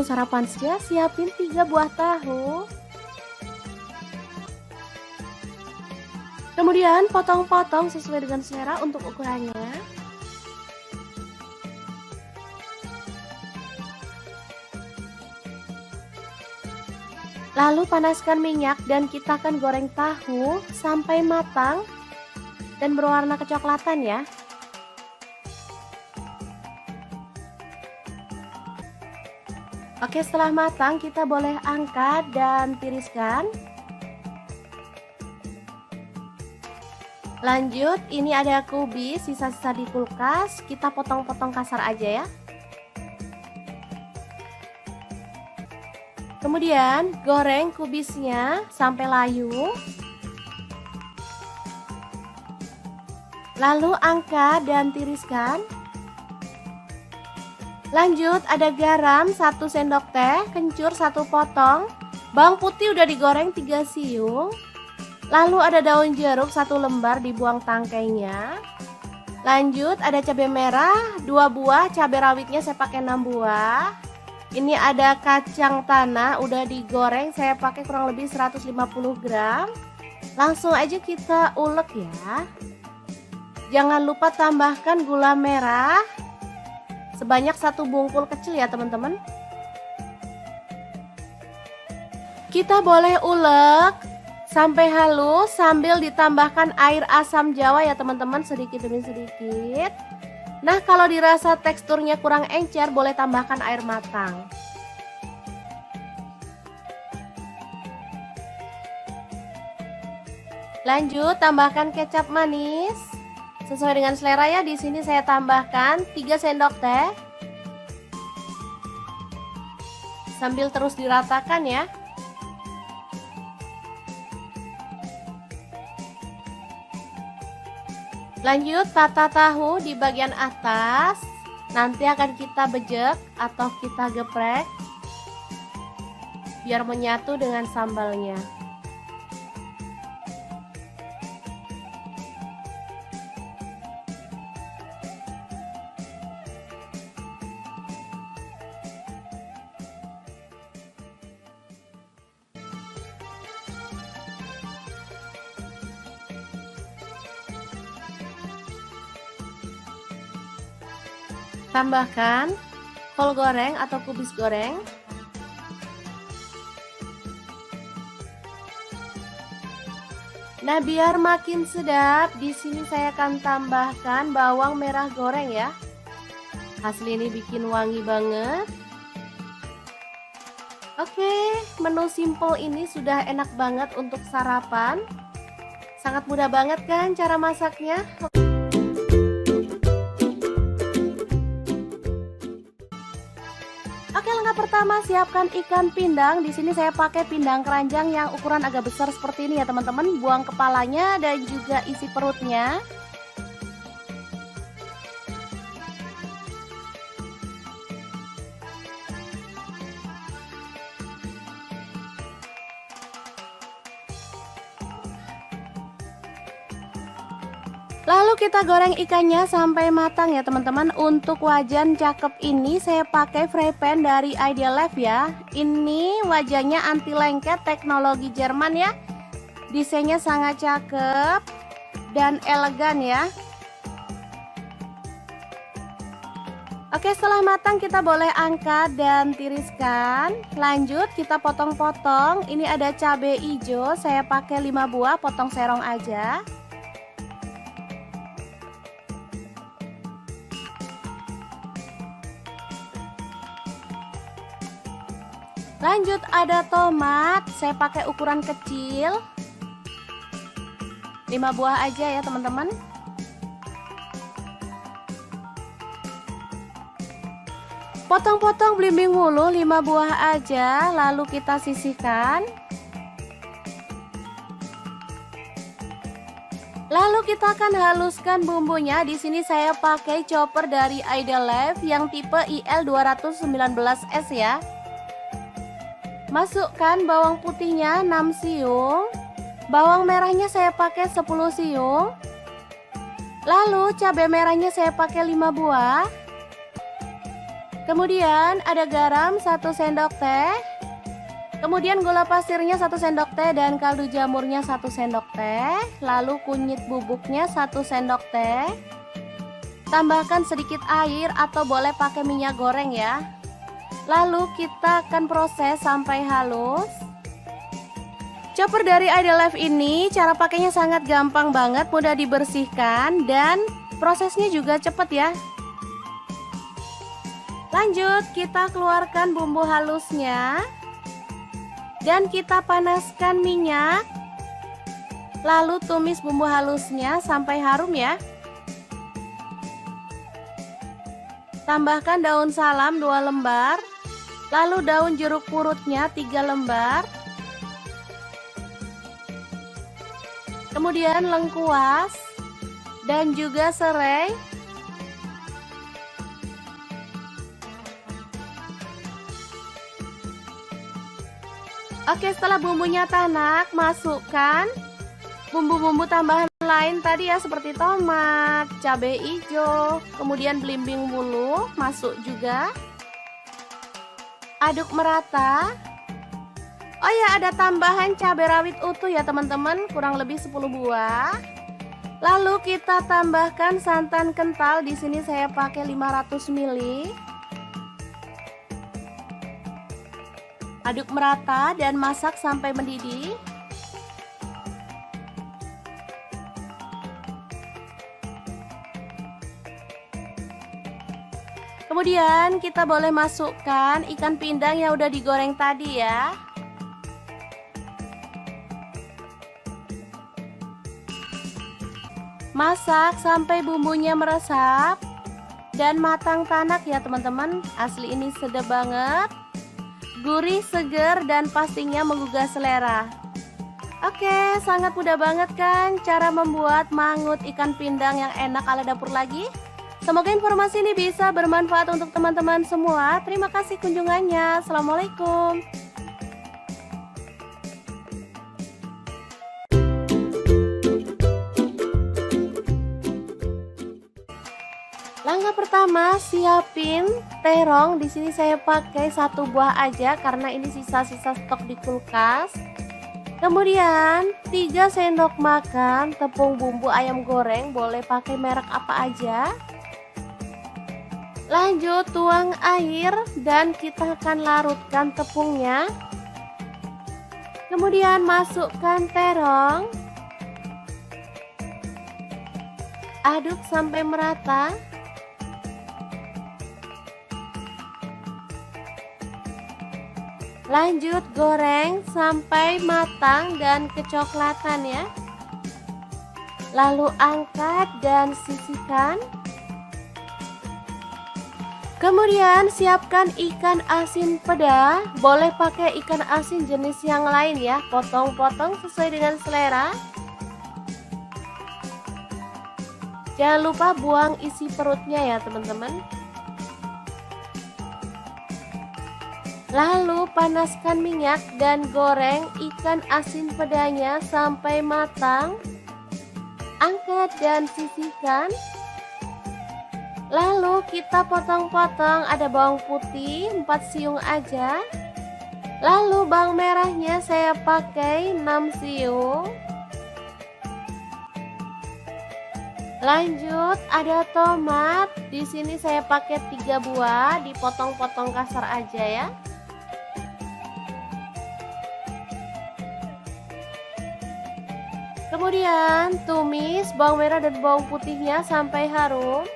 Mau sarapan siapin 3 buah tahu. Kemudian potong-potong sesuai dengan selera untuk ukurannya. Lalu panaskan minyak dan kita akan goreng tahu sampai matang dan berwarna kecoklatan ya. Oke, setelah matang kita boleh angkat dan tiriskan. Lanjut, ini ada kubis sisa-sisa di kulkas, kita potong-potong kasar aja ya. Kemudian goreng kubisnya sampai layu. Lalu angkat dan tiriskan. Lanjut, ada garam 1 sendok teh, kencur 1 potong, bawang putih udah digoreng 3 siung. Lalu ada daun jeruk 1 lembar, dibuang tangkainya. Lanjut, ada cabai merah 2 buah, cabai rawitnya saya pakai 6 buah. Ini ada kacang tanah udah digoreng, saya pakai kurang lebih 150 gram. Langsung aja kita ulek ya. Jangan lupa tambahkan gula merah sebanyak 1 bungkul kecil ya teman-teman. Kita boleh ulek sampai halus sambil ditambahkan air asam jawa ya teman-teman, sedikit demi sedikit. Nah, kalau dirasa teksturnya kurang encer, boleh tambahkan air matang. Lanjut, tambahkan kecap manis sesuai dengan selera ya. Di sini saya tambahkan 3 sendok teh. Sambil terus diratakan ya. Lanjut, tata tahu di bagian atas. Nanti akan kita bejek atau kita geprek biar menyatu dengan sambalnya. Tambahkan kol goreng atau kubis goreng. Nah, biar makin sedap, di sini saya akan tambahkan bawang merah goreng ya. Hasil ini bikin wangi banget. Oke, menu simple ini sudah enak banget untuk sarapan. Sangat mudah banget kan cara masaknya? Oke, langkah pertama siapkan ikan pindang. Di sini saya pakai pindang keranjang yang ukuran agak besar seperti ini ya teman-teman. Buang kepalanya dan juga isi perutnya. Lalu kita goreng ikannya sampai matang ya teman-teman. Untuk wajan cakep ini saya pakai fry pan dari Ideal Life ya. Ini wajannya anti lengket, teknologi Jerman ya. Desainnya sangat cakep dan elegan ya. Oke, setelah matang kita boleh angkat dan tiriskan. Lanjut kita potong-potong. Ini ada cabai hijau, saya pakai 5 buah, potong serong aja. Lanjut ada tomat, saya pakai ukuran kecil 5 buah aja ya teman-teman. Potong-potong belimbing mulu 5 buah aja, lalu kita sisihkan. Lalu kita akan haluskan bumbunya. Di sini saya pakai chopper dari Ideal Life yang tipe IL219S ya. Masukkan bawang putihnya 6 siung. Bawang merahnya saya pakai 10 siung. Lalu cabai merahnya saya pakai 5 buah. Kemudian ada garam 1 sendok teh. Kemudian gula pasirnya 1 sendok teh dan kaldu jamurnya 1 sendok teh. Lalu kunyit bubuknya 1 sendok teh. Tambahkan sedikit air atau boleh pakai minyak goreng ya. Lalu kita akan proses sampai halus. Chopper dari Idealife ini cara pakainya sangat gampang banget, mudah dibersihkan dan prosesnya juga cepat ya. Lanjut, kita keluarkan bumbu halusnya dan kita panaskan minyak. Lalu tumis bumbu halusnya sampai harum ya. Tambahkan daun salam 2 lembar, lalu daun jeruk purutnya 3 lembar. Kemudian lengkuas dan juga serai. Oke, setelah bumbunya tanak, masukkan bumbu-bumbu tambahan lain tadi ya, seperti tomat, cabai hijau, kemudian belimbing bulu, masuk juga. Aduk merata. Oh ya, ada tambahan cabai rawit utuh ya teman-teman, kurang lebih 10 buah. Lalu kita tambahkan santan kental, di sini saya pakai 500 ml. Aduk merata dan masak sampai mendidih. Kemudian kita boleh masukkan ikan pindang yang udah digoreng tadi ya. Masak sampai bumbunya meresap dan matang tanak ya teman-teman. Asli ini sedap banget. Gurih, seger, dan pastinya menggugah selera. Oke, sangat mudah banget kan cara membuat mangut ikan pindang yang enak ala dapur lagi. Semoga informasi ini bisa bermanfaat untuk teman-teman semua. Terima kasih kunjungannya. Assalamualaikum. Langkah pertama, siapin terong. Di sini saya pakai 1 buah aja karena ini sisa-sisa stok di kulkas. Kemudian 3 sendok makan tepung bumbu ayam goreng, boleh pakai merek apa aja. Lanjut tuang air dan kita akan larutkan tepungnya. Kemudian masukkan terong. Aduk sampai merata. Lanjut goreng sampai matang dan kecoklatan ya. Lalu angkat dan sisihkan. Kemudian siapkan ikan asin peda. Boleh pakai ikan asin jenis yang lain ya. Potong-potong sesuai dengan selera. Jangan lupa buang isi perutnya ya teman-teman. Lalu panaskan minyak dan goreng ikan asin pedanya sampai matang. Angkat dan sisihkan. Lalu kita potong-potong, ada bawang putih 4 siung aja. Lalu bawang merahnya saya pakai 6 siung. Lanjut ada tomat, di sini saya pakai 3 buah, dipotong-potong kasar aja ya. Kemudian tumis bawang merah dan bawang putihnya sampai harum.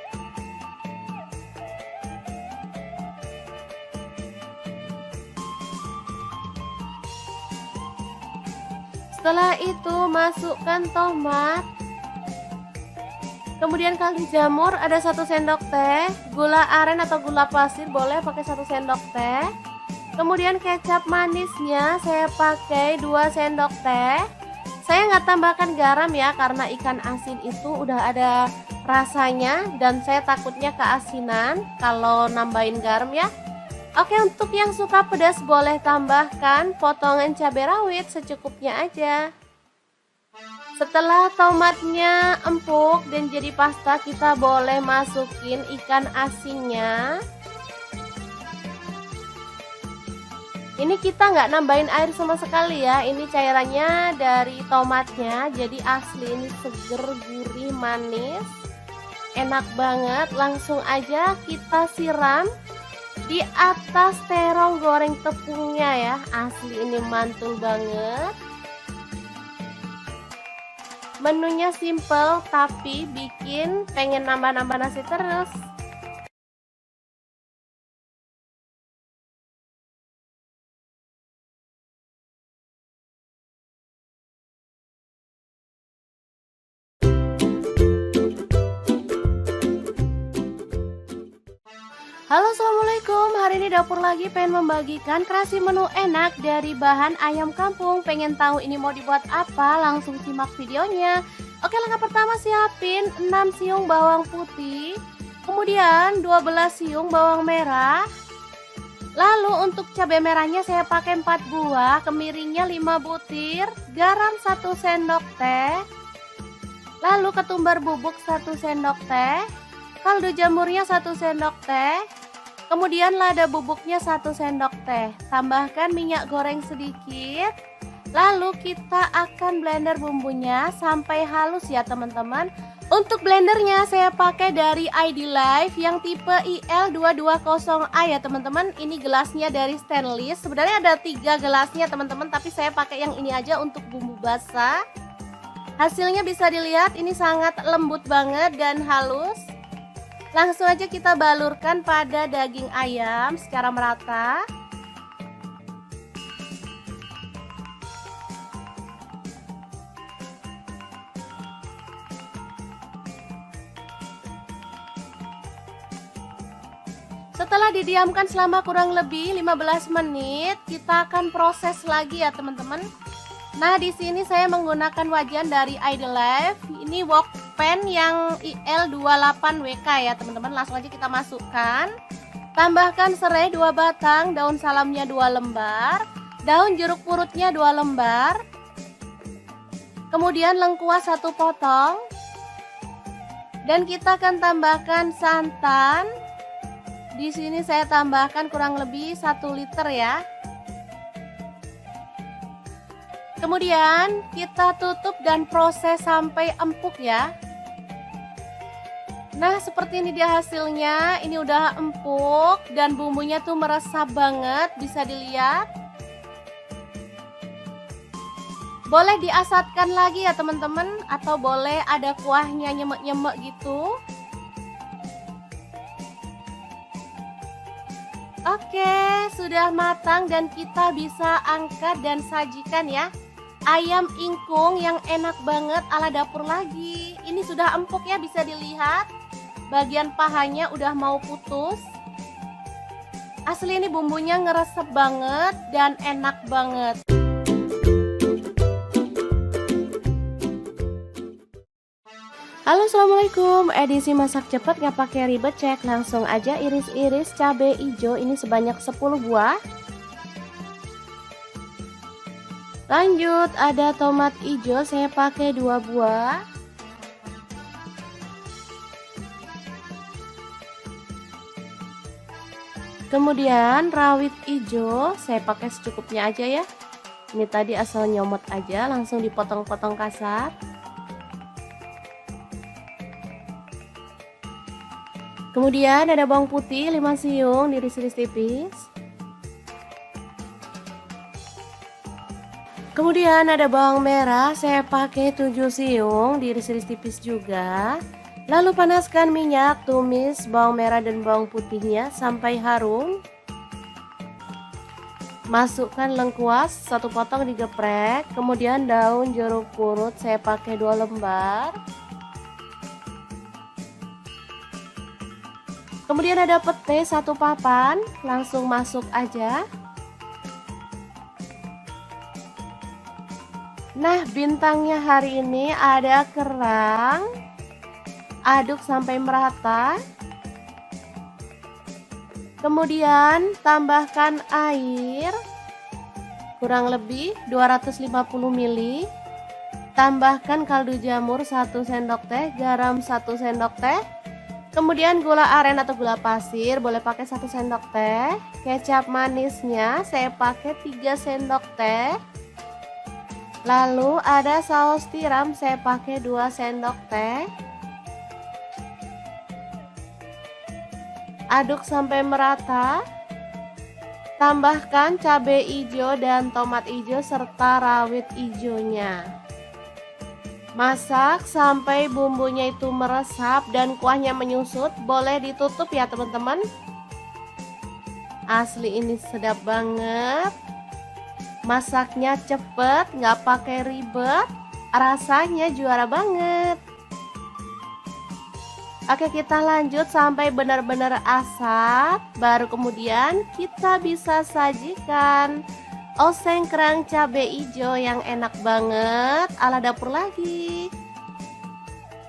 Setelah itu masukkan tomat. Kemudian kaldu jamur ada 1 sendok teh, gula aren atau gula pasir boleh pakai 1 sendok teh. Kemudian kecap manisnya saya pakai 2 sendok teh. Saya nggak tambahkan garam ya karena ikan asin itu udah ada rasanya dan saya takutnya keasinan kalau nambahin garam ya. Oke, untuk yang suka pedas boleh tambahkan potongan cabai rawit secukupnya aja. Setelah tomatnya empuk dan jadi pasta, kita boleh masukin ikan asinnya. Ini kita nggak nambahin air sama sekali ya. Ini cairannya dari tomatnya. Jadi asli ini seger, gurih, manis. Enak banget. Langsung aja kita siram di atas terong goreng tepungnya ya. Asli ini mantul banget. Menunya simple tapi bikin pengen nambah-nambah nasi terus. Halo, assalamualaikum. Hari ini dapur lagi pengen membagikan kreasi menu enak dari bahan ayam kampung. Pengen tahu ini mau dibuat apa? Langsung simak videonya. Oke, langkah pertama siapin 6 siung bawang putih, kemudian 12 siung bawang merah. Lalu untuk cabai merahnya saya pakai 4 buah, kemiringnya 5 butir, garam 1 sendok teh, lalu ketumbar bubuk 1 sendok teh, kaldu jamurnya 1 sendok teh, kemudian lada bubuknya 1 sendok teh. Tambahkan minyak goreng sedikit. Lalu kita akan blender bumbunya sampai halus ya teman-teman. Untuk blendernya saya pakai dari ID Life yang tipe IL220A ya teman-teman. Ini gelasnya dari stainless. Sebenarnya ada 3 gelasnya teman-teman, tapi saya pakai yang ini aja untuk bumbu basah. Hasilnya bisa dilihat ini sangat lembut banget dan halus. Langsung aja kita balurkan pada daging ayam secara merata. Setelah didiamkan selama kurang lebih 15 menit, kita akan proses lagi ya teman-teman. Nah, di sini saya menggunakan wajan dari ID Life. Ini wok pan yang IL28WK ya teman-teman. Langsung aja kita masukkan. Tambahkan serai 2 batang, daun salamnya 2 lembar, daun jeruk purutnya 2 lembar. Kemudian lengkuas 1 potong. Dan kita akan tambahkan santan. Di sini saya tambahkan kurang lebih 1 liter ya. Kemudian kita tutup dan proses sampai empuk ya. Nah, seperti ini dia hasilnya. Ini udah empuk dan bumbunya tuh meresap banget, bisa dilihat. Boleh diasatkan lagi ya teman-teman, atau boleh ada kuahnya nyemek-nyemek gitu. Oke, sudah matang dan kita bisa angkat dan sajikan ya. Ayam ingkung yang enak banget ala dapur lagi. Ini sudah empuk ya, bisa dilihat. Bagian pahanya udah mau putus. Asli ini bumbunya ngeresep banget dan enak banget. Halo, assalamualaikum. Edisi masak cepet gak pakai ribet, cek langsung aja iris-iris cabai hijau ini sebanyak 10 buah. Lanjut ada tomat hijau saya pakai 2 buah. Kemudian rawit hijau saya pakai secukupnya aja ya. Ini tadi asal nyomot aja, langsung dipotong-potong kasar. Kemudian ada bawang putih 5 siung diiris-iris tipis. Kemudian ada bawang merah saya pakai 7 siung diiris-iris tipis juga. Lalu panaskan minyak, tumis bawang merah dan bawang putihnya sampai harum. Masukkan lengkuas 1 potong digeprek. Kemudian daun jeruk purut saya pakai 2 lembar. Kemudian ada pete 1 papan, langsung masuk aja. Nah, bintangnya hari ini ada kerang. Aduk sampai merata. Kemudian tambahkan air kurang lebih 250 ml. Tambahkan kaldu jamur 1 sendok teh, garam 1 sendok teh. Kemudian gula aren atau gula pasir boleh pakai 1 sendok teh. Kecap manisnya saya pakai 3 sendok teh. Lalu ada saus tiram saya pakai 2 sendok teh. Aduk sampai merata. Tambahkan cabai hijau dan tomat hijau serta rawit hijaunya. Masak sampai bumbunya itu meresap dan kuahnya menyusut. Boleh ditutup ya teman-teman. Asli ini sedap banget. Masaknya cepet, nggak pakai ribet. Rasanya juara banget. Oke, kita lanjut sampai benar-benar asap. Baru kemudian kita bisa sajikan oseng kerang cabai hijau yang enak banget ala dapur lagi.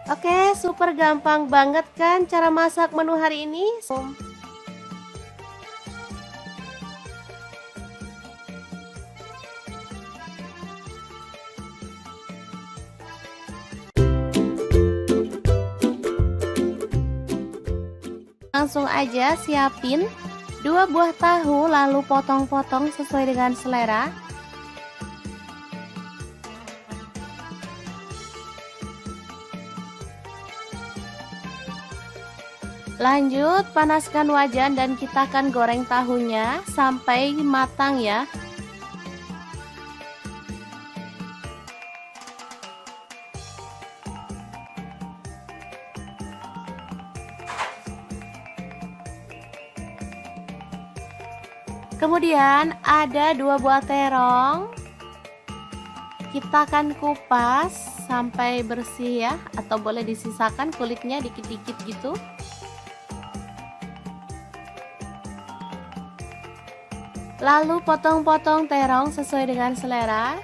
Oke, super gampang banget kan cara masak menu hari ini. Langsung aja siapin 2 buah tahu, lalu potong-potong sesuai dengan selera. Lanjut panaskan wajan dan kita akan goreng tahunya sampai matang ya. Kemudian ada 2 buah terong. Kita akan kupas sampai bersih ya, atau boleh disisakan kulitnya dikit-dikit gitu. Lalu potong-potong terong sesuai dengan selera.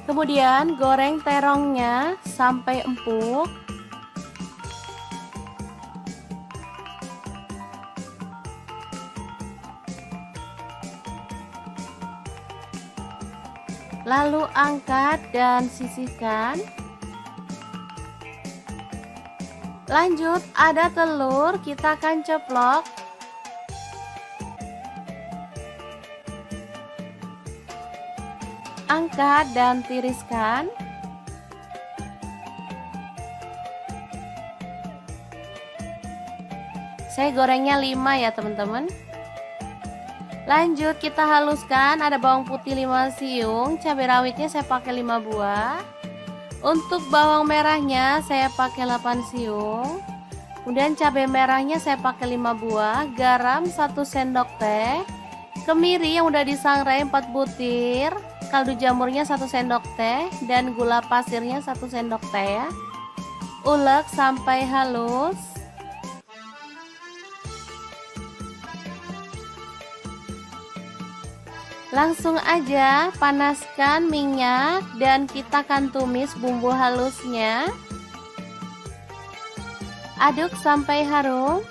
Kemudian goreng terongnya sampai empuk. Lalu angkat dan sisihkan. Lanjut ada telur, kita akan ceplok. Angkat dan tiriskan. Saya gorengnya 5 ya teman-teman. Lanjut kita haluskan, ada bawang putih 5 siung, cabai rawitnya saya pakai 5 buah. Untuk bawang merahnya saya pakai 8 siung. Kemudian cabai merahnya saya pakai 5 buah, garam 1 sendok teh, kemiri yang udah disangrai 4 butir, kaldu jamurnya 1 sendok teh, dan gula pasirnya 1 sendok teh ya. Ulek sampai halus. Langsung aja panaskan minyak dan kita akan tumis bumbu halusnya. Aduk sampai harum.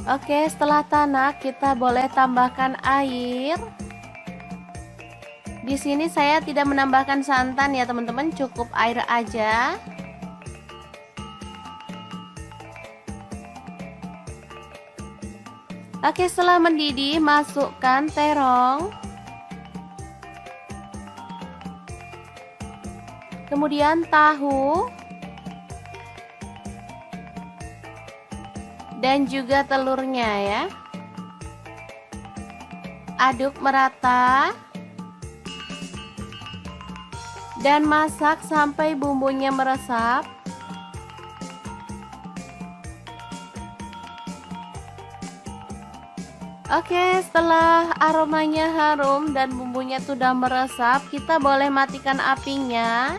Oke, setelah tanak kita boleh tambahkan air. Di sini saya tidak menambahkan santan ya teman-teman, cukup air aja. Oke, setelah mendidih masukkan terong. Kemudian tahu. Dan juga telurnya ya. Aduk merata. Dan masak sampai bumbunya meresap. Oke, setelah aromanya harum dan bumbunya sudah meresap, kita boleh matikan apinya.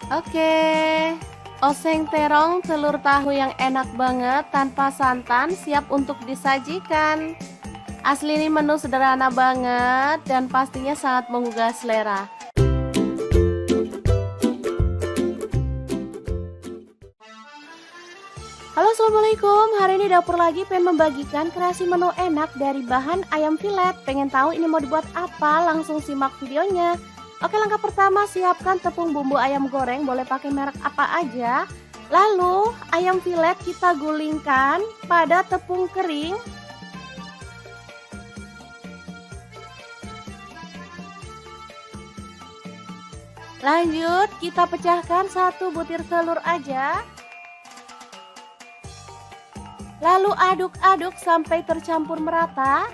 Oke, oseng terong telur tahu yang enak banget tanpa santan siap untuk disajikan. Asli ini menu sederhana banget dan pastinya sangat menggugah selera. Halo, assalamualaikum. Hari ini dapur lagi pengen membagikan kreasi menu enak dari bahan ayam filet. Pengen tahu ini mau dibuat apa? Langsung simak videonya. Oke, langkah pertama siapkan tepung bumbu ayam goreng, boleh pakai merek apa aja. Lalu ayam filet kita gulingkan pada tepung kering. Lanjut kita pecahkan 1 butir telur aja. Lalu aduk-aduk sampai tercampur merata.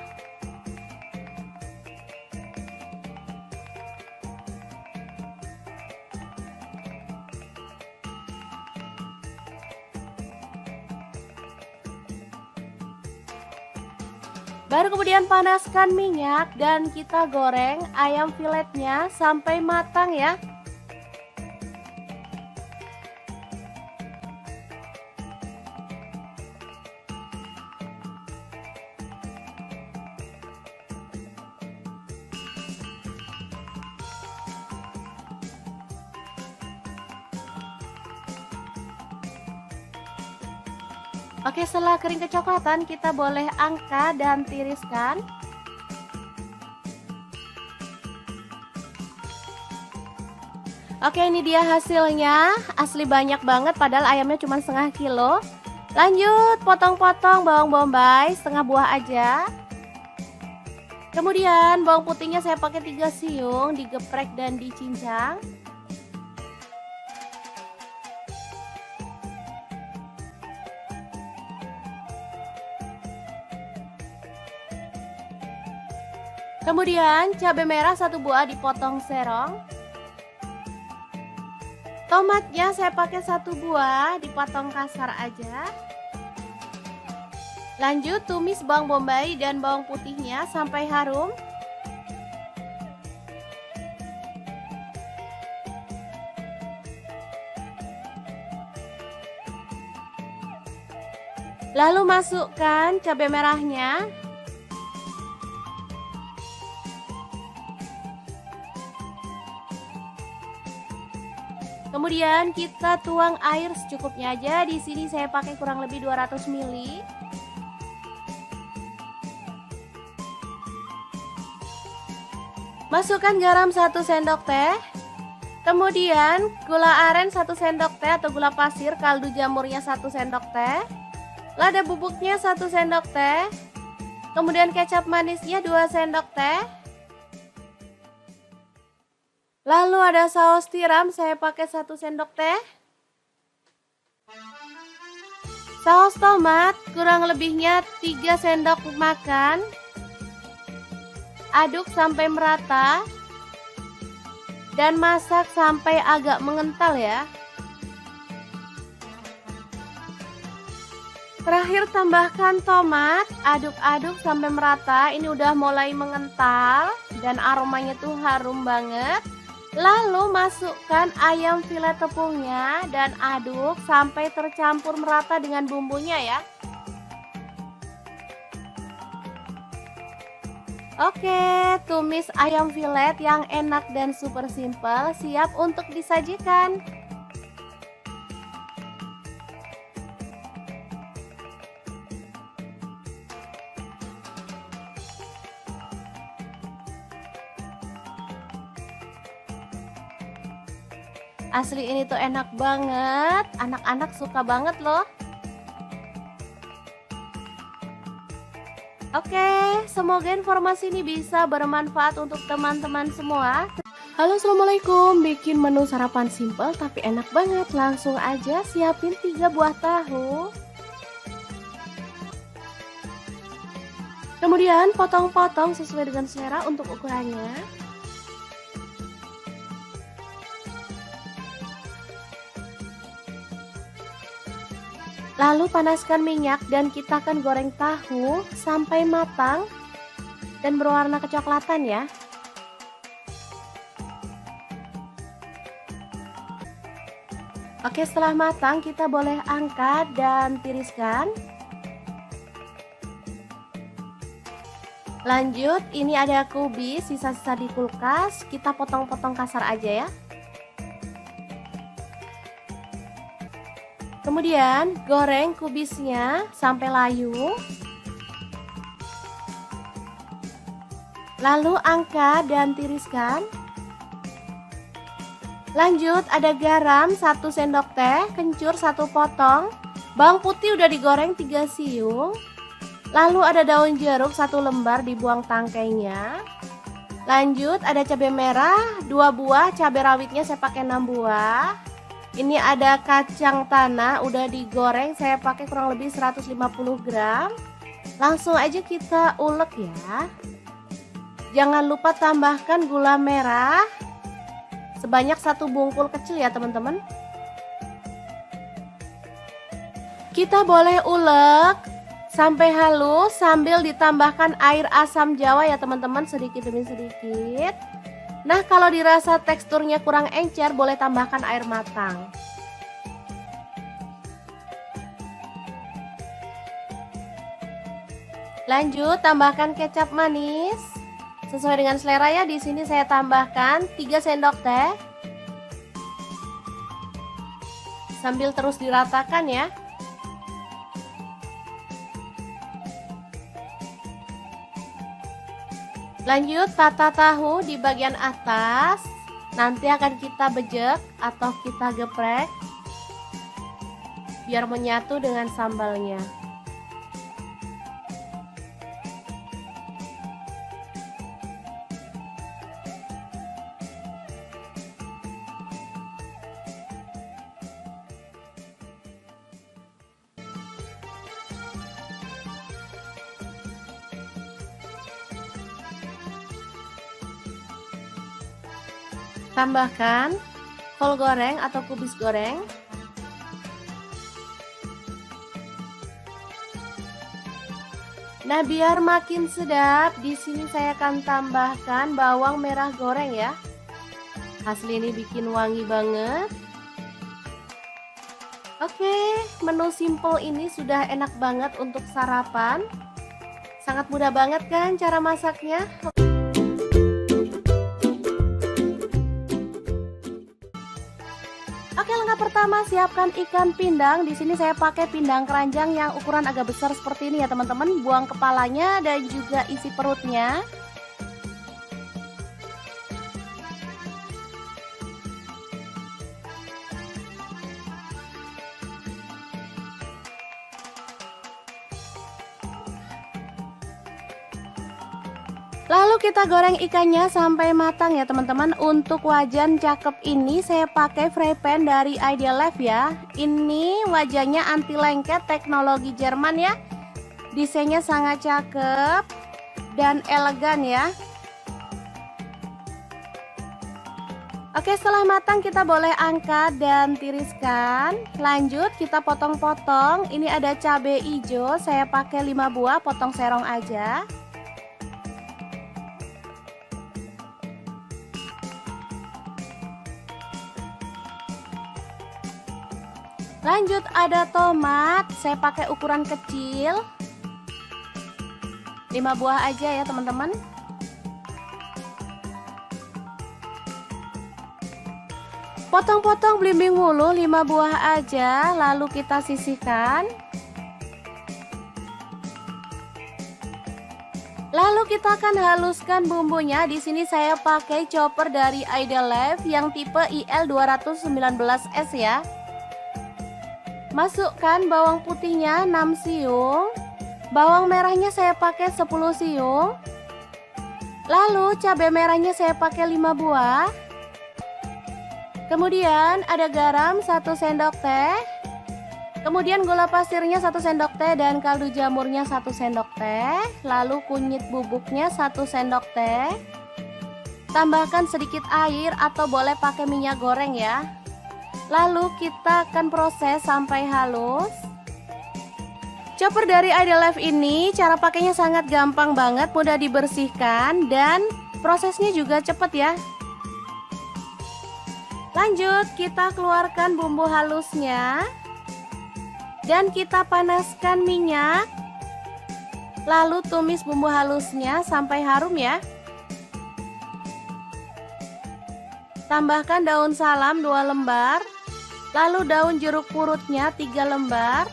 Baru kemudian panaskan minyak dan kita goreng ayam filetnya sampai matang ya. Oke, setelah kering kecoklatan kita boleh angkat dan tiriskan. Oke, ini dia hasilnya. Asli banyak banget padahal ayamnya cuma setengah kilo. Lanjut potong-potong bawang bombay setengah buah aja. Kemudian bawang putihnya saya pakai 3 siung, digeprek dan dicincang. Kemudian cabai merah 1 buah dipotong serong. Tomatnya saya pakai 1 buah dipotong kasar aja. Lanjut tumis bawang bombay dan bawang putihnya sampai harum. Lalu masukkan cabai merahnya. Kemudian kita tuang air secukupnya aja. Di sini saya pakai kurang lebih 200 ml. Masukkan garam 1 sendok teh. Kemudian gula aren 1 sendok teh atau gula pasir, kaldu jamurnya 1 sendok teh. Lada bubuknya 1 sendok teh. Kemudian kecap manisnya 2 sendok teh. Lalu ada saus tiram, saya pakai 1 sendok teh. Saus tomat kurang lebihnya 3 sendok makan. Aduk sampai merata. Dan masak sampai agak mengental ya. Terakhir tambahkan tomat, aduk-aduk sampai merata. Ini udah mulai mengental dan aromanya tuh harum banget. Lalu masukkan ayam filet tepungnya dan aduk sampai tercampur merata dengan bumbunya ya. Oke, tumis ayam filet yang enak dan super simple siap untuk disajikan. Asli ini tuh enak banget, anak-anak suka banget loh. Oke, semoga informasi ini bisa bermanfaat untuk teman-teman semua. Halo, assalamualaikum. Bikin menu sarapan simple tapi enak banget. Langsung aja siapin 3 buah tahu. Kemudian potong-potong sesuai dengan selera untuk ukurannya. Lalu panaskan minyak dan kita akan goreng tahu sampai matang dan berwarna kecoklatan ya. Oke, setelah matang kita boleh angkat dan tiriskan. Lanjut, ini ada kubis sisa-sisa di kulkas, kita potong-potong kasar aja ya. Kemudian goreng kubisnya sampai layu. Lalu angkat dan tiriskan. Lanjut ada garam 1 sendok teh, kencur 1 potong, bawang putih udah digoreng 3 siung. Lalu ada daun jeruk 1 lembar, dibuang tangkainya. Lanjut ada cabai merah 2 buah, cabai rawitnya saya pakai 6 buah. Ini ada kacang tanah udah digoreng, saya pakai kurang lebih 150 gram. Langsung aja kita ulek ya. Jangan lupa tambahkan gula merah sebanyak 1 bungkul kecil ya teman-teman. Kita boleh ulek sampai halus sambil ditambahkan air asam jawa ya teman-teman, sedikit demi sedikit. Nah kalau dirasa teksturnya kurang encer boleh tambahkan air matang. Lanjut tambahkan kecap manis sesuai dengan selera ya. Di sini saya tambahkan 3 sendok teh. Sambil terus diratakan ya. Lanjut tata tahu di bagian atas. Nanti akan kita bejek atau kita geprek biar menyatu dengan sambalnya. Tambahkan kol goreng atau kubis goreng. Nah, biar makin sedap, di sini saya akan tambahkan bawang merah goreng ya. Hasil ini bikin wangi banget. Oke, menu simple ini sudah enak banget untuk sarapan. Sangat mudah banget kan cara masaknya? Oke, langkah pertama siapkan ikan pindang. Di sini saya pakai pindang keranjang yang ukuran agak besar seperti ini ya teman-teman. Buang kepalanya dan juga isi perutnya. Lalu kita goreng ikannya sampai matang ya teman-teman. Untuk wajan cakep ini saya pakai fry pan dari Ideal Life ya. Ini wajannya anti lengket, teknologi Jerman ya. Desainnya sangat cakep dan elegan ya. Oke, setelah matang kita boleh angkat dan tiriskan. Lanjut kita potong-potong. Ini ada cabai hijau, saya pakai 5 buah, potong serong aja. Lanjut ada tomat, saya pakai ukuran kecil 5 buah aja ya teman-teman. Potong-potong belimbing wulu 5 buah aja, lalu kita sisihkan. Lalu kita akan haluskan bumbunya. Di sini saya pakai chopper dari Ideal Life yang tipe IL219S ya. Masukkan bawang putihnya 6 siung. Bawang merahnya saya pakai 10 siung. Lalu cabai merahnya saya pakai 5 buah. Kemudian ada garam 1 sendok teh. Kemudian gula pasirnya 1 sendok teh dan kaldu jamurnya 1 sendok teh. Lalu kunyit bubuknya 1 sendok teh. Tambahkan sedikit air atau boleh pakai minyak goreng ya. Lalu kita akan proses sampai halus. Chopper dari Ideal Life ini cara pakainya sangat gampang banget, mudah dibersihkan dan prosesnya juga cepat ya. Lanjut kita keluarkan bumbu halusnya dan kita panaskan minyak. Lalu tumis bumbu halusnya sampai harum ya. Tambahkan daun salam 2 lembar. Lalu daun jeruk purutnya 3 lembar.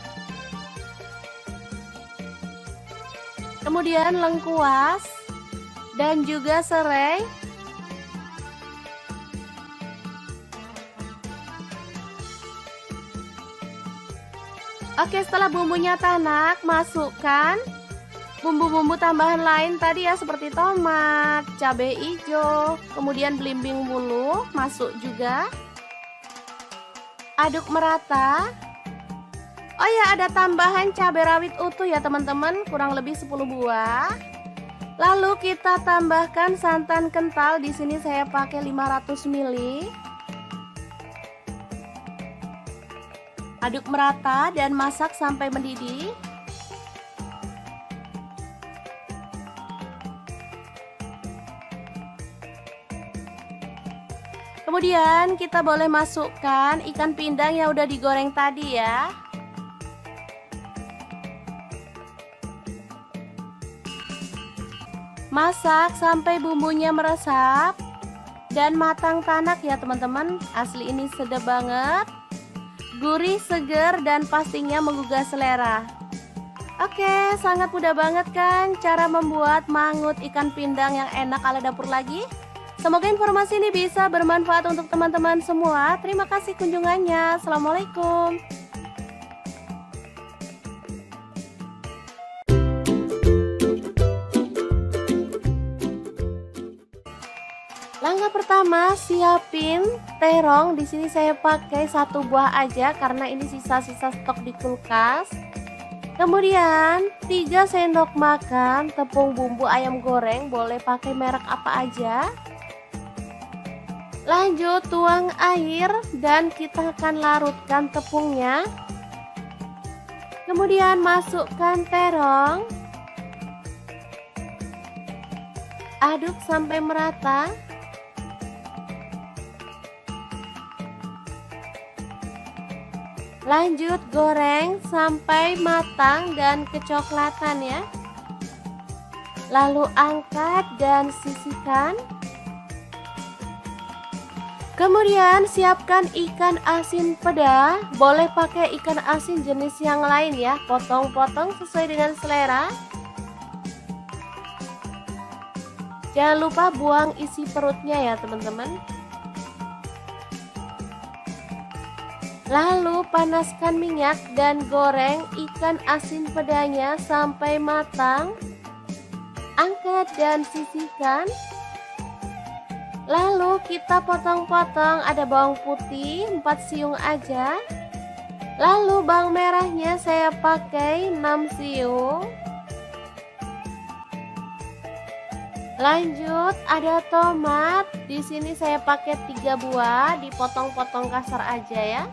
Kemudian lengkuas dan juga serai. Oke, setelah bumbunya tanak, masukkan bumbu-bumbu tambahan lain tadi ya, seperti tomat, cabai hijau, kemudian belimbing bulu, masuk juga. Aduk merata. Oh ya, ada tambahan cabai rawit utuh ya teman-teman, kurang lebih 10 buah. Lalu kita tambahkan santan kental, di sini saya pakai 500 ml. Aduk merata dan masak sampai mendidih. Kemudian kita boleh masukkan ikan pindang yang udah digoreng tadi ya. Masak sampai bumbunya meresap dan matang tanak ya teman-teman. Asli ini sedap banget, gurih, seger, dan pastinya menggugah selera. Oke, sangat mudah banget kan cara membuat mangut ikan pindang yang enak ala dapur lagi. Semoga informasi ini bisa bermanfaat untuk teman-teman semua. Terima kasih kunjungannya. Assalamualaikum. Langkah pertama, siapin terong. Di sini saya pakai 1 buah aja karena ini sisa-sisa stok di kulkas. Kemudian 3 sendok makan tepung bumbu ayam goreng, boleh pakai merek apa aja. Lanjut tuang air dan kita akan larutkan tepungnya. Kemudian masukkan terong. Aduk sampai merata. Lanjut goreng sampai matang dan kecoklatan ya. Lalu angkat dan sisihkan. Kemudian siapkan ikan asin peda, boleh pakai ikan asin jenis yang lain ya, potong-potong sesuai dengan selera. Jangan lupa buang isi perutnya ya teman-teman. Lalu panaskan minyak dan goreng ikan asin pedanya sampai matang. Angkat dan sisihkan. Lalu kita potong-potong, ada bawang putih 4 siung aja. Lalu bawang merahnya saya pakai 6 siung. Lanjut ada tomat, di sini saya pakai 3 buah, dipotong-potong kasar aja ya.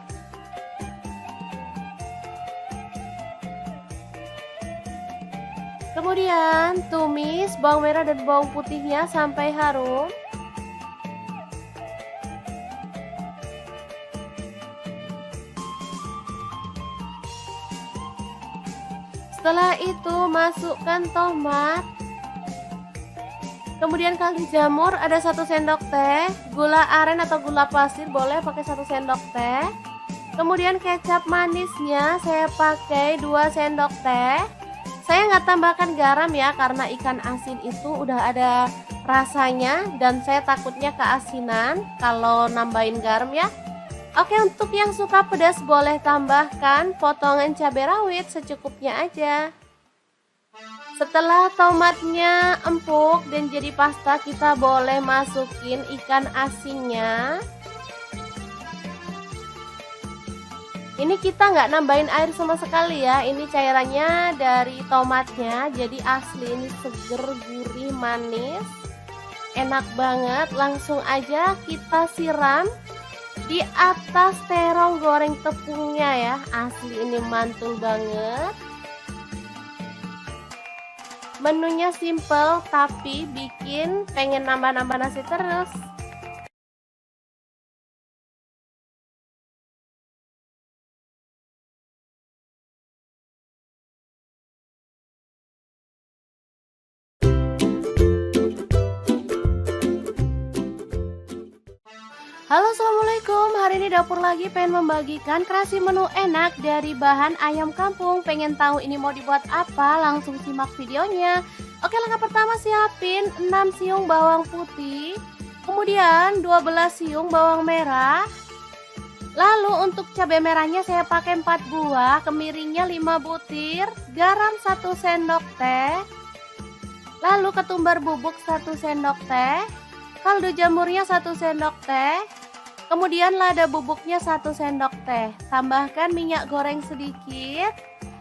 Kemudian tumis bawang merah dan bawang putihnya sampai harum. Setelah itu masukkan tomat. Kemudian kaldu jamur ada 1 sendok teh, gula aren atau gula pasir boleh pakai 1 sendok teh. Kemudian kecap manisnya saya pakai 2 sendok teh. Saya nggak tambahkan garam ya karena ikan asin itu udah ada rasanya dan saya takutnya keasinan kalau nambahin garam ya. Oke, untuk yang suka pedas boleh tambahkan potongan cabai rawit secukupnya aja. Setelah tomatnya empuk dan jadi pasta, kita boleh masukin ikan asinnya. Ini kita nggak nambahin air sama sekali ya, ini cairannya dari tomatnya, jadi asli ini seger, gurih, manis, enak banget. Langsung aja kita siram di atas terong goreng tepungnya ya, asli ini mantul banget. Menunya simple tapi bikin pengen nambah-nambah nasi terus. Halo, assalamualaikum. Hari ini dapur lagi pengen membagikan kreasi menu enak dari bahan ayam kampung. Pengen tahu ini mau dibuat apa? Langsung simak videonya. Oke, langkah pertama siapin 6 siung bawang putih, kemudian 12 siung bawang merah. Lalu untuk cabai merahnya saya pakai 4 buah, kemiringnya 5 butir, garam 1 sendok teh, lalu ketumbar bubuk 1 sendok teh, kaldu jamurnya 1 sendok teh, kemudian lada bubuknya 1 sendok teh. Tambahkan minyak goreng sedikit.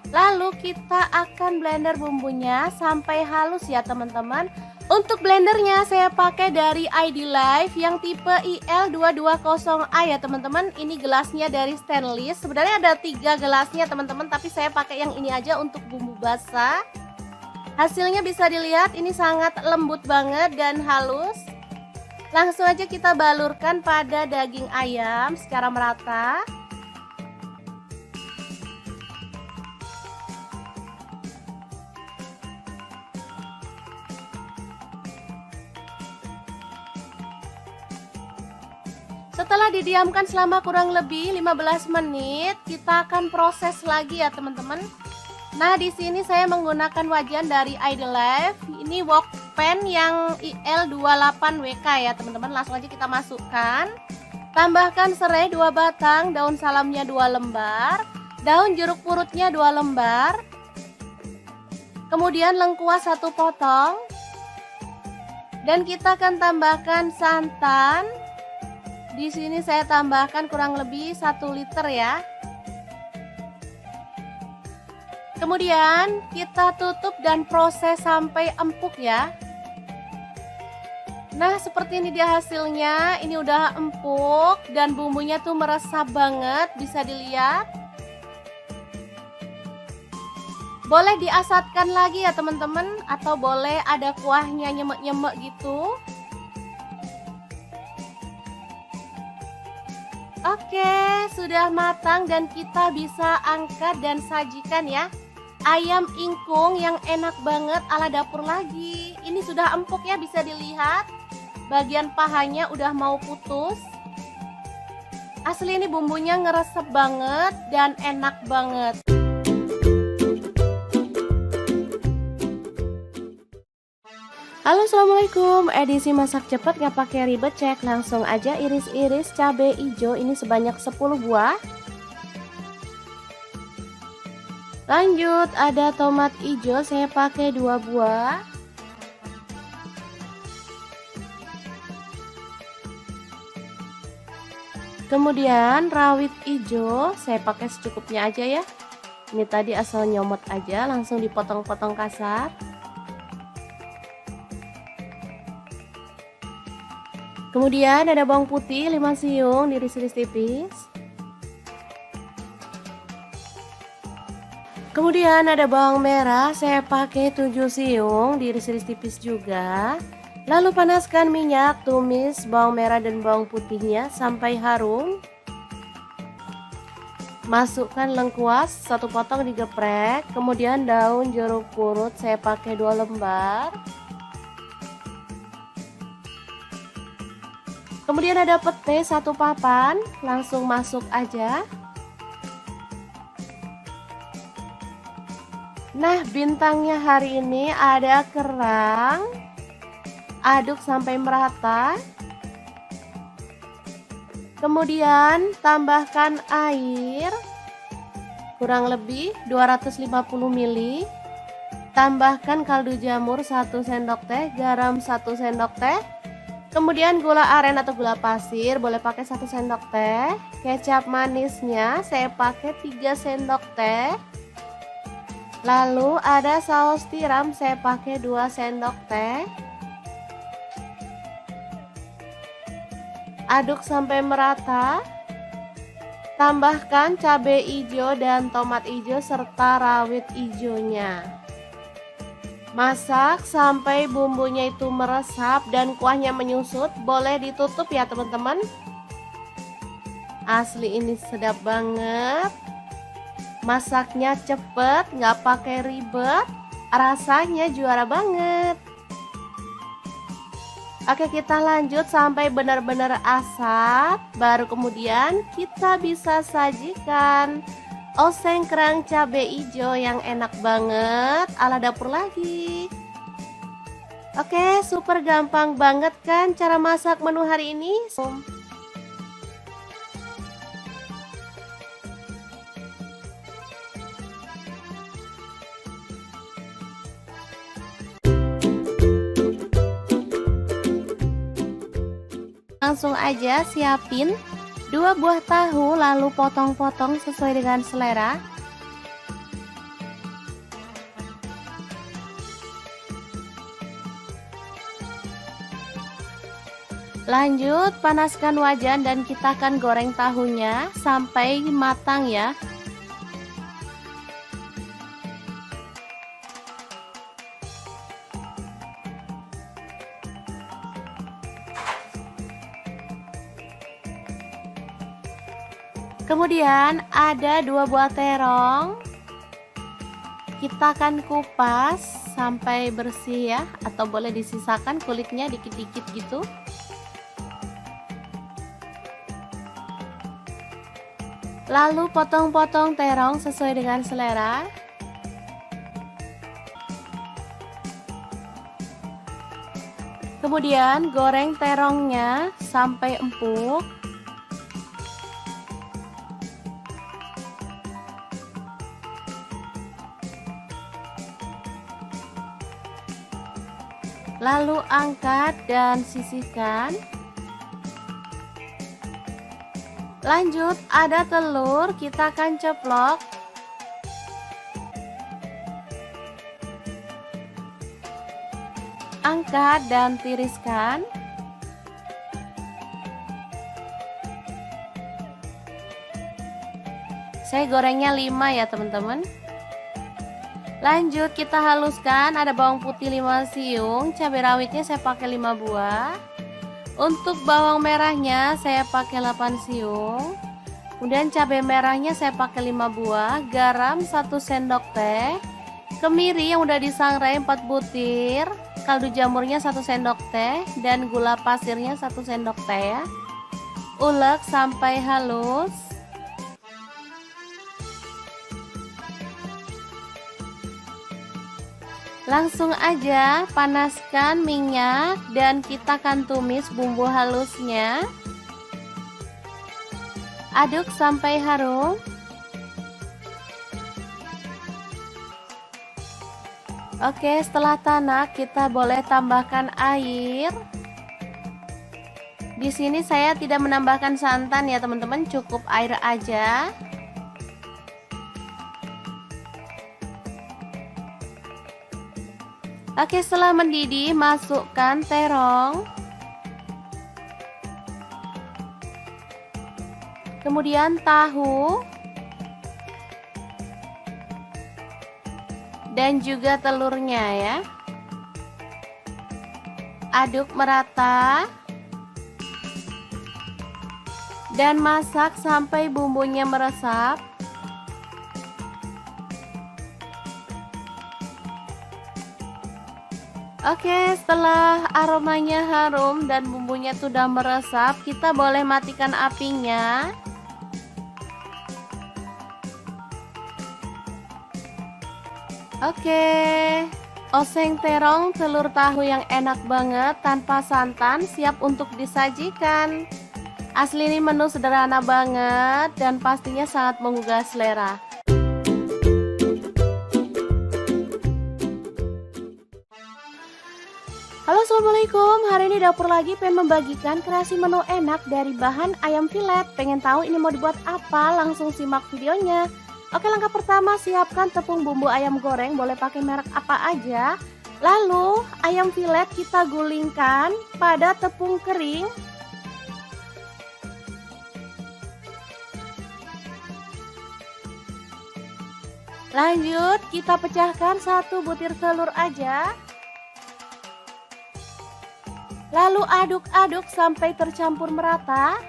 Lalu kita akan blender bumbunya sampai halus ya teman-teman. Untuk blendernya saya pakai dari ID Life yang tipe IL220A ya teman-teman. Ini gelasnya dari stainless. Sebenarnya ada 3 gelasnya teman-teman, tapi saya pakai yang ini aja untuk bumbu basah. Hasilnya bisa dilihat ini sangat lembut banget dan halus. Langsung aja kita balurkan pada daging ayam secara merata. Setelah didiamkan selama kurang lebih 15 menit, kita akan proses lagi ya teman-teman. Nah, di sini saya menggunakan wajan dari ID Life. Ini wok pan yang IL28WK ya teman-teman. Langsung aja kita masukkan. Tambahkan serai 2 batang, daun salamnya 2 lembar, daun jeruk purutnya 2 lembar. Kemudian lengkuas 1 potong. Dan kita akan tambahkan santan. Di sini saya tambahkan kurang lebih 1 liter ya. Kemudian kita tutup dan proses sampai empuk ya. Nah, seperti ini dia hasilnya. Ini udah empuk dan bumbunya tuh meresap banget, bisa dilihat. Boleh diasatkan lagi ya teman-teman, atau boleh ada kuahnya nyemek-nyemek gitu. Oke, sudah matang dan kita bisa angkat dan sajikan ya. Ayam ingkung yang enak banget ala dapur lagi. Ini sudah empuk ya, bisa dilihat. Bagian pahanya udah mau putus. Asli ini bumbunya ngeresep banget dan enak banget. Halo, assalamualaikum. Edisi masak cepet nggak pakai ribet, cek langsung aja iris-iris cabai hijau ini sebanyak 10 buah. Lanjut ada tomat hijau saya pakai 2 buah. Kemudian rawit hijau saya pakai secukupnya aja ya. Ini tadi asal nyomot aja, langsung dipotong-potong kasar. Kemudian ada bawang putih 5 siung diiris-iris tipis. Kemudian ada bawang merah saya pakai 7 siung diiris-iris tipis juga. Lalu panaskan minyak, tumis bawang merah dan bawang putihnya sampai harum. Masukkan lengkuas 1 potong digeprek. Kemudian daun jeruk purut saya pakai 2 lembar. Kemudian ada pete 1 papan, langsung masuk aja. Nah, bintangnya hari ini ada kerang. Aduk sampai merata. Kemudian tambahkan air kurang lebih 250 ml. Tambahkan kaldu jamur 1 sendok teh, garam 1 sendok teh. Kemudian gula aren atau gula pasir boleh pakai 1 sendok teh. Kecap manisnya saya pakai 3 sendok teh. Lalu ada saus tiram saya pakai 2 sendok teh. Aduk sampai merata. Tambahkan cabai hijau dan tomat hijau serta rawit hijaunya. Masak sampai bumbunya itu meresap dan kuahnya menyusut. Boleh ditutup ya teman-teman. Asli ini sedap banget. Masaknya cepet, nggak pakai ribet. Rasanya juara banget. Oke, kita lanjut sampai benar-benar asap, baru kemudian kita bisa sajikan oseng kerang cabai hijau yang enak banget ala dapur lagi. Oke, super gampang banget kan cara masak menu hari ini? Langsung aja siapin 2 buah tahu, lalu potong-potong sesuai dengan selera. Lanjut panaskan wajan dan kita akan goreng tahunya sampai matang ya. Kemudian ada 2 buah terong. Kita akan kupas sampai bersih ya, atau boleh disisakan kulitnya dikit-dikit gitu. Lalu potong-potong terong sesuai dengan selera. Kemudian goreng terongnya sampai empuk. Lalu angkat dan sisihkan. Lanjut, ada telur, kita akan ceplok. Angkat dan tiriskan. Saya gorengnya 5 ya teman-teman. Lanjut kita haluskan, ada bawang putih 5 siung, cabai rawitnya saya pakai 5 buah. Untuk bawang merahnya saya pakai 8 siung. Kemudian cabai merahnya saya pakai 5 buah, garam 1 sendok teh, kemiri yang udah disangrai 4 butir, kaldu jamurnya 1 sendok teh, dan gula pasirnya 1 sendok teh ya. Ulek sampai halus. Langsung aja panaskan minyak dan kita akan tumis bumbu halusnya. Aduk sampai harum. Oke, setelah tanak kita boleh tambahkan air. Di sini saya tidak menambahkan santan ya teman-teman, cukup air aja. Oke, setelah mendidih masukkan terong. Kemudian tahu. Dan juga telurnya ya. Aduk merata. Dan masak sampai bumbunya meresap. Oke, setelah aromanya harum dan bumbunya sudah meresap, kita boleh matikan apinya. Oke, oseng terong telur tahu yang enak banget tanpa santan siap untuk disajikan. Asli ini menu sederhana banget dan pastinya sangat menggugah selera. Halo, assalamualaikum. Hari ini dapur lagi pengen membagikan kreasi menu enak dari bahan ayam filet. Pengen tahu ini mau dibuat apa? Langsung simak videonya. Oke, langkah pertama siapkan tepung bumbu ayam goreng, boleh pakai merek apa aja. Lalu ayam filet kita gulingkan pada tepung kering. Lanjut kita pecahkan 1 butir telur aja. Lalu aduk-aduk sampai tercampur merata.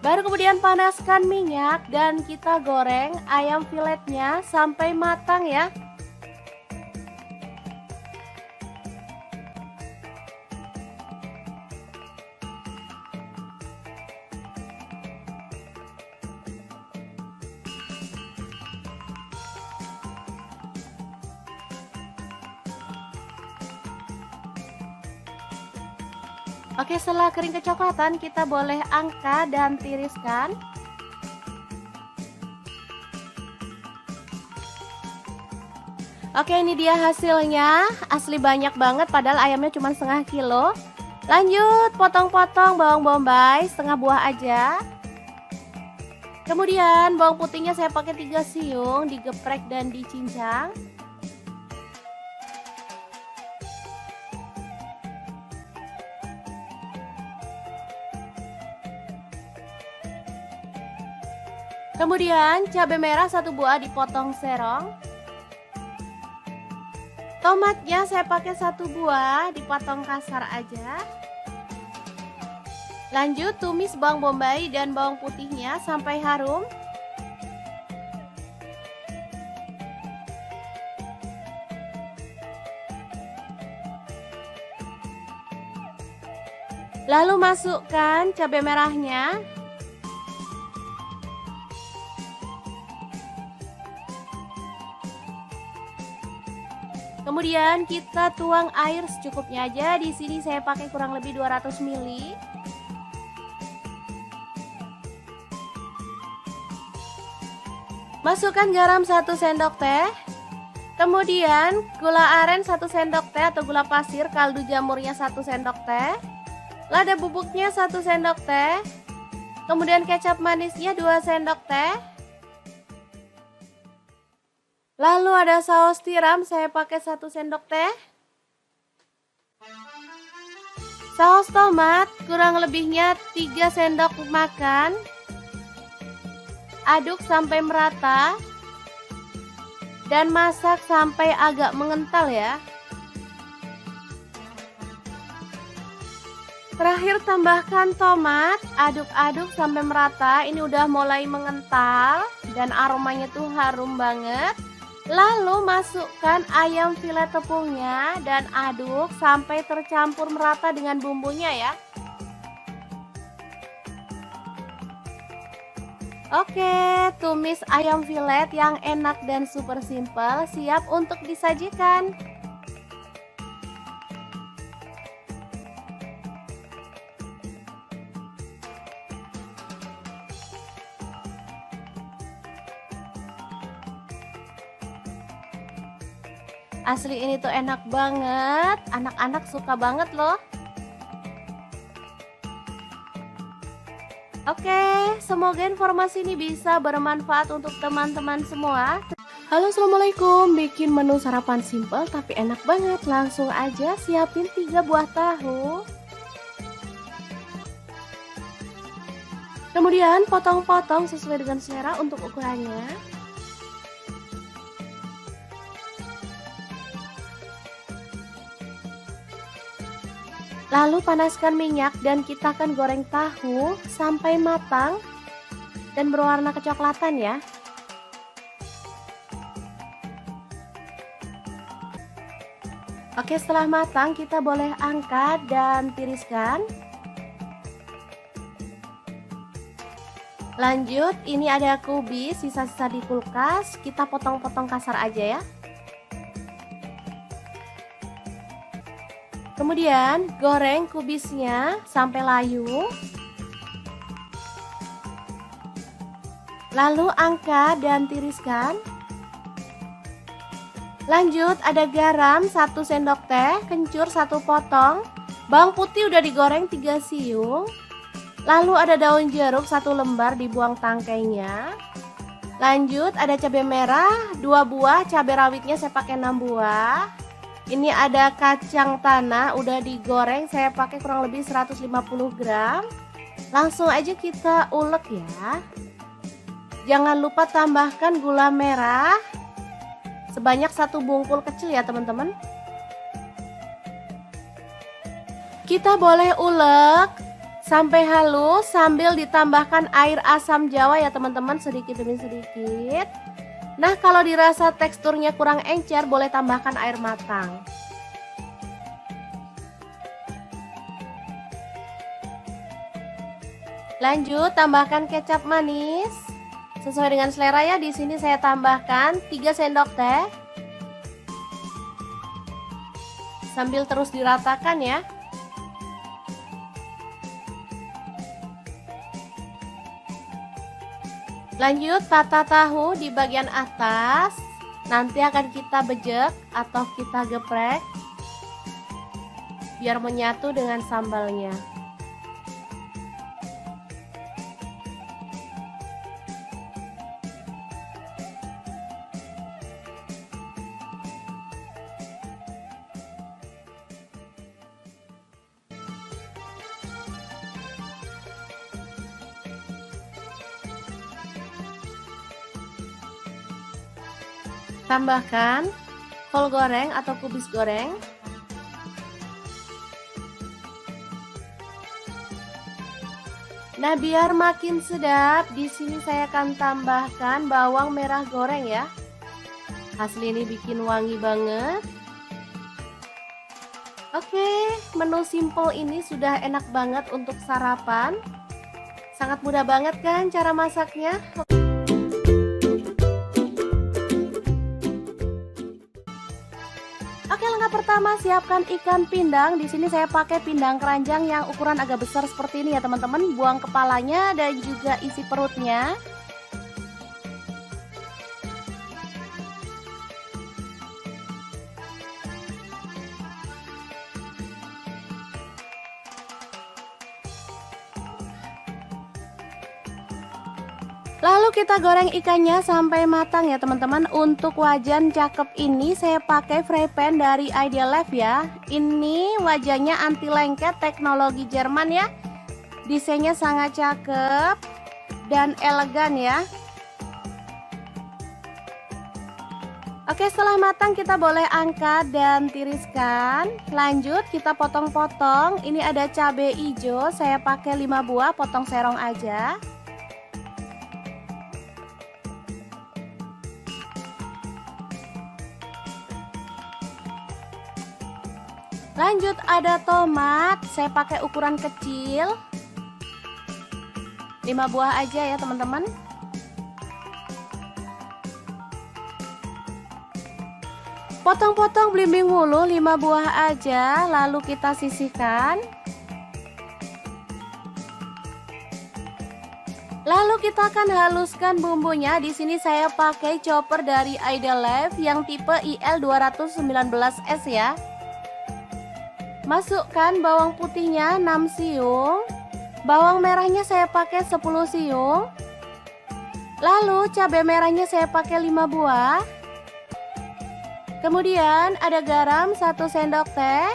Baru kemudian panaskan minyak dan kita goreng ayam filetnya sampai matang ya. Oke, setelah kering kecoklatan kita boleh angkat dan tiriskan. Oke, ini dia hasilnya. Asli banyak banget padahal ayamnya cuma setengah kilo. Lanjut potong-potong bawang bombay setengah buah aja. Kemudian bawang putihnya saya pakai 3 siung, digeprek dan dicincang. Kemudian cabai merah 1 buah dipotong serong. Tomatnya saya pakai 1 buah dipotong kasar aja. Lanjut tumis bawang bombay dan bawang putihnya sampai harum. Lalu masukkan cabai merahnya. Kemudian kita tuang air secukupnya aja. Di sini saya pakai kurang lebih 200 ml. Masukkan garam 1 sendok teh. Kemudian gula aren 1 sendok teh atau gula pasir, kaldu jamurnya 1 sendok teh. Lada bubuknya 1 sendok teh. Kemudian kecap manisnya 2 sendok teh. Lalu ada saus tiram, saya pakai 1 sendok teh. Saus tomat kurang lebihnya 3 sendok makan. Aduk sampai merata. Dan masak sampai agak mengental ya. Terakhir tambahkan tomat, aduk-aduk sampai merata. Ini udah mulai mengental dan aromanya tuh harum banget. Lalu masukkan ayam filet tepungnya dan aduk sampai tercampur merata dengan bumbunya ya. Oke, tumis ayam filet yang enak dan super simple siap untuk disajikan. Asli ini tuh enak banget, anak-anak suka banget loh. Oke, semoga informasi ini bisa bermanfaat untuk teman-teman semua. Halo, assalamualaikum. Bikin menu sarapan simple tapi enak banget. Langsung aja siapin 3 buah tahu. Kemudian potong-potong sesuai dengan selera untuk ukurannya. Lalu panaskan minyak dan kita akan goreng tahu sampai matang dan berwarna kecoklatan ya. Oke, setelah matang kita boleh angkat dan tiriskan. Lanjut, ini ada kubis sisa-sisa di kulkas, kita potong-potong kasar aja ya. Kemudian goreng kubisnya sampai layu. Lalu angkat dan tiriskan. Lanjut ada garam 1 sendok teh, kencur 1 potong, bawang putih udah digoreng 3 siung. Lalu ada daun jeruk 1 lembar dibuang tangkainya. Lanjut ada cabai merah 2 buah, cabai rawitnya saya pakai 6 buah. Ini ada kacang tanah udah digoreng, saya pakai kurang lebih 150 gram. Langsung aja kita ulek ya. Jangan lupa tambahkan gula merah sebanyak 1 bungkul kecil ya teman-teman. Kita boleh ulek sampai halus sambil ditambahkan air asam jawa ya teman-teman, sedikit demi sedikit. Nah, kalau dirasa teksturnya kurang encer, boleh tambahkan air matang. Lanjut, tambahkan kecap manis sesuai dengan selera ya. Di sini saya tambahkan 3 sendok teh. Sambil terus diratakan ya. Lanjut, tata tahu di bagian atas. Nanti akan kita bejek atau kita geprek biar menyatu dengan sambalnya. Tambahkan kol goreng atau kubis goreng. Nah, biar makin sedap, di sini saya akan tambahkan bawang merah goreng ya. Hasil ini bikin wangi banget. Oke, menu simple ini sudah enak banget untuk sarapan. Sangat mudah banget kan cara masaknya? Oke, langkah pertama siapkan ikan pindang. Di sini saya pakai pindang keranjang yang ukuran agak besar seperti ini ya teman-teman. Buang kepalanya dan juga isi perutnya. Lalu kita goreng ikannya sampai matang ya teman-teman. Untuk wajan cakep ini saya pakai fry pan dari Ideal Life ya. Ini wajannya anti lengket, teknologi Jerman ya. Desainnya sangat cakep dan elegan ya. Oke, setelah matang kita boleh angkat dan tiriskan. Lanjut kita potong-potong. Ini ada cabai hijau, saya pakai 5 buah, potong serong aja. Lanjut ada tomat, saya pakai ukuran kecil 5 buah aja ya teman-teman. Potong-potong belimbing wulu 5 buah aja, lalu kita sisihkan. Lalu kita akan haluskan bumbunya. Di sini saya pakai chopper dari Ideal Life yang tipe IL219S ya. Masukkan bawang putihnya 6 siung. Bawang merahnya saya pakai 10 siung. Lalu cabai merahnya saya pakai 5 buah. Kemudian ada garam 1 sendok teh.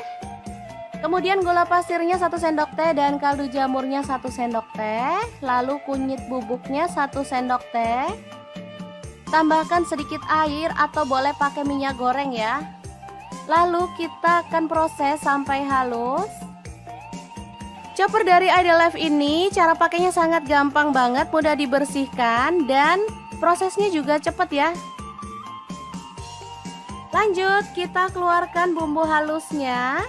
Kemudian gula pasirnya 1 sendok teh dan kaldu jamurnya 1 sendok teh. Lalu kunyit bubuknya 1 sendok teh. Tambahkan sedikit air atau boleh pakai minyak goreng ya. Lalu kita akan proses sampai halus. Chopper dari Ideal Life ini cara pakainya sangat gampang banget, mudah dibersihkan dan prosesnya juga cepat ya. Lanjut kita keluarkan bumbu halusnya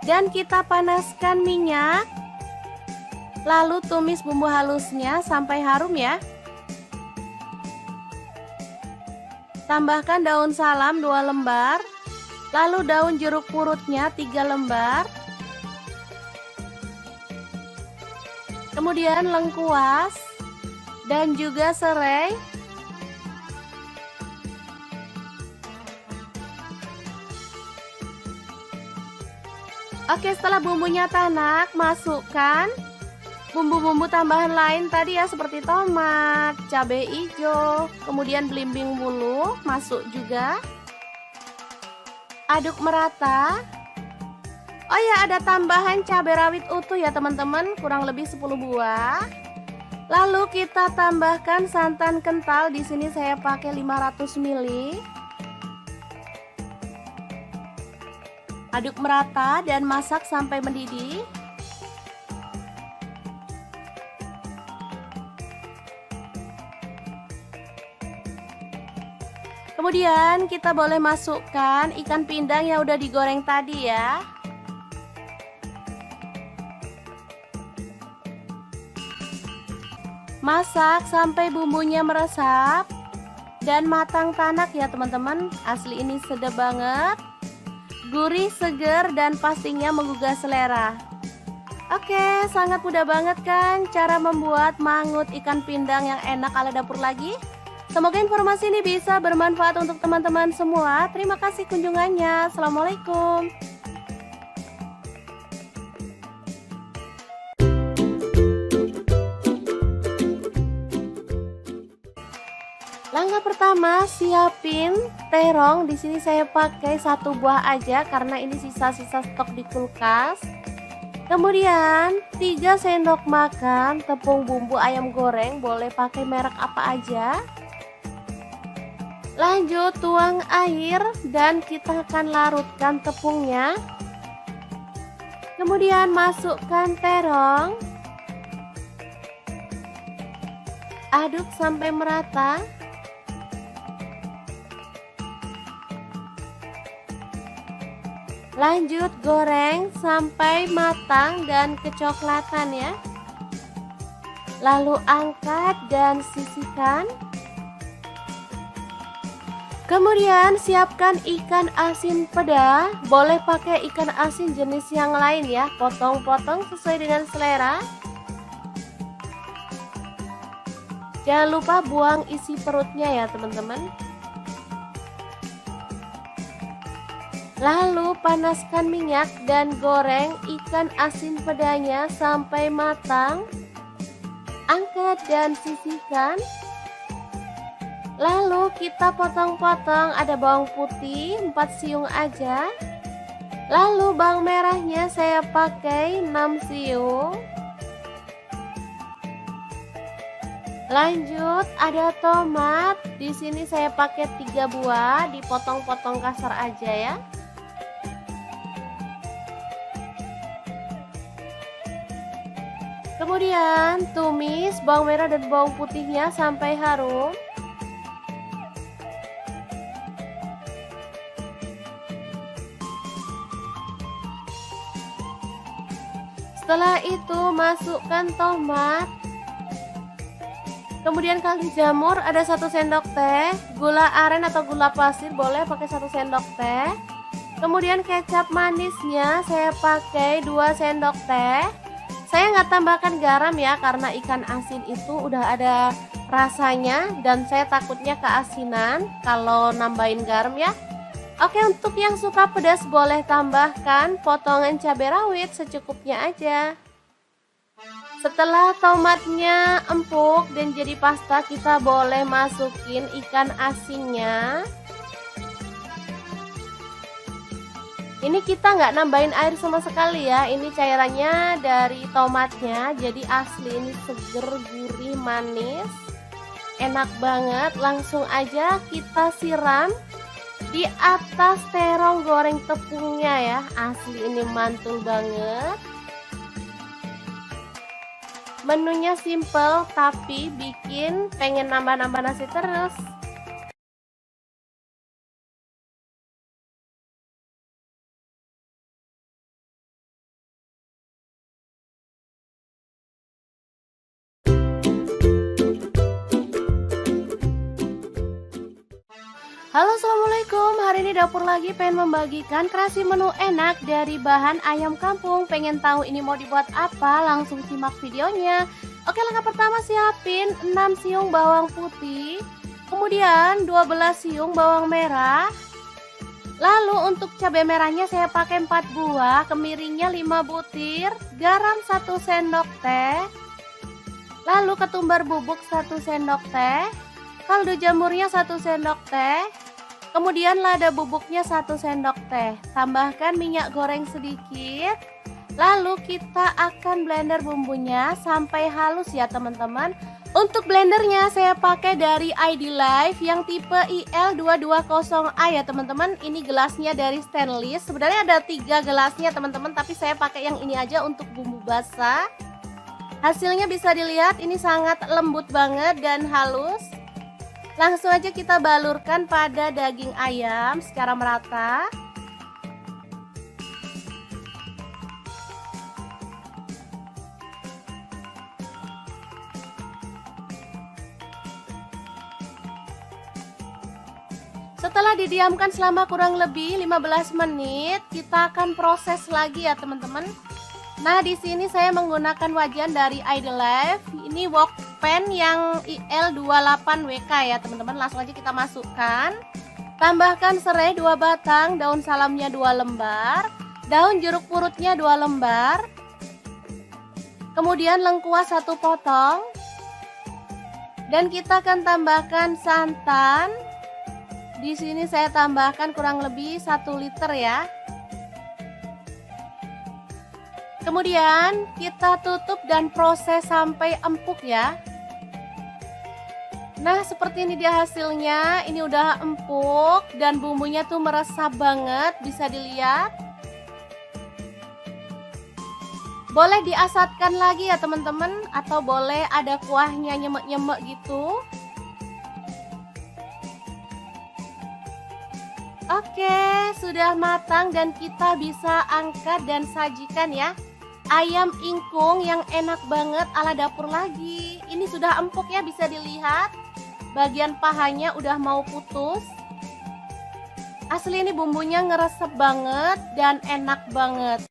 dan kita panaskan minyak. Lalu tumis bumbu halusnya sampai harum ya. Tambahkan daun salam 2 lembar. Lalu daun jeruk purutnya 3 lembar. Kemudian lengkuas dan juga serai. Oke, setelah bumbunya tanak, masukkan bumbu-bumbu tambahan lain tadi ya, seperti tomat, cabai hijau, kemudian belimbing wulu masuk juga. Aduk merata. Oh ya, ada tambahan cabai rawit utuh ya teman-teman, kurang lebih 10 buah. Lalu kita tambahkan santan kental. Di sini saya pakai 500 ml. Aduk merata dan masak sampai mendidih. Kemudian kita boleh masukkan ikan pindang yang udah digoreng tadi ya. Masak sampai bumbunya meresap dan matang tanak ya teman-teman. Asli ini sedap banget, gurih, seger, dan pastinya menggugah selera. Oke, sangat mudah banget kan cara membuat mangut ikan pindang yang enak ala dapur lagi. Semoga informasi ini bisa bermanfaat untuk teman-teman semua. Terima kasih kunjungannya. Assalamualaikum. Langkah pertama, siapin terong. Di sini saya pakai 1 buah aja karena ini sisa-sisa stok di kulkas. Kemudian 3 sendok makan tepung bumbu ayam goreng, boleh pakai merek apa aja. Lanjut tuang air dan kita akan larutkan tepungnya. Kemudian masukkan terong. Aduk sampai merata. Lanjut goreng sampai matang dan kecoklatan ya. Lalu angkat dan sisihkan. Kemudian siapkan ikan asin peda, boleh pakai ikan asin jenis yang lain ya, potong-potong sesuai dengan selera. Jangan lupa buang isi perutnya ya teman-teman. Lalu panaskan minyak dan goreng ikan asin pedanya sampai matang. Angkat dan sisihkan. Lalu kita potong-potong, ada bawang putih 4 siung aja. Lalu bawang merahnya saya pakai 6 siung. Lanjut ada tomat, di sini saya pakai 3 buah, dipotong-potong kasar aja ya. Kemudian tumis bawang merah dan bawang putihnya sampai harum. Setelah itu masukkan tomat. Kemudian kaldu jamur ada 1 sendok teh, gula aren atau gula pasir boleh pakai 1 sendok teh. Kemudian kecap manisnya saya pakai 2 sendok teh. Saya nggak tambahkan garam ya karena ikan asin itu udah ada rasanya dan saya takutnya keasinan kalau nambahin garam ya. Oke, untuk yang suka pedas boleh tambahkan potongan cabai rawit secukupnya aja. Setelah tomatnya empuk dan jadi pasta, kita boleh masukin ikan asinnya. Ini kita nggak nambahin air sama sekali ya, ini cairannya dari tomatnya, jadi asli ini seger, gurih, manis, enak banget. Langsung aja kita siram di atas terong goreng tepungnya ya, asli ini mantul banget. Menunya simple tapi bikin pengen nambah-nambah nasi terus. Halo, assalamualaikum. Hari ini dapur lagi pengen membagikan kreasi menu enak dari bahan ayam kampung. Pengen tahu ini mau dibuat apa? Langsung simak videonya. Oke, langkah pertama siapin 6 siung bawang putih, kemudian 12 siung bawang merah. Lalu untuk cabai merahnya saya pakai 4 buah, kemiringnya 5 butir, garam 1 sendok teh. Lalu ketumbar bubuk 1 sendok teh, kaldu jamurnya 1 sendok teh. Kemudian lada bubuknya 1 sendok teh. Tambahkan minyak goreng sedikit. Lalu kita akan blender bumbunya sampai halus ya teman-teman. Untuk blendernya saya pakai dari ID Life yang tipe IL220A ya teman-teman. Ini gelasnya dari stainless. Sebenarnya ada 3 gelasnya teman-teman, tapi saya pakai yang ini aja untuk bumbu basah. Hasilnya bisa dilihat ini sangat lembut banget dan halus. Langsung aja kita balurkan pada daging ayam secara merata. Setelah didiamkan selama kurang lebih 15 menit, kita akan proses lagi ya teman-teman. Nah, di sini saya menggunakan wajan dari Idolife. Ini wok pan yang IL28WK ya teman-teman. Langsung aja kita masukkan. Tambahkan serai 2 batang, daun salamnya 2 lembar, daun jeruk purutnya 2 lembar. Kemudian lengkuas 1 potong. Dan kita akan tambahkan santan. Di sini saya tambahkan kurang lebih 1 liter ya. Kemudian kita tutup dan proses sampai empuk ya. Nah, seperti ini dia hasilnya. Ini udah empuk dan bumbunya tuh meresap banget, bisa dilihat. Boleh diasatkan lagi ya teman-teman, atau boleh ada kuahnya nyemek-nyemek gitu. Oke, sudah matang dan kita bisa angkat dan sajikan ya. Ayam ingkung yang enak banget ala dapur lagi. Ini sudah empuk ya, bisa dilihat. Bagian pahanya udah mau putus. Asli ini bumbunya ngeresep banget dan enak banget.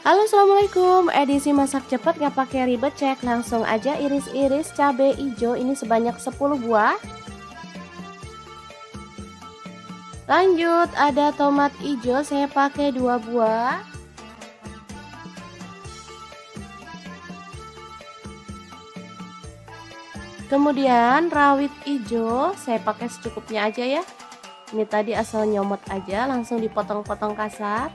Halo, assalamualaikum. Edisi masak cepat nggak pakai ribet, cek langsung aja. Iris-iris cabai hijau ini sebanyak 10 buah. Lanjut, ada tomat hijau, saya pakai 2 buah. Kemudian rawit hijau, saya pakai secukupnya aja ya. Ini tadi asal nyomot aja, langsung dipotong-potong kasar.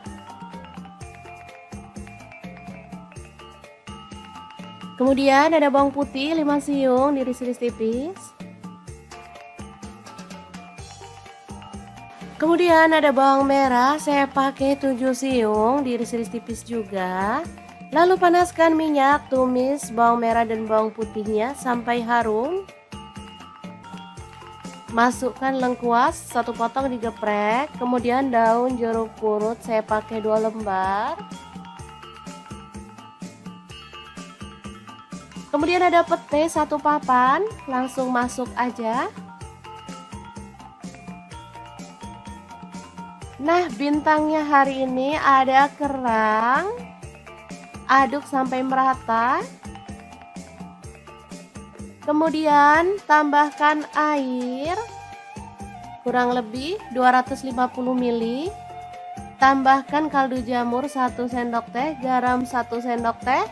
Kemudian ada bawang putih 5 siung, diiris-iris tipis. Kemudian ada bawang merah, saya pakai 7 siung, diiris-iris tipis juga. Lalu panaskan minyak, tumis bawang merah dan bawang putihnya sampai harum. Masukkan lengkuas 1 potong digeprek. Kemudian daun jeruk purut, saya pakai 2 lembar. Kemudian ada pete 1 papan, langsung masuk aja. Nah, bintangnya hari ini ada kerang. Aduk sampai merata. Kemudian tambahkan air kurang lebih 250 ml. Tambahkan kaldu jamur 1 sendok teh, garam 1 sendok teh.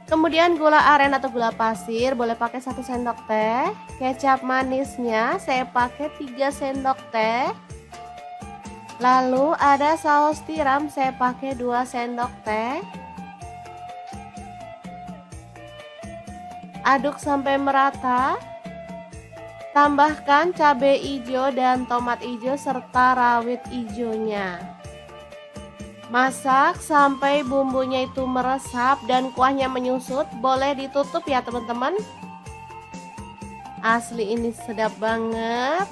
Kemudian gula aren atau gula pasir, boleh pakai 1 sendok teh. Kecap manisnya saya pakai 3 sendok teh. Lalu ada saus tiram, saya pakai 2 sendok teh. Aduk sampai merata. Tambahkan cabai hijau dan tomat hijau serta rawit hijaunya. Masak sampai bumbunya itu meresap dan kuahnya menyusut. Boleh ditutup ya teman-teman. Asli ini sedap banget.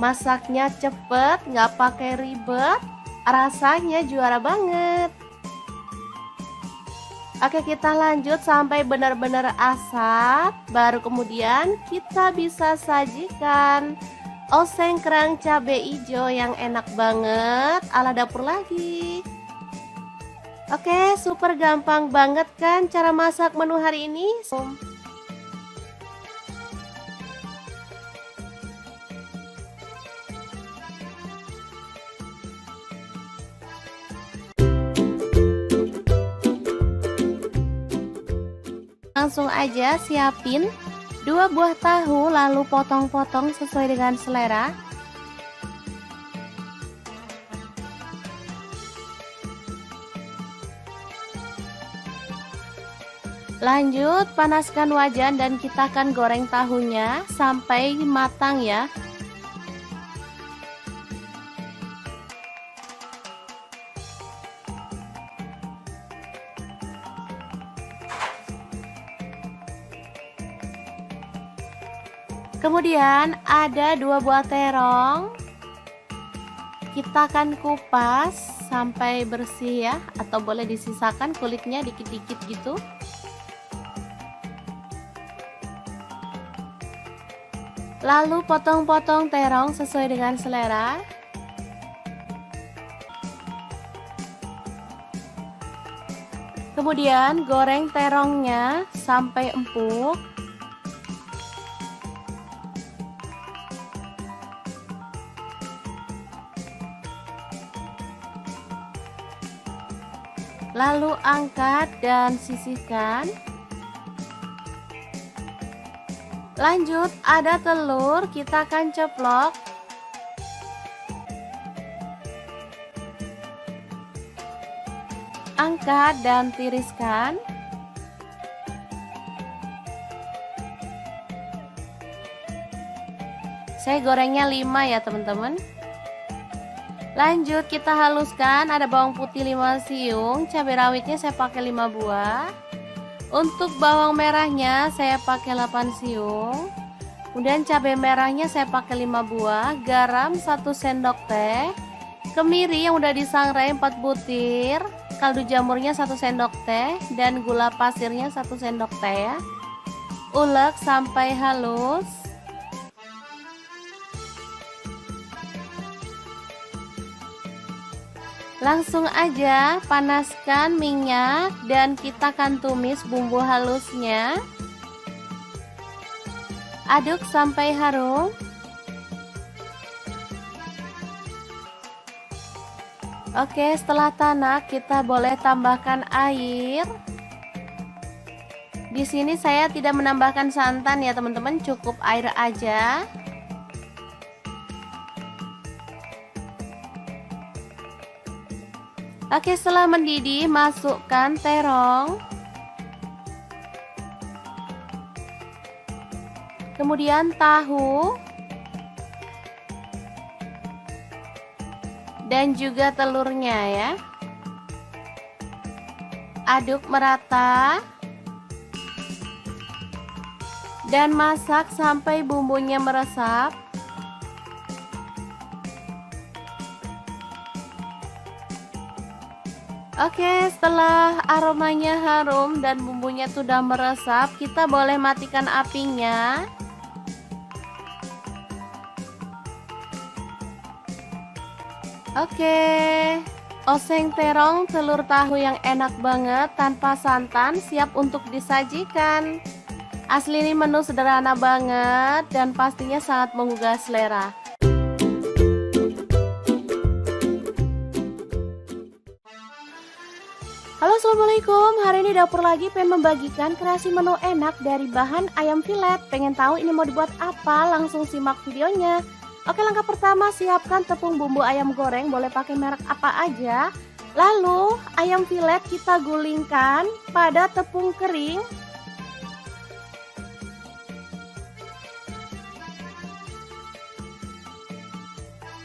Masaknya cepet, nggak pakai ribet. Rasanya juara banget. Oke, kita lanjut sampai benar-benar asap. Baru kemudian kita bisa sajikan oseng kerang cabai hijau yang enak banget ala dapur lagi. Oke, super gampang banget kan cara masak menu hari ini. Langsung aja siapin 2 buah tahu, lalu potong-potong sesuai dengan selera. Lanjut, panaskan wajan dan kita akan goreng tahunya sampai matang ya. Kemudian ada 2 buah terong. Kita akan kupas sampai bersih ya, atau boleh disisakan kulitnya dikit-dikit gitu. Lalu potong-potong terong sesuai dengan selera. Kemudian goreng terongnya sampai empuk. Lalu angkat dan sisihkan. Lanjut, ada telur, kita akan ceplok. Angkat dan tiriskan. Saya gorengnya 5 ya teman-teman. Lanjut kita haluskan, ada bawang putih 5 siung, cabai rawitnya saya pakai 5 buah. Untuk bawang merahnya saya pakai 8 siung. Kemudian cabai merahnya saya pakai 5 buah, garam 1 sendok teh, kemiri yang udah disangrai 4 butir, kaldu jamurnya 1 sendok teh, dan gula pasirnya 1 sendok teh ya. Ulek sampai halus. Langsung aja panaskan minyak dan kita akan tumis bumbu halusnya. Aduk sampai harum. Oke, setelah tanak kita boleh tambahkan air. Di sini saya tidak menambahkan santan ya teman-teman, cukup air aja. Oke, setelah mendidih masukkan terong. Kemudian tahu. Dan juga telurnya ya. Aduk merata. Dan masak sampai bumbunya meresap. Oke, setelah aromanya harum dan bumbunya sudah meresap, kita boleh matikan apinya. Oke, oseng terong telur tahu yang enak banget tanpa santan siap untuk disajikan. Asli ini menu sederhana banget dan pastinya sangat menggugah selera. Halo, assalamualaikum. Hari ini dapur lagi pengen membagikan kreasi menu enak dari bahan ayam filet. Pengen tahu ini mau dibuat apa? Langsung simak videonya. Oke, langkah pertama siapkan tepung bumbu ayam goreng, boleh pakai merek apa aja. Lalu ayam filet kita gulingkan pada tepung kering.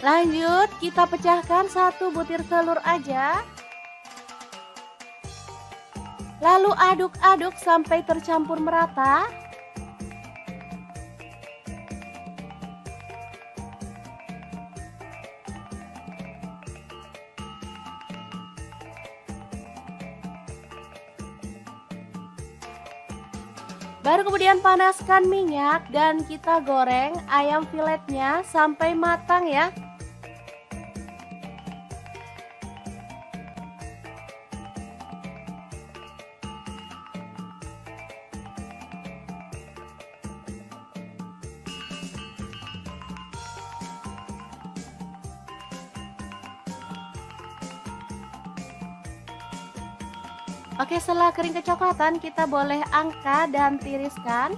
Lanjut kita pecahkan 1 butir telur aja. Lalu aduk-aduk sampai tercampur merata. Baru kemudian panaskan minyak dan kita goreng ayam filetnya sampai matang ya. Oke, setelah kering kecoklatan kita boleh angkat dan tiriskan.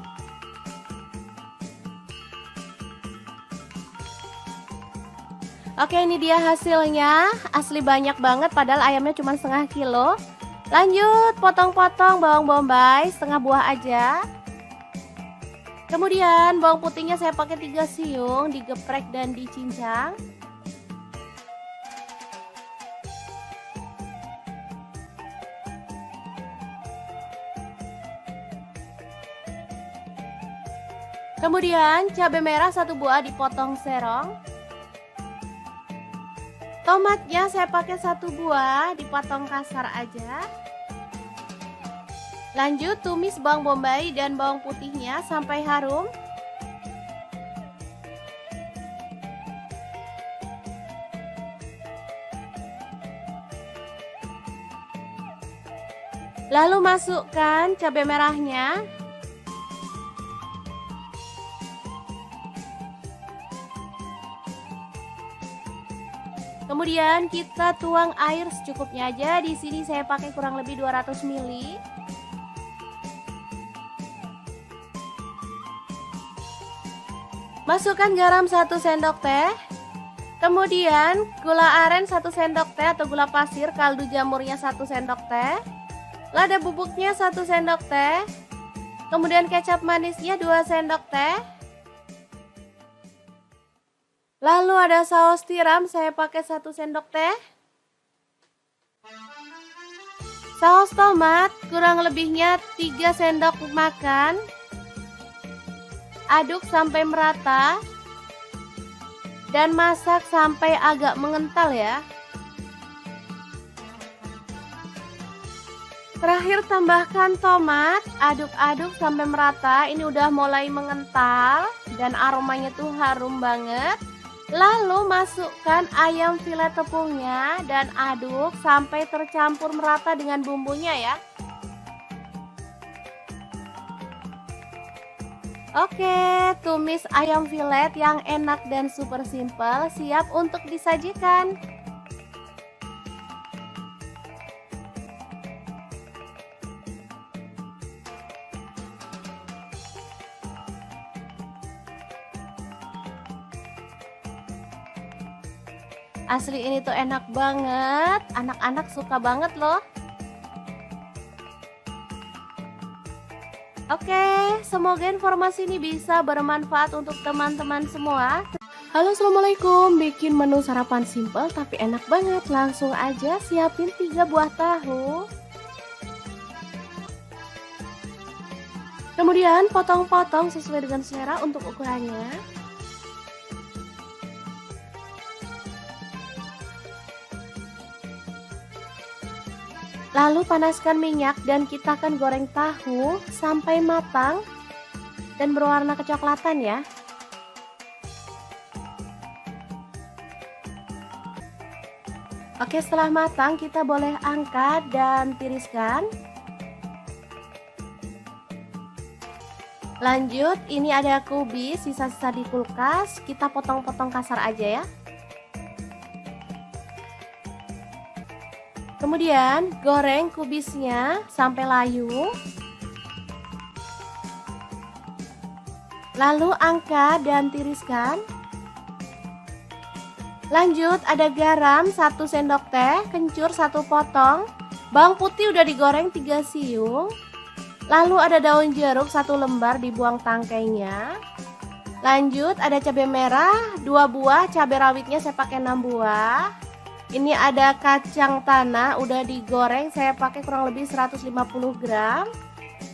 Oke, ini dia hasilnya. Asli banyak banget padahal ayamnya cuma setengah kilo. Lanjut potong-potong bawang bombay setengah buah aja. Kemudian bawang putihnya saya pakai 3 siung, digeprek dan dicincang. Kemudian cabai merah 1 buah dipotong serong. Tomatnya saya pakai 1 buah dipotong kasar aja. Lanjut tumis bawang bombay dan bawang putihnya sampai harum. Lalu masukkan cabai merahnya. Kemudian kita tuang air secukupnya aja. Di sini saya pakai kurang lebih 200 ml. Masukkan garam 1 sendok teh. Kemudian gula aren 1 sendok teh atau gula pasir, kaldu jamurnya 1 sendok teh. Lada bubuknya 1 sendok teh. Kemudian kecap manisnya 2 sendok teh. Lalu ada saus tiram, saya pakai 1 sendok teh. Saus tomat kurang lebihnya 3 sendok makan. Aduk sampai merata. Dan masak sampai agak mengental ya. Terakhir tambahkan tomat, aduk-aduk sampai merata. Ini udah mulai mengental dan aromanya tuh harum banget. Lalu masukkan ayam filet tepungnya dan aduk sampai tercampur merata dengan bumbunya ya. Oke, tumis ayam filet yang enak dan super simple siap untuk disajikan. Asli ini tuh enak banget, anak-anak suka banget loh. Oke, semoga informasi ini bisa bermanfaat untuk teman-teman semua. Halo, assalamualaikum. Bikin menu sarapan simple tapi enak banget. Langsung aja siapin 3 buah tahu. Kemudian potong-potong sesuai dengan selera untuk ukurannya. Lalu panaskan minyak dan kita akan goreng tahu sampai matang dan berwarna kecoklatan ya. Oke, setelah matang kita boleh angkat dan tiriskan. Lanjut, ini ada kubis sisa-sisa di kulkas, kita potong-potong kasar aja ya. Kemudian goreng kubisnya sampai layu. Lalu angkat dan tiriskan. Lanjut ada garam 1 sendok teh, kencur 1 potong, bawang putih udah digoreng 3 siung. Lalu ada daun jeruk 1 lembar dibuang tangkainya. Lanjut ada cabai merah 2 buah, cabai rawitnya saya pakai 6 buah. Ini ada kacang tanah udah digoreng, saya pakai kurang lebih 150 gram.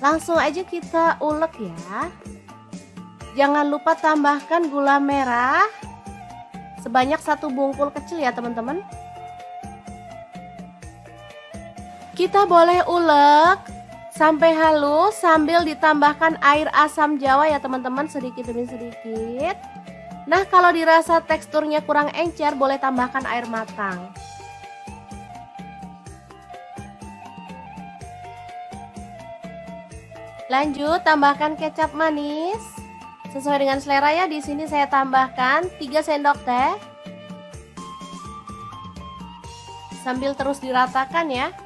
Langsung aja kita ulek ya. Jangan lupa tambahkan gula merah sebanyak 1 bungkul kecil ya teman-teman. Kita boleh ulek sampai halus sambil ditambahkan air asam jawa ya teman-teman, sedikit demi sedikit. Nah, kalau dirasa teksturnya kurang encer, boleh tambahkan air matang. Lanjut, tambahkan kecap manis sesuai dengan selera ya. Di sini saya tambahkan 3 sendok teh. Sambil terus diratakan ya.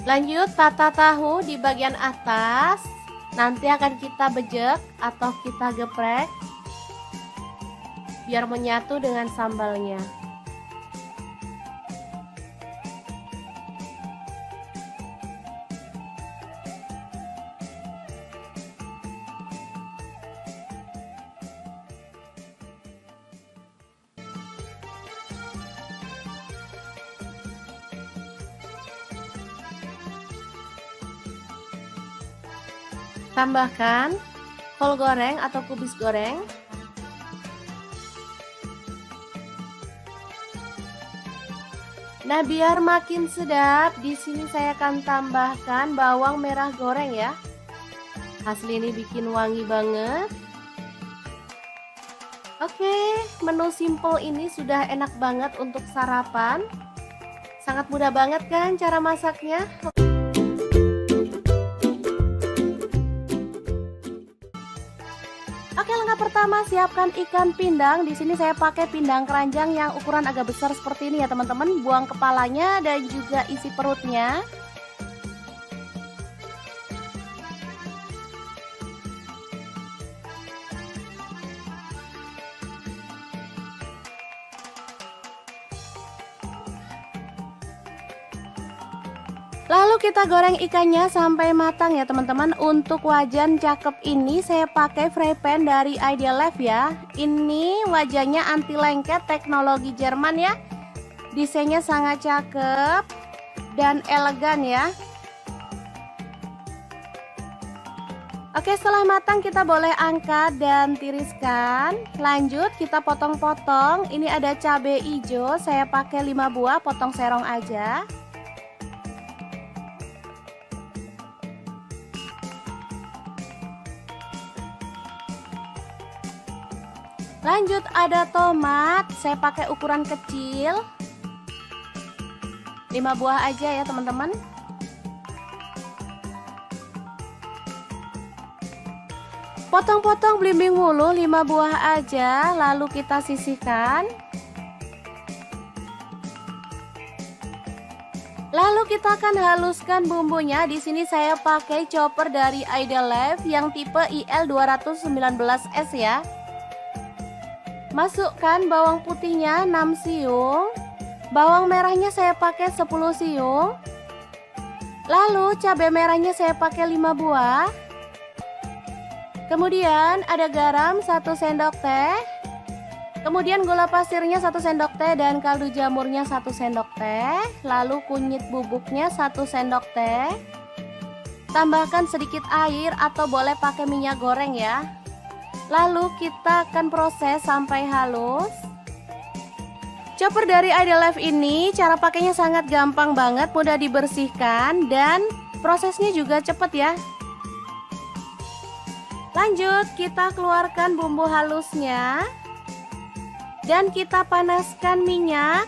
Lanjut, tata tahu di bagian atas. Nanti akan kita bejek atau kita geprek biar menyatu dengan sambalnya. Tambahkan kol goreng atau kubis goreng. Nah, biar makin sedap, di sini saya akan tambahkan bawang merah goreng ya. Asli ini bikin wangi banget. Oke, menu simple ini sudah enak banget untuk sarapan. Sangat mudah banget kan cara masaknya? Oke, langkah pertama siapkan ikan pindang. Di sini saya pakai pindang keranjang yang ukuran agak besar seperti ini ya teman-teman. Buang kepalanya dan juga isi perutnya. Lalu kita goreng ikannya sampai matang ya teman-teman. Untuk wajan cakep ini saya pakai fry pan dari Ideal Life ya. Ini wajannya anti lengket, teknologi Jerman ya. Desainnya sangat cakep dan elegan ya. Oke, setelah matang kita boleh angkat dan tiriskan. Lanjut kita potong-potong. Ini ada cabai hijau, saya pakai 5 buah, potong serong aja. Lanjut ada tomat, saya pakai ukuran kecil 5 buah aja ya teman-teman. Potong-potong belimbing hulu 5 buah aja, lalu kita sisihkan. Lalu kita akan haluskan bumbunya. Di sini saya pakai chopper dari Ideal Life yang tipe IL219S ya. Masukkan bawang putihnya 6 siung. Bawang merahnya saya pakai 10 siung. Lalu cabai merahnya saya pakai 5 buah. Kemudian ada garam 1 sendok teh. Kemudian gula pasirnya 1 sendok teh dan kaldu jamurnya 1 sendok teh. Lalu kunyit bubuknya 1 sendok teh. Tambahkan sedikit air atau boleh pakai minyak goreng ya. Lalu kita akan proses sampai halus. Chopper dari Ideal Life ini cara pakainya sangat gampang banget, mudah dibersihkan dan prosesnya juga cepet ya. Lanjut kita keluarkan bumbu halusnya dan kita panaskan minyak.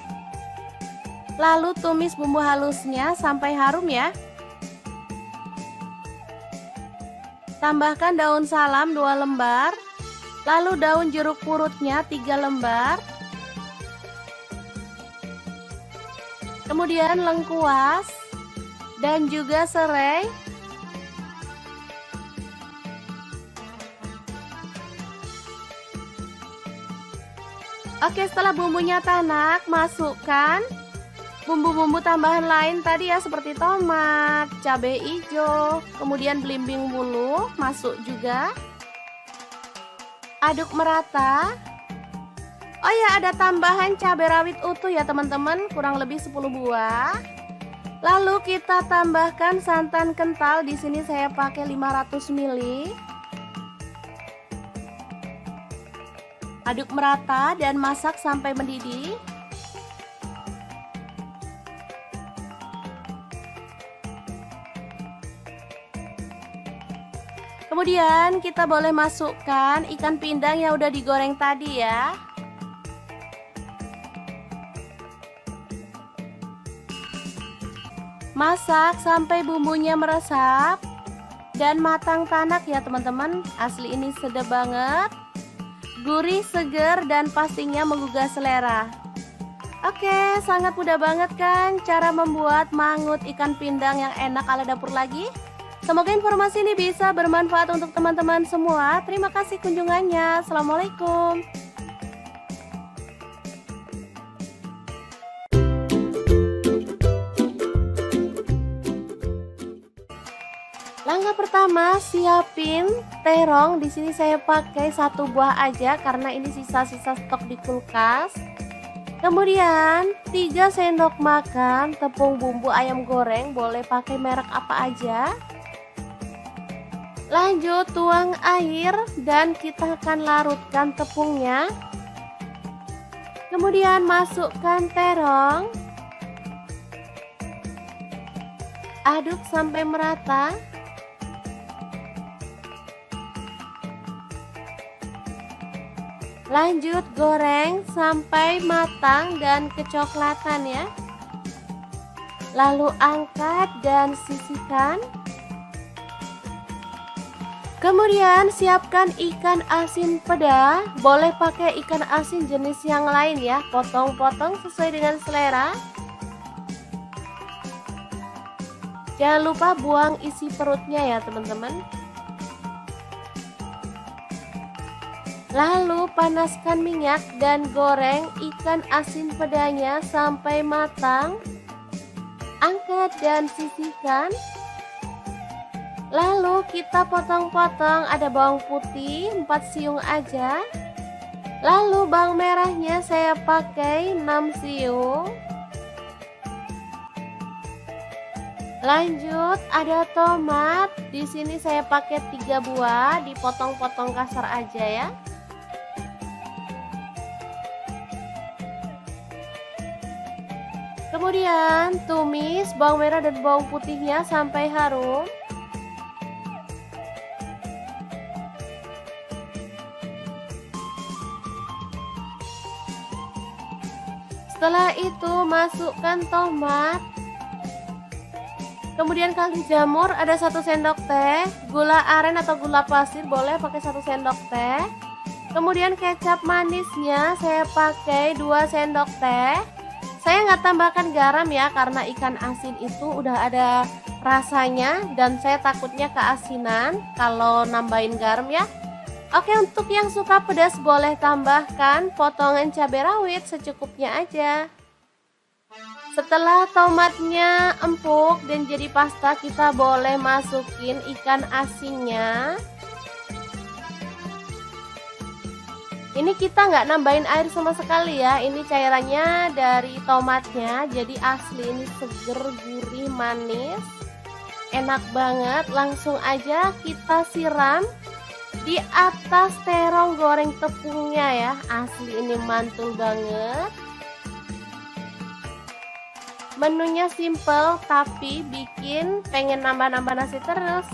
Lalu tumis bumbu halusnya sampai harum ya. Tambahkan daun salam 2 lembar. Lalu daun jeruk purutnya 3 lembar. Kemudian lengkuas dan juga serai. Oke, setelah bumbunya tanak, masukkan bumbu-bumbu tambahan lain tadi ya, seperti tomat, cabai hijau, kemudian belimbing bulu masuk juga. Aduk merata. Oh ya, ada tambahan cabai rawit utuh ya teman-teman, kurang lebih 10 buah. Lalu kita tambahkan santan kental, di sini saya pakai 500 ml. Aduk merata dan masak sampai mendidih. Kemudian kita boleh masukkan ikan pindang yang udah digoreng tadi ya. Masak sampai bumbunya meresap dan matang tanak ya teman-teman. Asli ini sedap banget, gurih, seger, dan pastinya menggugah selera. Oke, sangat mudah banget kan cara membuat mangut ikan pindang yang enak ala dapur lagi. Semoga informasi ini bisa bermanfaat untuk teman-teman semua. Terima kasih kunjungannya. Assalamualaikum. Langkah pertama, siapin terong. Di sini saya pakai 1 buah aja karena ini sisa-sisa stok di kulkas. Kemudian 3 sendok makan tepung bumbu ayam goreng, boleh pakai merek apa aja. Lanjut tuang air dan kita akan larutkan tepungnya. Kemudian masukkan terong. Aduk sampai merata. Lanjut goreng sampai matang dan kecoklatan ya. Lalu angkat dan sisihkan. Kemudian siapkan ikan asin peda. Boleh pakai ikan asin jenis yang lain ya. Potong-potong sesuai dengan selera. Jangan lupa buang isi perutnya ya teman-teman. Lalu panaskan minyak dan goreng ikan asin pedanya sampai matang. Angkat dan sisihkan. Lalu kita potong-potong, ada bawang putih 4 siung aja. Lalu bawang merahnya saya pakai 6 siung. Lanjut ada tomat, di sini saya pakai 3 buah, dipotong-potong kasar aja ya. Kemudian tumis bawang merah dan bawang putihnya sampai harum. Setelah itu masukkan tomat. Kemudian kaldu jamur ada 1 sendok teh, gula aren atau gula pasir boleh pakai 1 sendok teh. Kemudian kecap manisnya saya pakai 2 sendok teh. Saya nggak tambahkan garam ya, karena ikan asin itu udah ada rasanya dan saya takutnya keasinan kalau nambahin garam ya. Oke, untuk yang suka pedas boleh tambahkan potongan cabai rawit secukupnya aja. Setelah tomatnya empuk dan jadi pasta, kita boleh masukin ikan asinnya. Ini kita nggak nambahin air sama sekali ya, ini cairannya dari tomatnya, jadi asli ini seger, gurih, manis, enak banget. Langsung aja kita siram di atas terong goreng tepungnya ya, asli ini mantul banget. Menunya simple tapi bikin pengen nambah-nambah nasi terus.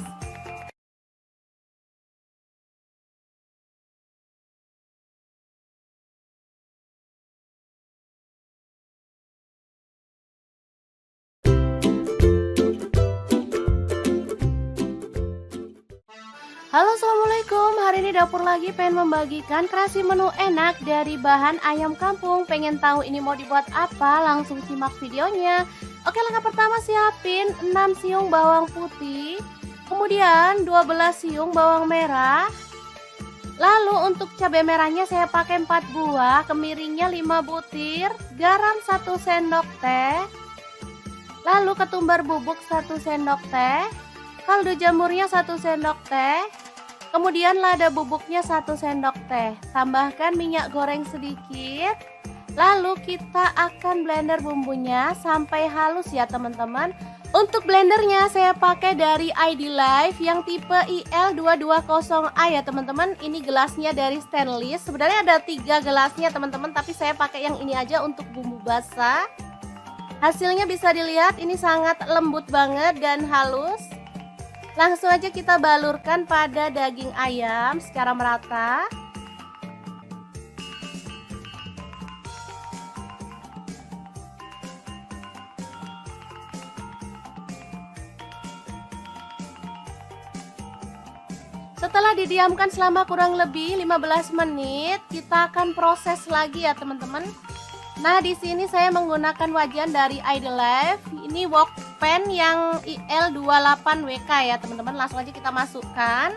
Halo, assalamualaikum. Hari ini dapur lagi pengen membagikan kreasi menu enak dari bahan ayam kampung. Pengen tahu ini mau dibuat apa? Langsung simak videonya. Oke, langkah pertama siapin 6 siung bawang putih, kemudian 12 siung bawang merah. Lalu untuk cabai merahnya saya pakai 4 buah, kemiringnya 5 butir, garam 1 sendok teh. Lalu ketumbar bubuk 1 sendok teh, kaldu jamurnya 1 sendok teh. Kemudian lada bubuknya 1 sendok teh. Tambahkan minyak goreng sedikit. Lalu kita akan blender bumbunya sampai halus ya teman-teman. Untuk blendernya saya pakai dari ID Life yang tipe IL220A ya teman-teman. Ini gelasnya dari stainless. Sebenarnya ada 3 gelasnya teman-teman, tapi saya pakai yang ini aja untuk bumbu basah. Hasilnya bisa dilihat ini sangat lembut banget dan halus. Langsung aja kita balurkan pada daging ayam secara merata. Setelah didiamkan selama kurang lebih 15 menit, kita akan proses lagi ya teman-teman. Nah, di sini saya menggunakan wajan dari ID Life. Ini wok pan yang IL28WK ya teman-teman. Langsung aja kita masukkan.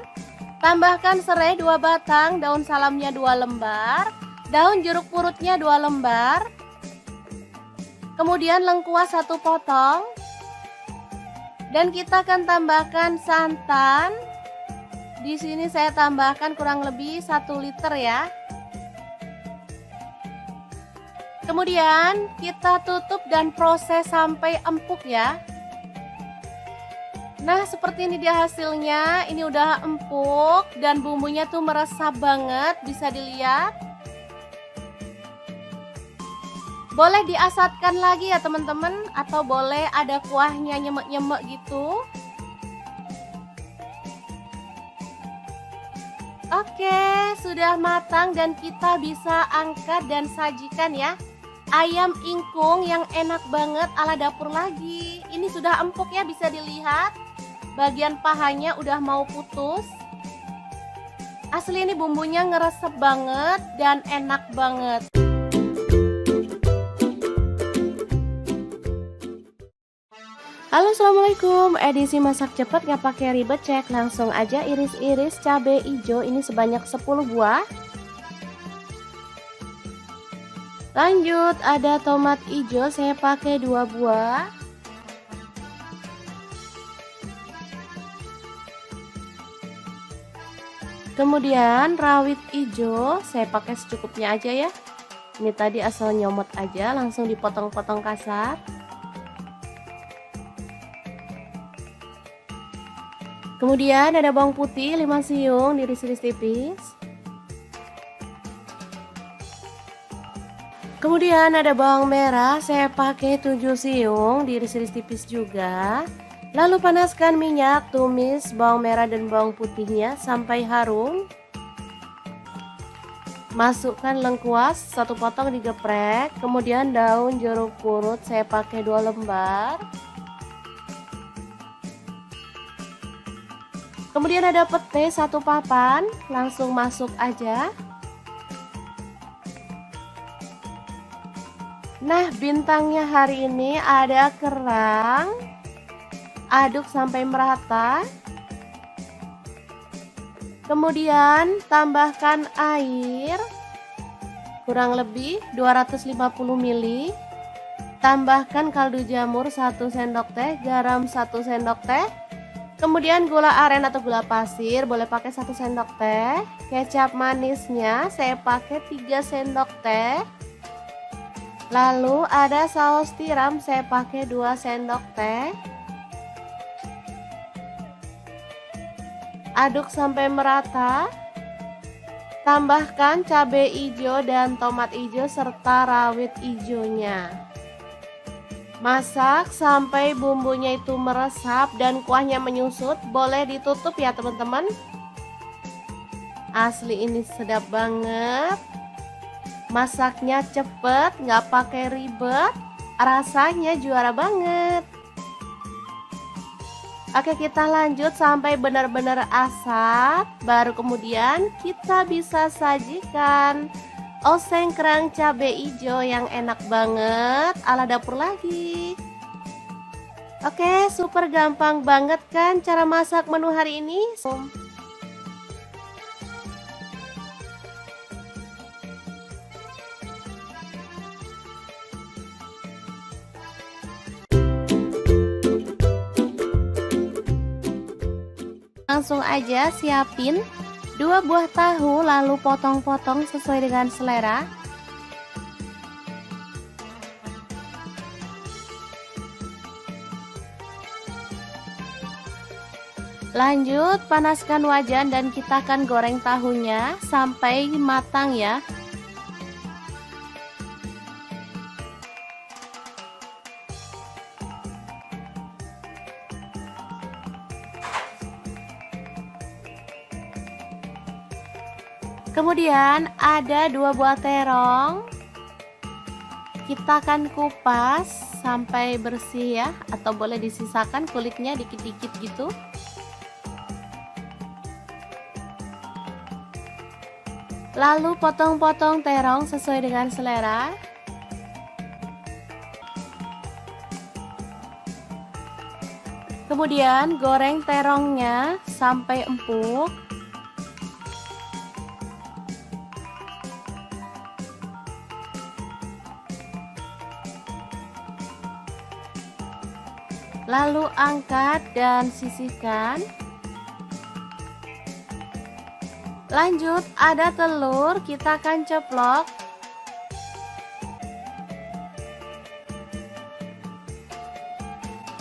Tambahkan serai 2 batang, daun salamnya 2 lembar, daun jeruk purutnya 2 lembar. Kemudian lengkuas 1 potong. Dan kita akan tambahkan santan. Di sini saya tambahkan kurang lebih 1 liter ya. Kemudian kita tutup dan proses sampai empuk ya. Nah, seperti ini dia hasilnya. Ini udah empuk dan bumbunya tuh meresap banget, bisa dilihat. Boleh diasatkan lagi ya teman-teman, atau boleh ada kuahnya nyemek-nyemek gitu. Oke, sudah matang dan kita bisa angkat dan sajikan ya. Ayam ingkung yang enak banget ala dapur lagi. Ini sudah empuk ya, bisa dilihat. Bagian pahanya udah mau putus. Asli ini bumbunya ngeresep banget dan enak banget. Halo, assalamualaikum. Edisi masak cepet nggak pakai ribet, cek langsung aja iris-iris cabai hijau ini sebanyak 10 buah. Lanjut, ada tomat hijau saya pakai 2 buah. Kemudian rawit hijau saya pakai secukupnya aja ya. Ini tadi asal nyomot aja, langsung dipotong-potong kasar. Kemudian ada bawang putih 5 siung diiris-iris tipis. Kemudian ada bawang merah saya pakai 7 siung diiris-iris tipis juga. Lalu panaskan minyak, tumis bawang merah dan bawang putihnya sampai harum. Masukkan lengkuas 1 potong digeprek. Kemudian daun jeruk purut saya pakai 2 lembar. Kemudian ada pete 1 papan, langsung masuk aja. Nah, bintangnya hari ini ada kerang. Aduk sampai merata. Kemudian tambahkan air kurang lebih 250 ml. Tambahkan kaldu jamur 1 sendok teh, garam 1 sendok teh. Kemudian gula aren atau gula pasir boleh pakai 1 sendok teh. Kecap manisnya saya pakai 3 sendok teh. Lalu ada saus tiram saya pakai 2 sendok teh. Aduk sampai merata. Tambahkan cabai hijau dan tomat hijau serta rawit hijaunya. Masak sampai bumbunya itu meresap dan kuahnya menyusut. Boleh ditutup ya teman-teman. Asli ini sedap banget. Masaknya cepet, nggak pakai ribet. Rasanya juara banget. Oke, kita lanjut sampai benar-benar asat. Baru kemudian kita bisa sajikan oseng kerang cabai hijau yang enak banget ala dapur lagi. Oke, super gampang banget kan cara masak menu hari ini. Langsung aja siapin 2 buah tahu, lalu potong-potong sesuai dengan selera. Lanjut, panaskan wajan dan kita akan goreng tahunya sampai matang ya. Kemudian ada 2 buah terong. Kita akan kupas sampai bersih ya, atau boleh disisakan kulitnya dikit-dikit gitu. Lalu potong-potong terong sesuai dengan selera. Kemudian goreng terongnya sampai empuk. Lalu angkat dan sisihkan. Lanjut, ada telur, kita akan ceplok.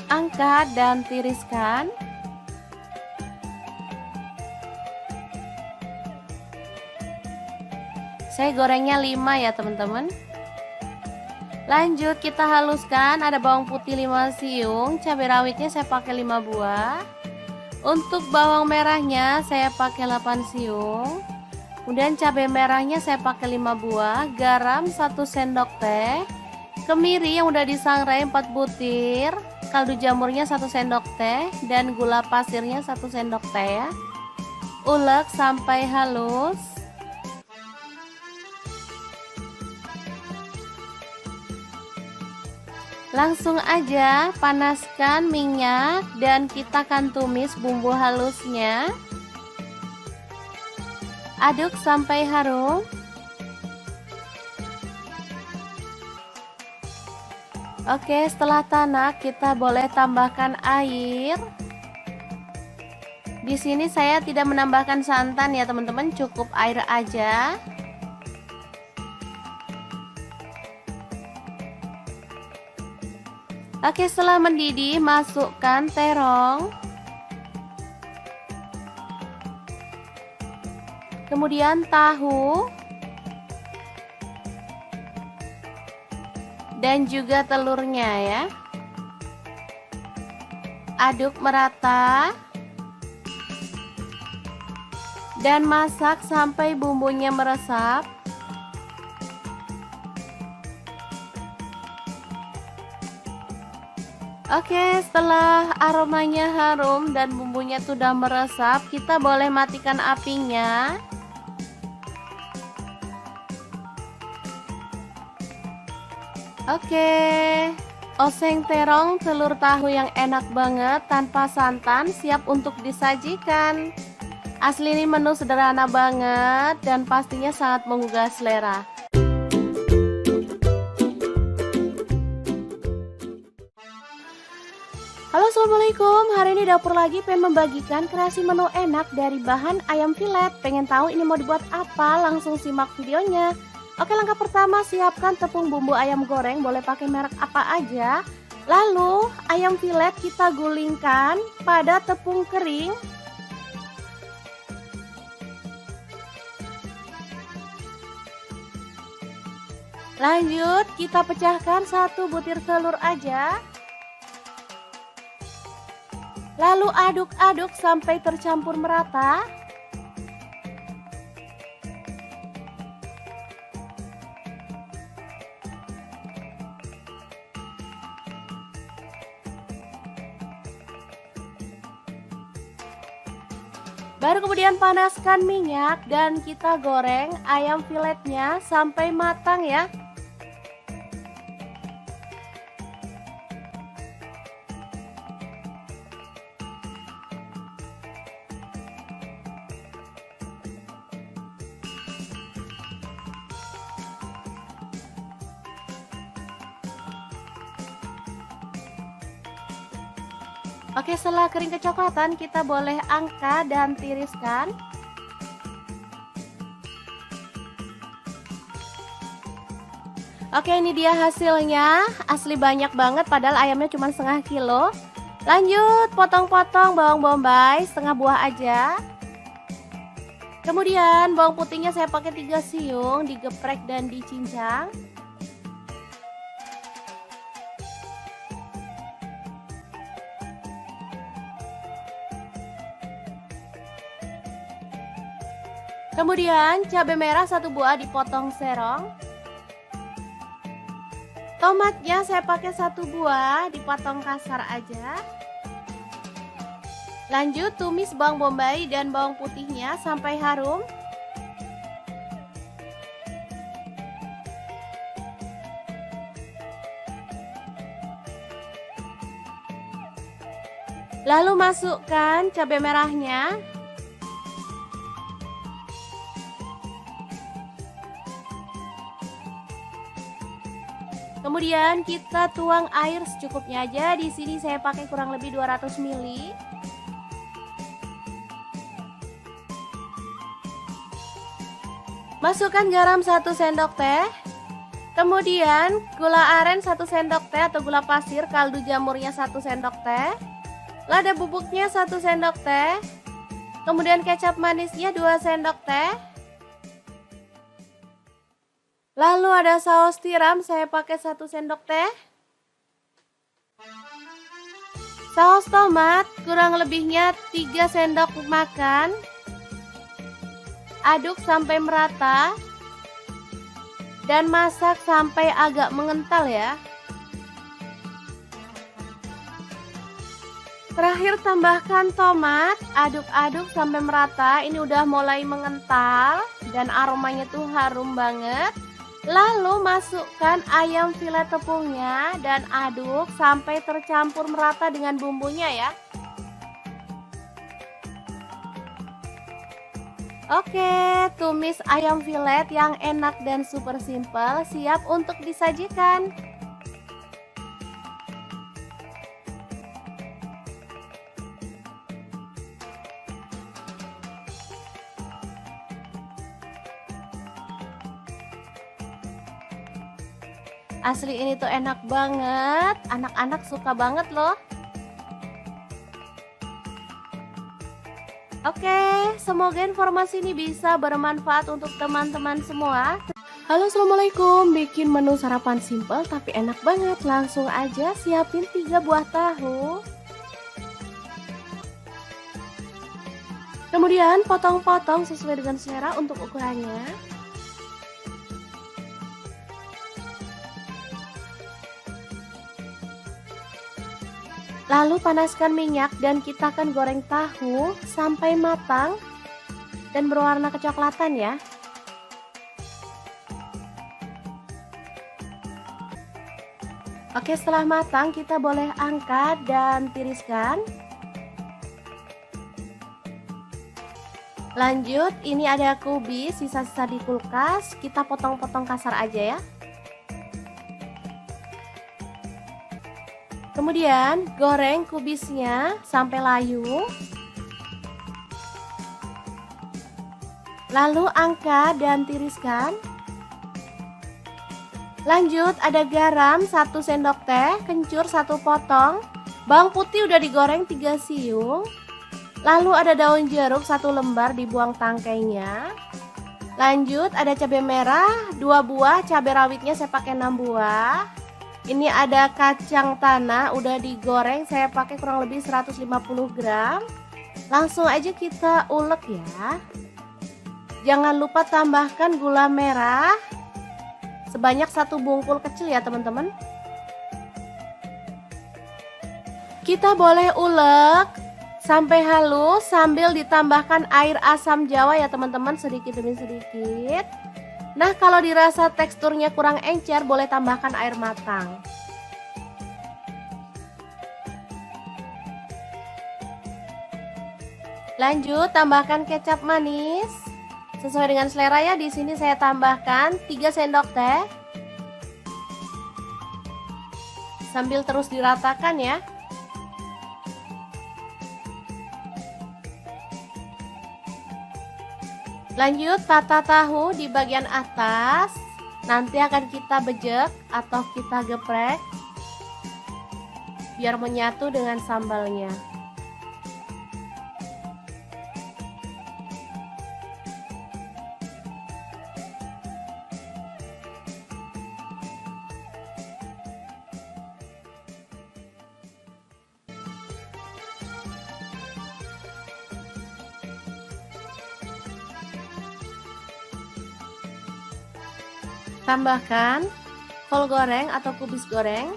Angkat dan tiriskan. Saya gorengnya 5 ya teman-teman. Lanjut kita haluskan, ada bawang putih 5 siung, cabai rawitnya saya pakai 5 buah. Untuk bawang merahnya saya pakai 8 siung. Kemudian cabai merahnya saya pakai 5 buah, garam 1 sendok teh, kemiri yang udah disangrai 4 butir, kaldu jamurnya 1 sendok teh, dan gula pasirnya 1 sendok teh ya. Ulek sampai halus. Langsung aja panaskan minyak dan kita akan tumis bumbu halusnya. Aduk sampai harum. Oke, setelah tanak kita boleh tambahkan air. Di sini saya tidak menambahkan santan ya teman-teman, cukup air aja. Oke, setelah mendidih masukkan terong. Kemudian tahu. Dan juga telurnya ya. Aduk merata. Dan masak sampai bumbunya meresap. Oke, setelah aromanya harum dan bumbunya sudah meresap, kita boleh matikan apinya. Oke, oseng terong telur tahu yang enak banget tanpa santan siap untuk disajikan. Asli ini menu sederhana banget dan pastinya sangat menggugah selera. Halo, assalamualaikum. Hari ini dapur lagi pengen membagikan kreasi menu enak dari bahan ayam filet. Pengen tahu ini mau dibuat apa? Langsung simak videonya. Oke, langkah pertama siapkan tepung bumbu ayam goreng, boleh pakai merek apa aja. Lalu ayam filet kita gulingkan pada tepung kering. Lanjut kita pecahkan 1 butir telur aja. Lalu aduk-aduk sampai tercampur merata. Baru kemudian panaskan minyak dan kita goreng ayam filetnya sampai matang ya. Oke, setelah kering kecoklatan kita boleh angkat dan tiriskan. Oke, ini dia hasilnya. Asli banyak banget padahal ayamnya cuma setengah kilo. Lanjut potong-potong bawang bombay setengah buah aja. Kemudian bawang putihnya saya pakai 3 siung, digeprek dan dicincang. Kemudian cabai merah 1 buah dipotong serong. Tomatnya saya pakai 1 buah dipotong kasar aja. Lanjut tumis bawang bombay dan bawang putihnya sampai harum. Lalu masukkan cabai merahnya. Kemudian kita tuang air secukupnya aja. Di sini saya pakai kurang lebih 200 ml. Masukkan garam 1 sendok teh. Kemudian gula aren 1 sendok teh atau gula pasir, kaldu jamurnya 1 sendok teh. Lada bubuknya 1 sendok teh. Kemudian kecap manisnya 2 sendok teh. Lalu ada saus tiram, saya pakai 1 sendok teh. Saus tomat kurang lebihnya 3 sendok makan. Aduk sampai merata dan masak sampai agak mengental ya. Terakhir tambahkan tomat, aduk-aduk sampai merata. Ini udah mulai mengental dan aromanya tuh harum banget. Lalu masukkan ayam filet tepungnya dan aduk sampai tercampur merata dengan bumbunya ya. Oke, tumis ayam filet yang enak dan super simple siap untuk disajikan. Asli ini tuh enak banget, anak-anak suka banget loh. Oke, semoga informasi ini bisa bermanfaat untuk teman-teman semua. Halo, assalamualaikum. Bikin menu sarapan simple tapi enak banget. Langsung aja siapin 3 buah tahu. Kemudian potong-potong sesuai dengan selera untuk ukurannya. Lalu panaskan minyak dan kita akan goreng tahu sampai matang dan berwarna kecoklatan ya. Oke, setelah matang kita boleh angkat dan tiriskan. Lanjut, ini ada kubis sisa-sisa di kulkas, kita potong-potong kasar aja ya. Kemudian goreng kubisnya sampai layu. Lalu angkat dan tiriskan. Lanjut ada garam 1 sendok teh, kencur 1 potong, bawang putih udah digoreng 3 siung. Lalu ada daun jeruk 1 lembar, dibuang tangkainya. Lanjut ada cabai merah 2 buah, cabai rawitnya saya pakai 6 buah. Ini ada kacang tanah udah digoreng, saya pakai kurang lebih 150 gram. Langsung aja kita ulek ya. Jangan lupa tambahkan gula merah sebanyak 1 bungkul kecil ya teman-teman. Kita boleh ulek sampai halus sambil ditambahkan air asam jawa ya teman-teman, sedikit demi sedikit. Nah, kalau dirasa teksturnya kurang encer, boleh tambahkan air matang. Lanjut, tambahkan kecap manis sesuai dengan selera ya. Di sini saya tambahkan 3 sendok teh. Sambil terus diratakan ya. Lanjut, tata tahu di bagian atas. Nanti akan kita bejek atau kita geprek biar menyatu dengan sambalnya. Tambahkan kol goreng atau kubis goreng.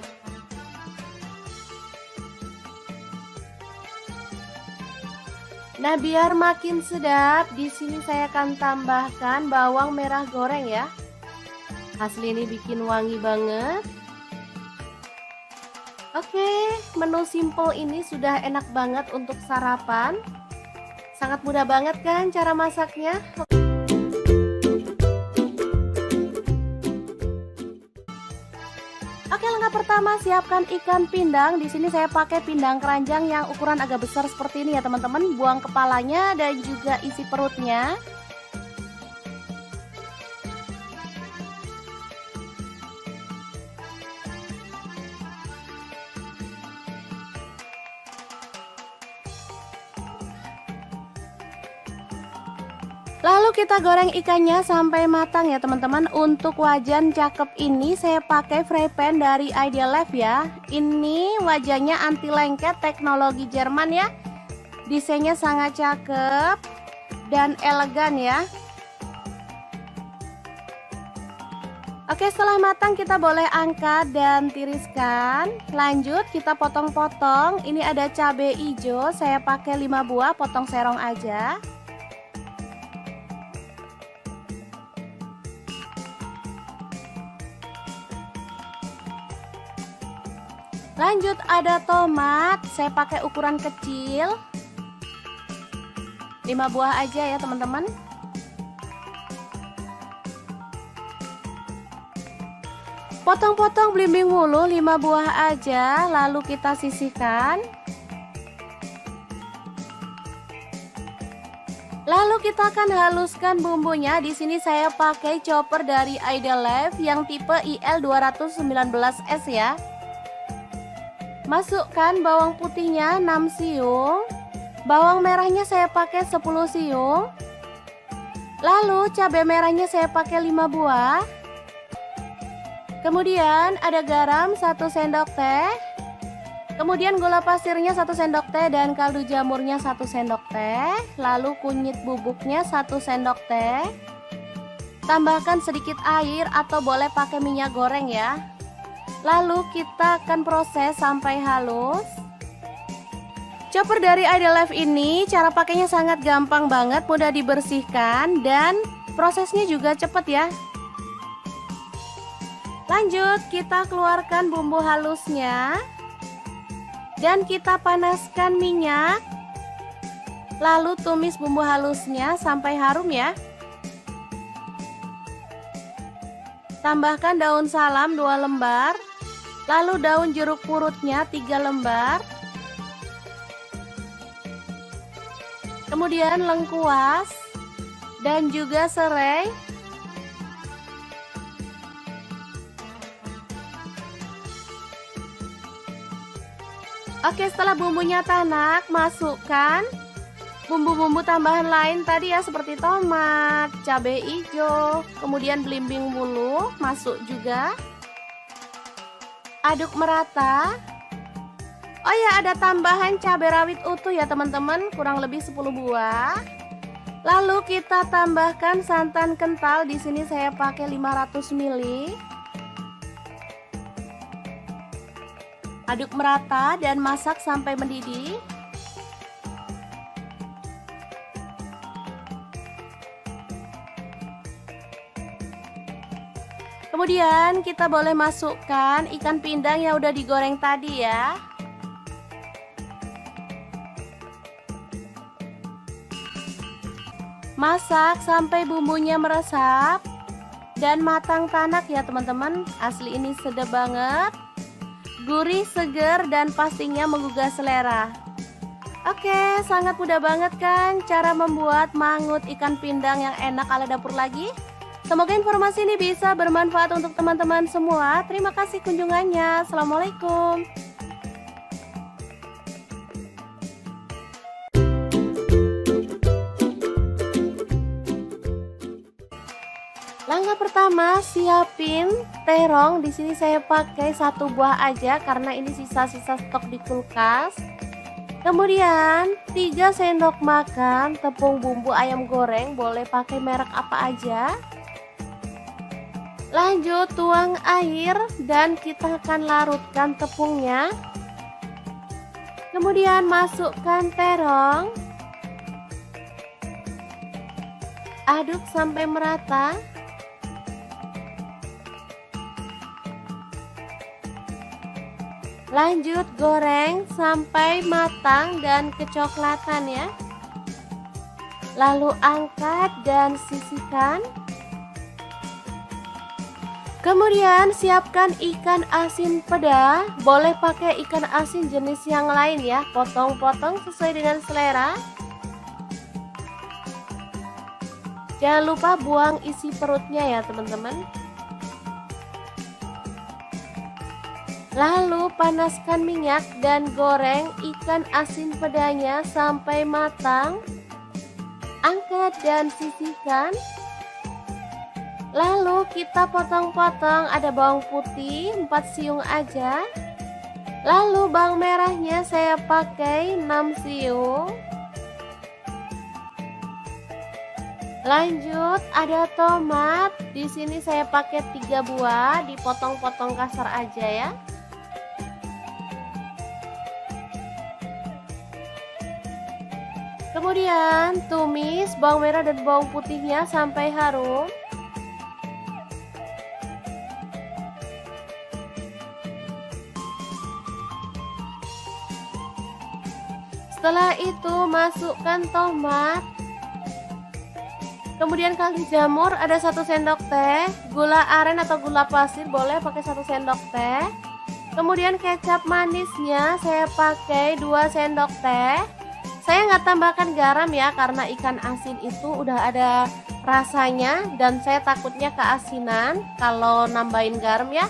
Nah, biar makin sedap, di sini saya akan tambahkan bawang merah goreng ya. Asli ini bikin wangi banget. Oke, menu simple ini sudah enak banget untuk sarapan. Sangat mudah banget kan cara masaknya? Oke, langkah pertama siapkan ikan pindang. Di sini saya pakai pindang keranjang yang ukuran agak besar seperti ini ya teman-teman. Buang kepalanya dan juga isi perutnya. Lalu kita goreng ikannya sampai matang ya teman-teman. Untuk wajan cakep ini saya pakai fry pan dari Ideal Life ya. Ini wajannya anti lengket, teknologi Jerman ya. Desainnya sangat cakep dan elegan ya. Oke, setelah matang kita boleh angkat dan tiriskan. Lanjut kita potong-potong. Ini ada cabai hijau, saya pakai 5 buah, potong serong aja. Lanjut ada tomat, saya pakai ukuran kecil 5 buah aja ya teman-teman. Potong-potong belimbing wulu 5 buah aja, lalu kita sisihkan. Lalu kita akan haluskan bumbunya. Di sini saya pakai chopper dari Ideal Life yang tipe IL219S ya. Masukkan bawang putihnya 6 siung. Bawang merahnya saya pakai 10 siung. Lalu cabai merahnya saya pakai 5 buah. Kemudian ada garam 1 sendok teh. Kemudian gula pasirnya 1 sendok teh dan kaldu jamurnya 1 sendok teh. Lalu kunyit bubuknya 1 sendok teh. Tambahkan sedikit air atau boleh pakai minyak goreng ya. Lalu kita akan proses sampai halus. Chopper dari Ideal Life ini cara pakainya sangat gampang banget, mudah dibersihkan dan prosesnya juga cepat ya. Lanjut kita keluarkan bumbu halusnya dan kita panaskan minyak. Lalu tumis bumbu halusnya sampai harum ya. Tambahkan daun salam 2 lembar. Lalu daun jeruk purutnya 3 lembar. Kemudian lengkuas dan juga serai. Oke, setelah bumbunya tanak, masukkan bumbu-bumbu tambahan lain tadi ya, seperti tomat, cabai hijau, kemudian belimbing wulu masuk juga. Aduk merata. Oh ya, ada tambahan cabai rawit utuh ya teman-teman, kurang lebih 10 buah. Lalu kita tambahkan santan kental, di sini saya pakai 500 ml. Aduk merata dan masak sampai mendidih. Kemudian kita boleh masukkan ikan pindang yang udah digoreng tadi ya. Masak sampai bumbunya meresap dan matang tanak ya teman-teman. Asli ini sedap banget, gurih, seger, dan pastinya menggugah selera. Oke, sangat mudah banget kan cara membuat mangut ikan pindang yang enak ala dapur lagi. Semoga informasi ini bisa bermanfaat untuk teman-teman semua. Terima kasih kunjungannya. Assalamualaikum. Langkah pertama, siapin terong. Di sini saya pakai 1 buah aja karena ini sisa-sisa stok di kulkas. Kemudian 3 sendok makan tepung bumbu ayam goreng, boleh pakai merek apa aja. Lanjut tuang air dan kita akan larutkan tepungnya. Kemudian masukkan terong. Aduk sampai merata. Lanjut goreng sampai matang dan kecoklatan ya. Lalu angkat dan sisihkan. Kemudian siapkan ikan asin peda, boleh pakai ikan asin jenis yang lain ya, potong-potong sesuai dengan selera. Jangan lupa buang isi perutnya ya teman-teman. Lalu panaskan minyak dan goreng ikan asin pedanya sampai matang. angkat dan sisihkan. Lalu kita potong-potong, ada bawang putih 4 siung aja. Lalu bawang merahnya saya pakai 6 siung. Lanjut ada tomat, di sini saya pakai 3 buah, dipotong-potong kasar aja ya. Kemudian tumis bawang merah dan bawang putihnya sampai harum. Setelah itu masukkan tomat. Kemudian kaldu jamur ada 1 sendok teh, gula aren atau gula pasir boleh pakai 1 sendok teh. Kemudian kecap manisnya saya pakai 2 sendok teh. Saya nggak tambahkan garam ya, karena ikan asin itu udah ada rasanya dan saya takutnya keasinan kalau nambahin garam ya.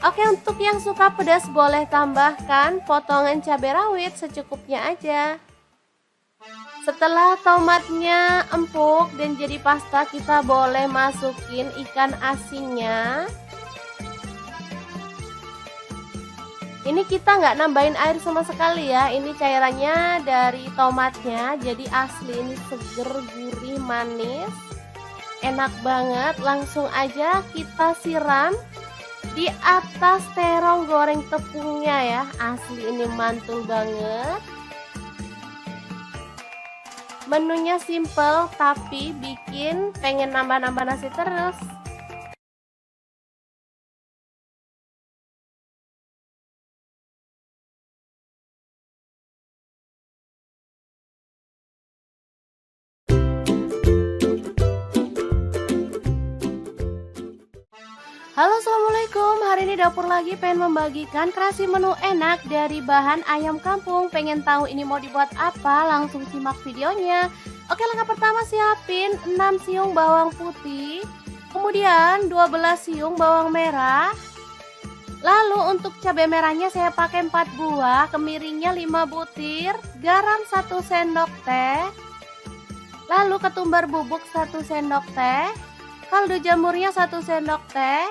Oke, untuk yang suka pedas boleh tambahkan potongan cabai rawit secukupnya aja. Setelah tomatnya empuk dan jadi pasta, kita boleh masukin ikan asinnya. Ini kita nggak nambahin air sama sekali ya, ini cairannya dari tomatnya, jadi asli ini seger, gurih, manis, enak banget. Langsung aja kita siram di atas terong goreng tepungnya ya, asli ini mantul banget. Menunya simple tapi bikin pengen nambah-nambah nasi terus. Halo, assalamualaikum. Hari ini dapur lagi pengen membagikan kreasi menu enak dari bahan ayam kampung. Pengen tahu ini mau dibuat apa? Langsung simak videonya. Oke, langkah pertama siapin 6 siung bawang putih, kemudian 12 siung bawang merah. Lalu untuk cabai merahnya saya pakai 4 buah, kemiringnya 5 butir, garam 1 sendok teh. Lalu ketumbar bubuk 1 sendok teh, kaldu jamurnya 1 sendok teh.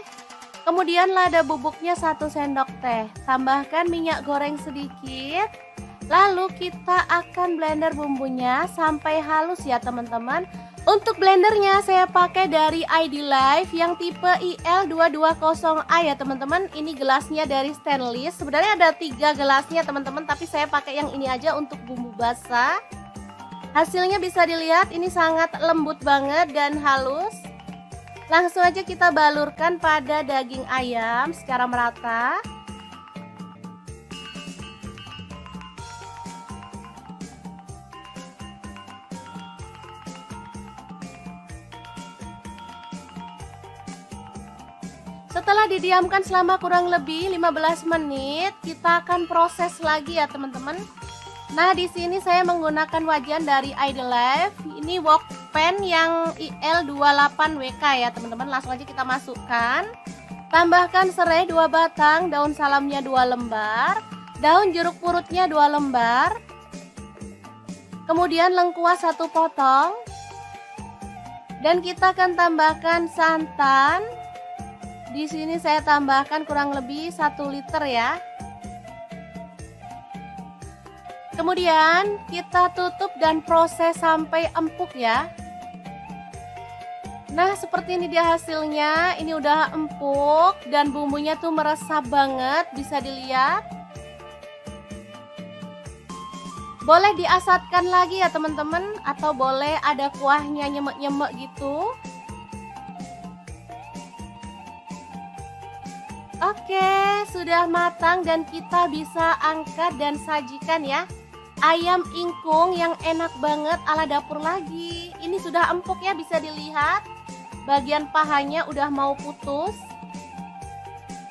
Kemudian lada bubuknya 1 sendok teh. Tambahkan minyak goreng sedikit. Lalu kita akan blender bumbunya sampai halus ya teman-teman. Untuk blendernya saya pakai dari ID Life yang tipe IL220A ya teman-teman. Ini gelasnya dari stainless. Sebenarnya ada 3 gelasnya teman-teman, tapi saya pakai yang ini aja untuk bumbu basah. Hasilnya bisa dilihat ini sangat lembut banget dan halus. Langsung aja kita balurkan pada daging ayam secara merata. Setelah didiamkan selama kurang lebih 15 menit, kita akan proses lagi ya teman-teman. Nah, di sini saya menggunakan wajan dari ID Life. Ini wok pan yang IL28WK ya teman-teman. Langsung aja kita masukkan. Tambahkan serai 2 batang, daun salamnya 2 lembar, daun jeruk purutnya 2 lembar. Kemudian lengkuas 1 potong. Dan kita akan tambahkan santan. Di sini saya tambahkan kurang lebih 1 liter ya. Kemudian kita tutup dan proses sampai empuk ya. Nah, seperti ini dia hasilnya. Ini udah empuk dan bumbunya tuh meresap banget, bisa dilihat. Boleh diasatkan lagi ya teman-teman, atau boleh ada kuahnya nyemek-nyemek gitu. Oke, sudah matang dan kita bisa angkat dan sajikan ya. Ayam ingkung yang enak banget ala dapur lagi. Ini sudah empuk ya, bisa dilihat. Bagian pahanya udah mau putus.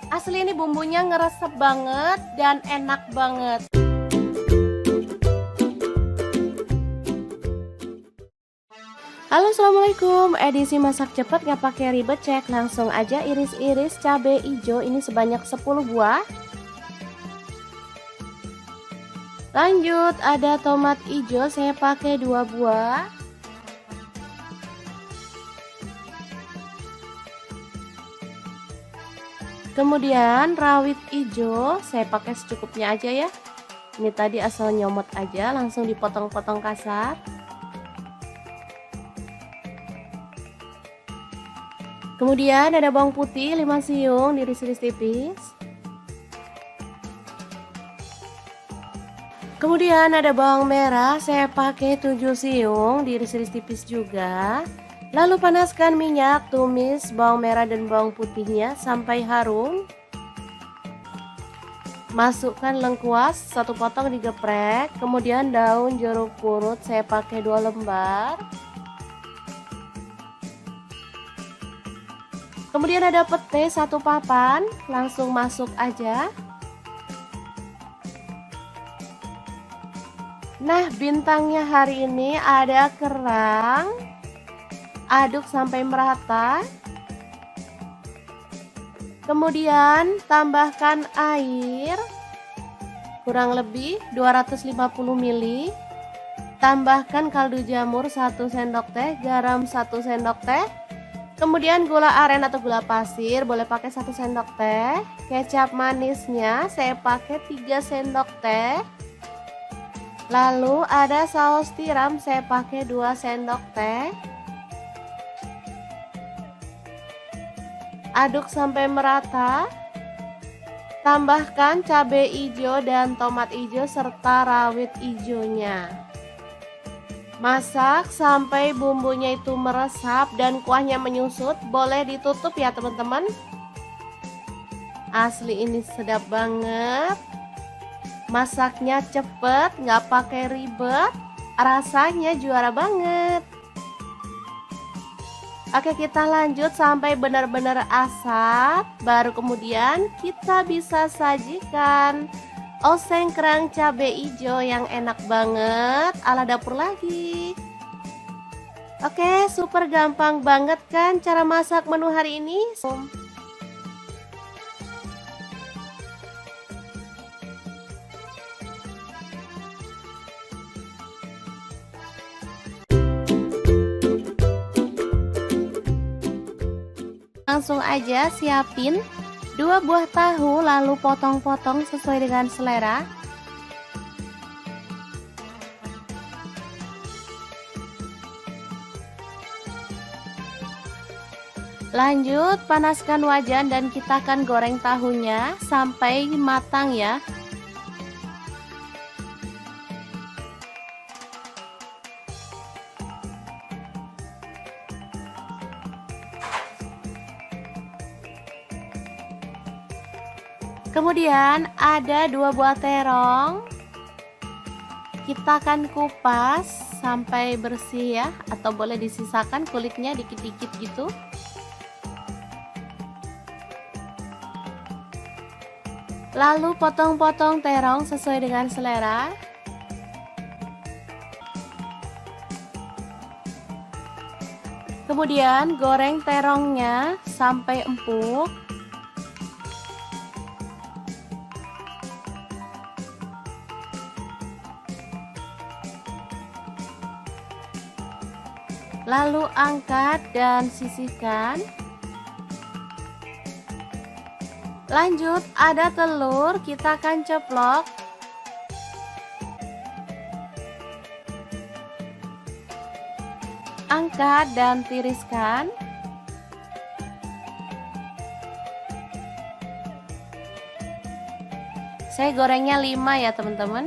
Asli ini bumbunya ngeresep banget dan enak banget. Halo, assalamualaikum. Edisi masak cepat nggak pakai ribet, cek langsung aja iris-iris cabai hijau ini sebanyak 10 buah. Lanjut ada tomat hijau saya pakai 2 buah. Kemudian rawit hijau saya pakai secukupnya aja ya. Ini tadi asal nyomot aja, langsung dipotong-potong kasar. Kemudian ada bawang putih 5 siung diiris-iris tipis. Kemudian ada bawang merah, saya pakai 7 siung diiris-iris tipis juga. Lalu panaskan minyak, tumis bawang merah dan bawang putihnya sampai harum. Masukkan lengkuas 1 potong digeprek. Kemudian daun jeruk purut saya pakai 2 lembar. Kemudian ada pete 1 papan, langsung masuk aja. Nah, bintangnya hari ini ada kerang. Aduk sampai merata. Kemudian tambahkan air kurang lebih 250 ml. Tambahkan kaldu jamur 1 sendok teh, garam 1 sendok teh. Kemudian gula aren atau gula pasir boleh pakai 1 sendok teh. Kecap manisnya saya pakai 3 sendok teh. Lalu ada saus tiram saya pakai 2 sendok teh. Aduk sampai merata. Tambahkan cabai hijau dan tomat hijau serta rawit hijaunya. Masak sampai bumbunya itu meresap dan kuahnya menyusut. Boleh ditutup ya teman-teman. Asli ini sedap banget. Masaknya cepet, nggak pakai ribet, rasanya juara banget. Oke, kita lanjut sampai benar-benar asap, baru kemudian kita bisa sajikan oseng kerang cabai hijau yang enak banget ala dapur lagi. Oke, super gampang banget kan cara masak menu hari ini. Langsung aja siapin 2 buah tahu, lalu potong-potong sesuai dengan selera. Lanjut panaskan wajan dan kita akan goreng tahunya sampai matang ya. Kemudian ada 2 buah terong. Kita akan kupas sampai bersih ya, atau boleh disisakan kulitnya dikit-dikit gitu. Lalu potong-potong terong sesuai dengan selera. Kemudian goreng terongnya sampai empuk. Lalu angkat dan sisihkan. Lanjut ada telur, kita akan ceplok. Angkat dan tiriskan. Saya gorengnya 5 ya teman-teman.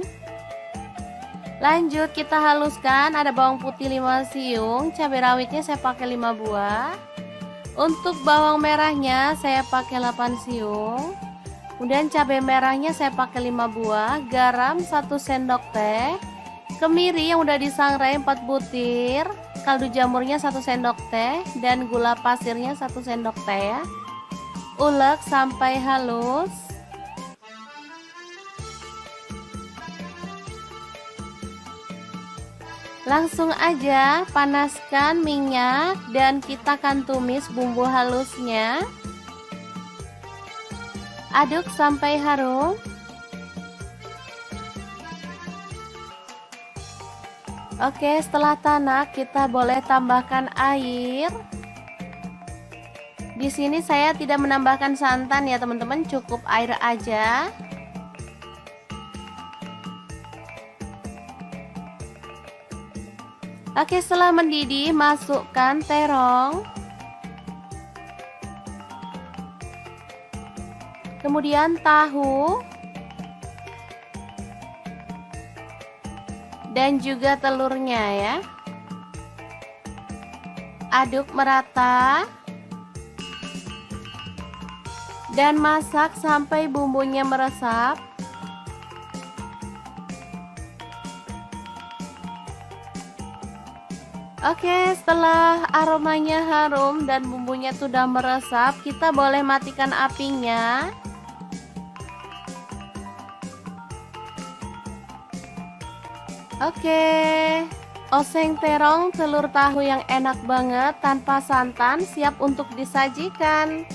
Lanjut kita haluskan, ada bawang putih 5 siung, cabai rawitnya saya pakai 5 buah. Untuk bawang merahnya saya pakai 8 siung. Kemudian cabai merahnya saya pakai 5 buah, garam 1 sendok teh, kemiri yang udah disangrai 4 butir, kaldu jamurnya 1 sendok teh, dan gula pasirnya 1 sendok teh ya. Ulek sampai halus. Langsung aja panaskan minyak dan kita akan tumis bumbu halusnya. Aduk sampai harum. Oke, setelah tanak kita boleh tambahkan air. Di sini saya tidak menambahkan santan ya teman-teman, cukup air aja. Oke, setelah mendidih masukkan terong. Kemudian tahu. Dan juga telurnya ya. Aduk merata. Dan masak sampai bumbunya meresap. Oke, setelah aromanya harum dan bumbunya sudah meresap, kita boleh matikan apinya. Oke, oseng terong telur tahu yang enak banget tanpa santan siap untuk disajikan.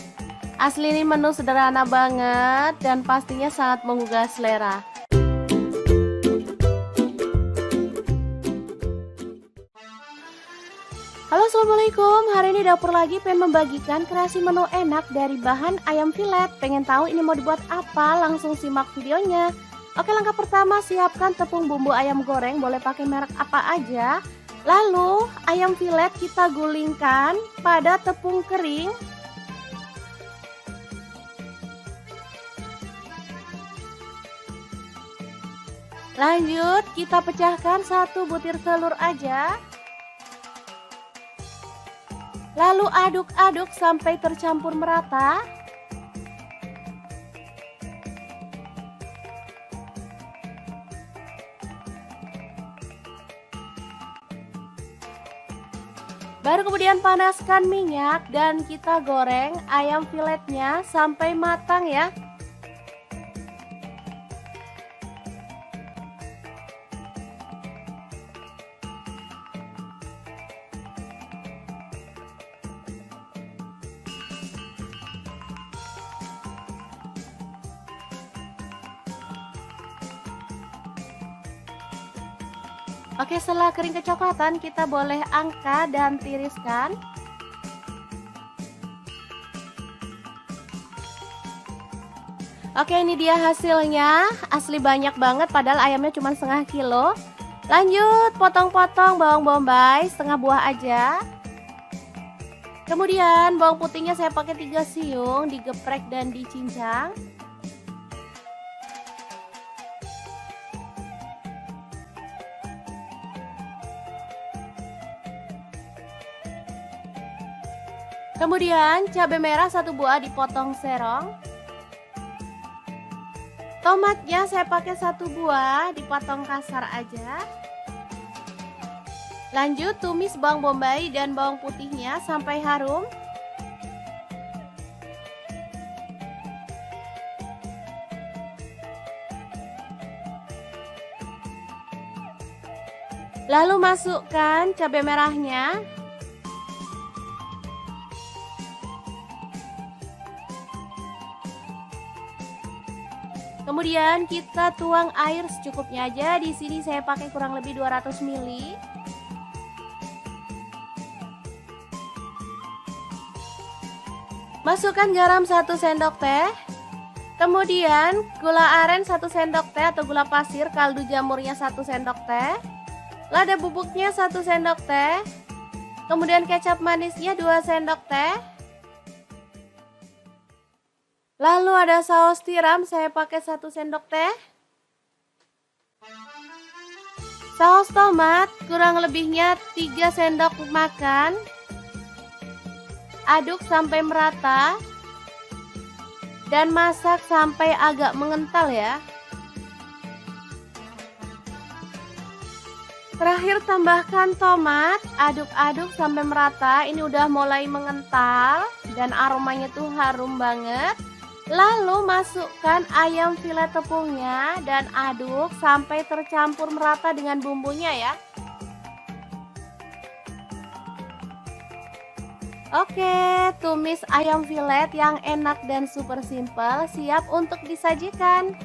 Asli ini menu sederhana banget dan pastinya sangat menggugah selera. Halo, assalamualaikum. Hari ini dapur lagi pengen membagikan kreasi menu enak dari bahan ayam filet. Pengen tahu ini mau dibuat apa? Langsung simak videonya. Oke, langkah pertama siapkan tepung bumbu ayam goreng, boleh pakai merek apa aja. Lalu ayam filet kita gulingkan pada tepung kering. Lanjut kita pecahkan 1 butir telur aja. Lalu aduk-aduk sampai tercampur merata. Baru kemudian panaskan minyak dan kita goreng ayam filetnya sampai matang ya. Oke, setelah kering kecoklatan kita boleh angkat dan tiriskan. Oke, ini dia hasilnya. Asli banyak banget padahal ayamnya cuma setengah kilo. Lanjut potong-potong bawang bombay setengah buah aja. Kemudian bawang putihnya saya pakai 3 siung, digeprek dan dicincang. Kemudian cabai merah 1 buah dipotong serong. Tomatnya saya pakai 1 buah dipotong kasar aja. Lanjut tumis bawang bombay dan bawang putihnya sampai harum. Lalu masukkan cabai merahnya. Kemudian kita tuang air secukupnya aja. Di sini saya pakai kurang lebih 200 ml. Masukkan garam 1 sendok teh. Kemudian gula aren 1 sendok teh atau gula pasir, kaldu jamurnya 1 sendok teh. Lada bubuknya 1 sendok teh. Kemudian kecap manisnya 2 sendok teh. Lalu ada saus tiram, saya pakai 1 sendok teh. Saus tomat kurang lebihnya 3 sendok makan. Aduk sampai merata. Dan masak sampai agak mengental ya. Terakhir tambahkan tomat, aduk-aduk sampai merata. Ini udah mulai mengental dan aromanya tuh harum banget. Lalu masukkan ayam filet tepungnya dan aduk sampai tercampur merata dengan bumbunya ya. Oke, tumis ayam filet yang enak dan super simple siap untuk disajikan.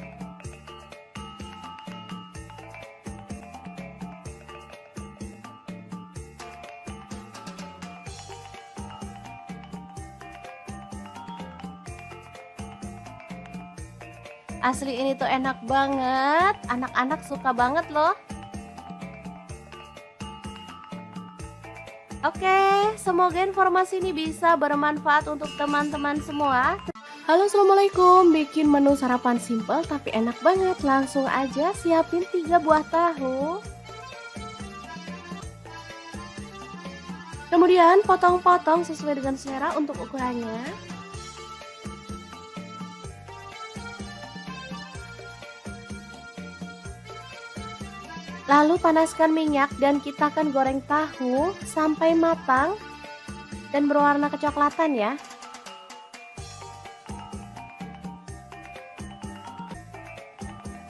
Asli ini tuh enak banget, anak-anak suka banget loh. Oke, semoga informasi ini bisa bermanfaat untuk teman-teman semua. Halo, assalamualaikum. Bikin menu sarapan simple tapi enak banget. Langsung aja siapin 3 buah tahu. Kemudian potong-potong sesuai dengan selera untuk ukurannya. Lalu panaskan minyak dan kita akan goreng tahu sampai matang dan berwarna kecoklatan ya.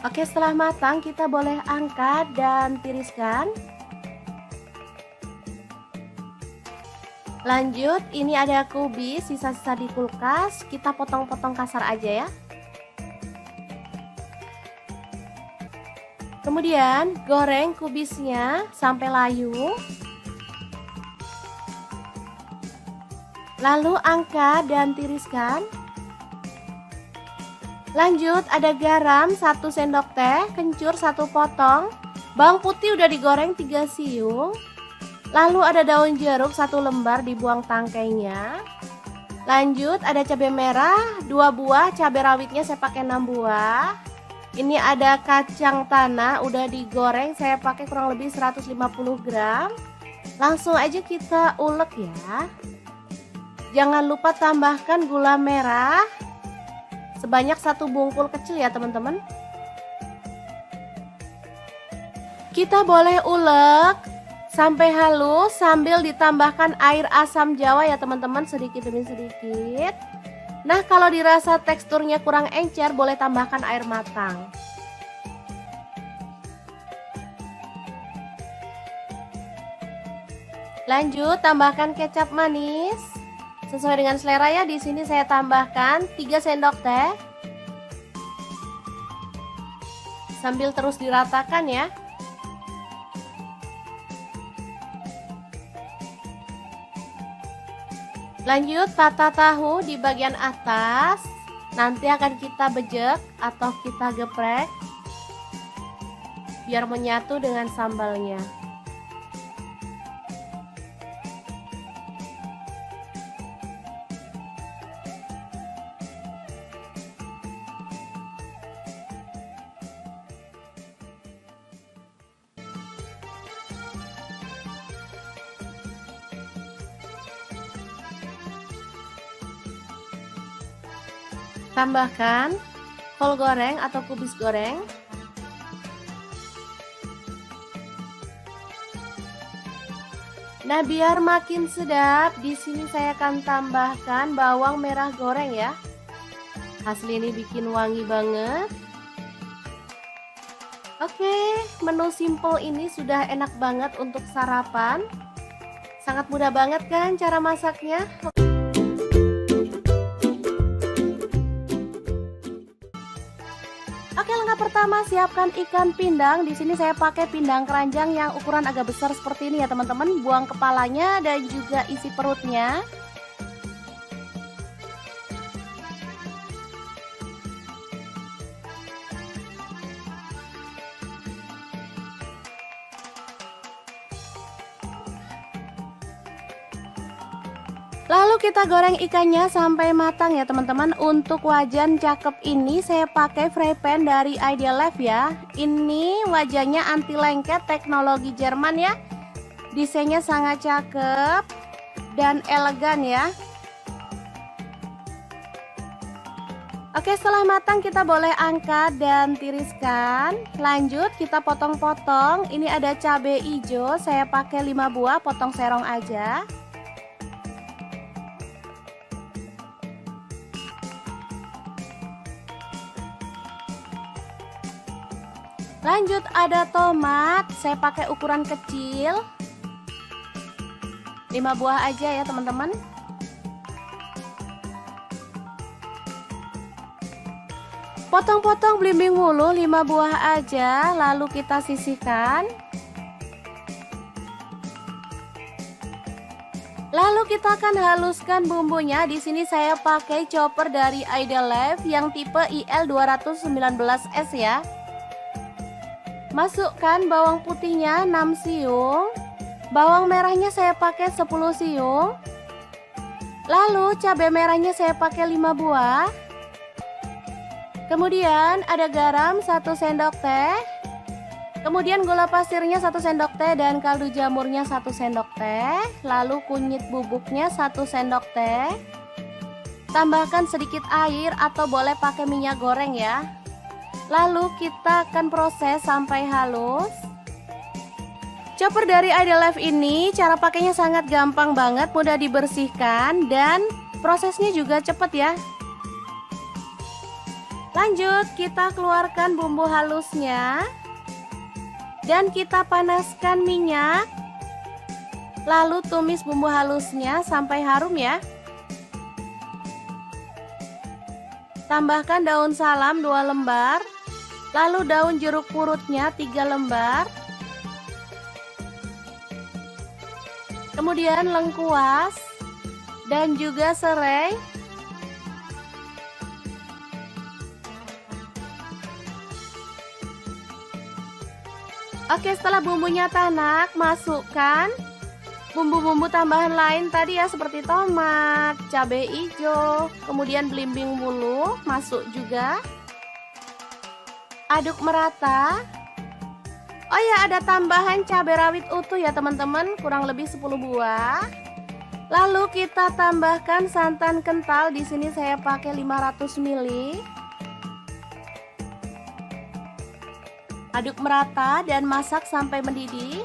Oke, setelah matang kita boleh angkat dan tiriskan. Lanjut, ini ada kubis sisa-sisa di kulkas, kita potong-potong kasar aja ya. Kemudian goreng kubisnya sampai layu. Lalu angkat dan tiriskan. Lanjut, ada garam 1 sendok teh, kencur 1 potong, bawang putih udah digoreng 3 siung. Lalu ada daun jeruk 1 lembar, dibuang tangkainya. Lanjut, ada cabai merah 2 buah, cabai rawitnya saya pakai 6 buah. Ini ada kacang tanah udah digoreng, saya pakai kurang lebih 150 gram. Langsung aja kita ulek ya. Jangan lupa tambahkan gula merah sebanyak 1 bungkul kecil ya teman-teman. Kita boleh ulek sampai halus sambil ditambahkan air asam jawa ya teman-teman, sedikit demi sedikit. Nah, kalau dirasa teksturnya kurang encer, boleh tambahkan air matang. Lanjut, tambahkan kecap manis sesuai dengan selera ya. Di sini saya tambahkan 3 sendok teh. Sambil terus diratakan ya. Lanjut, tata tahu di bagian atas. Nanti akan kita bejek atau kita geprek biar menyatu dengan sambalnya. Tambahkan kol goreng atau kubis goreng. Nah, biar makin sedap, di sini saya akan tambahkan bawang merah goreng ya. Asli ini bikin wangi banget. Oke, menu simple ini sudah enak banget untuk sarapan. Sangat mudah banget kan cara masaknya? Oke, langkah pertama siapkan ikan pindang. Di sini saya pakai pindang keranjang yang ukuran agak besar seperti ini ya teman-teman. Buang kepalanya dan juga isi perutnya. Lalu kita goreng ikannya sampai matang ya teman-teman. Untuk wajan cakep ini saya pakai fry pan dari Ideal Life ya. Ini wajannya anti lengket, teknologi Jerman ya. Desainnya sangat cakep dan elegan ya. Oke, setelah matang kita boleh angkat dan tiriskan. Lanjut kita potong-potong. Ini ada cabai hijau, saya pakai 5 buah, potong serong aja. Lanjut ada tomat, saya pakai ukuran kecil 5 buah aja ya teman-teman. Potong-potong belimbing wulu 5 buah aja, lalu kita sisihkan. Lalu kita akan haluskan bumbunya. Di sini saya pakai chopper dari Idealife yang tipe IL219S ya. Masukkan bawang putihnya 6 siung. Bawang merahnya saya pakai 10 siung. Lalu cabai merahnya saya pakai 5 buah. Kemudian ada garam 1 sendok teh. Kemudian gula pasirnya 1 sendok teh dan kaldu jamurnya 1 sendok teh. Lalu kunyit bubuknya 1 sendok teh. Tambahkan sedikit air atau boleh pakai minyak goreng ya. Lalu kita akan proses sampai halus. Chopper dari Idealife ini cara pakainya sangat gampang banget, mudah dibersihkan dan prosesnya juga cepat ya. Lanjut, kita keluarkan bumbu halusnya dan kita panaskan minyak. Lalu tumis bumbu halusnya sampai harum ya. Tambahkan daun salam 2 lembar, lalu daun jeruk purutnya 3 lembar. Kemudian lengkuas dan juga serai. Oke, setelah bumbunya tanak, masukkan bumbu-bumbu tambahan lain tadi ya, seperti tomat, cabai hijau, kemudian belimbing bulu, masuk juga. Aduk merata. Oh ya, ada tambahan cabai rawit utuh ya teman-teman, kurang lebih 10 buah. Lalu kita tambahkan santan kental, di sini saya pakai 500 ml. Aduk merata dan masak sampai mendidih.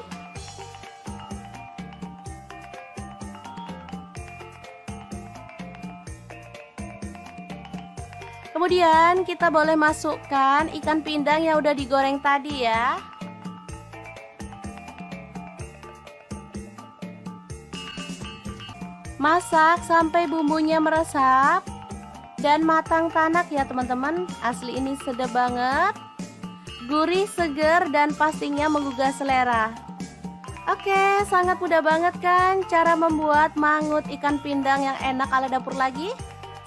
Kemudian kita boleh masukkan ikan pindang yang udah digoreng tadi ya. Masak sampai bumbunya meresap dan matang tanak ya teman-teman. Asli ini sedap banget, gurih, seger, dan pastinya menggugah selera. Oke, sangat mudah banget kan cara membuat mangut ikan pindang yang enak ala dapur lagi.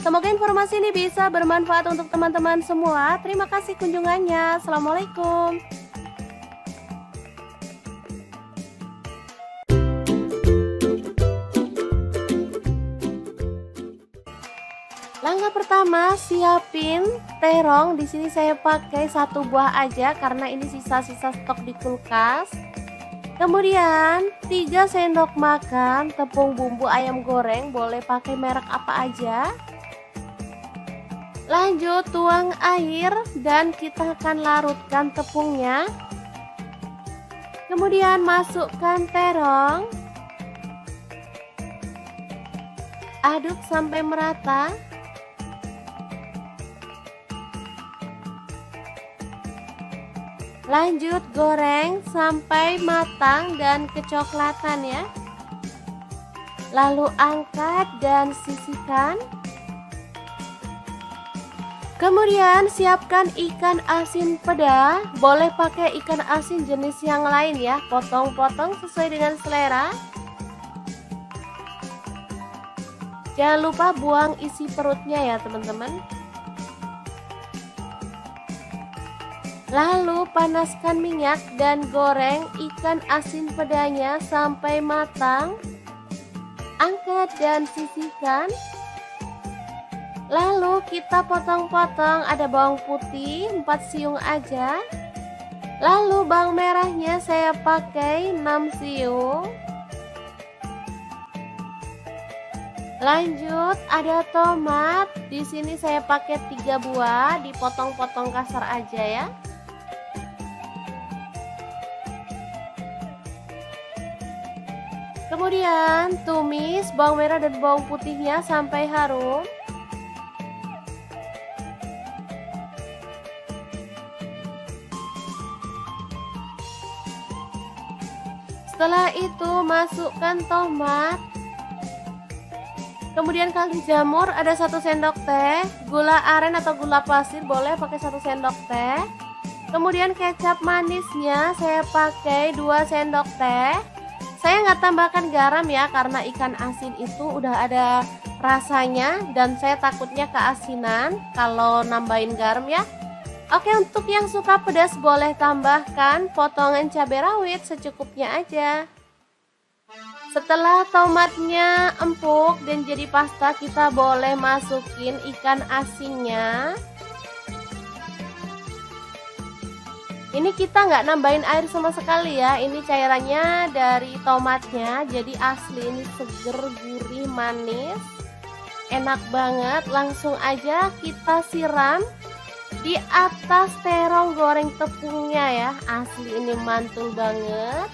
Semoga informasi ini bisa bermanfaat untuk teman-teman semua. Terima kasih kunjungannya. Assalamualaikum. Langkah pertama, siapin terong. Di sini saya pakai 1 buah aja karena ini sisa-sisa stok di kulkas. Kemudian 3 sendok makan tepung bumbu ayam goreng, boleh pakai merek apa aja. Lanjut tuang air dan kita akan larutkan tepungnya. Kemudian masukkan terong. Aduk sampai merata. Lanjut goreng sampai matang dan kecoklatan ya. Lalu angkat dan sisihkan. Kemudian siapkan ikan asin peda, boleh pakai ikan asin jenis yang lain ya. Potong-potong sesuai dengan selera. Jangan lupa buang isi perutnya ya teman-teman. Lalu panaskan minyak dan goreng ikan asin pedanya sampai matang. Angkat dan sisihkan. Lalu kita potong-potong, ada bawang putih 4 siung aja. Lalu bawang merahnya saya pakai 6 siung. Lanjut ada tomat, di sini saya pakai 3 buah, dipotong-potong kasar aja ya. Kemudian tumis bawang merah dan bawang putihnya sampai harum. Setelah itu masukkan tomat. Kemudian kaldu jamur ada 1 sendok teh, gula aren atau gula pasir boleh pakai 1 sendok teh. Kemudian kecap manisnya saya pakai 2 sendok teh. Saya nggak tambahkan garam ya, karena ikan asin itu udah ada rasanya dan saya takutnya keasinan kalau nambahin garam ya. Oke, untuk yang suka pedas boleh tambahkan potongan cabai rawit secukupnya aja. Setelah tomatnya empuk dan jadi pasta, kita boleh masukin ikan asinnya. Ini kita nggak nambahin air sama sekali ya, ini cairannya dari tomatnya, jadi asli ini seger, gurih, manis, enak banget. Langsung aja kita siram di atas terong goreng tepungnya ya, asli ini mantul banget.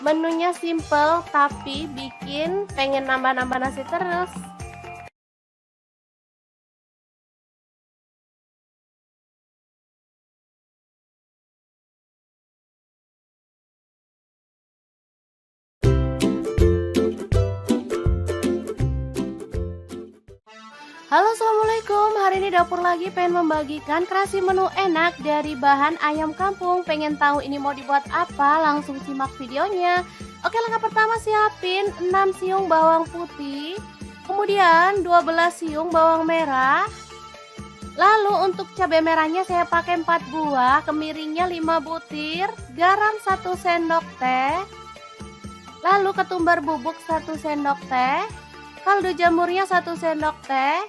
Menunya simple tapi bikin pengen nambah-nambah nasi terus. Halo, assalamualaikum. Hari ini dapur lagi pengen membagikan kreasi menu enak dari bahan ayam kampung. Pengen tahu ini mau dibuat apa? Langsung simak videonya. Oke, langkah pertama siapin 6 siung bawang putih, kemudian 12 siung bawang merah. Lalu untuk cabai merahnya saya pakai 4 buah, kemiringnya 5 butir, garam 1 sendok teh, lalu ketumbar bubuk 1 sendok teh, kaldu jamurnya 1 sendok teh,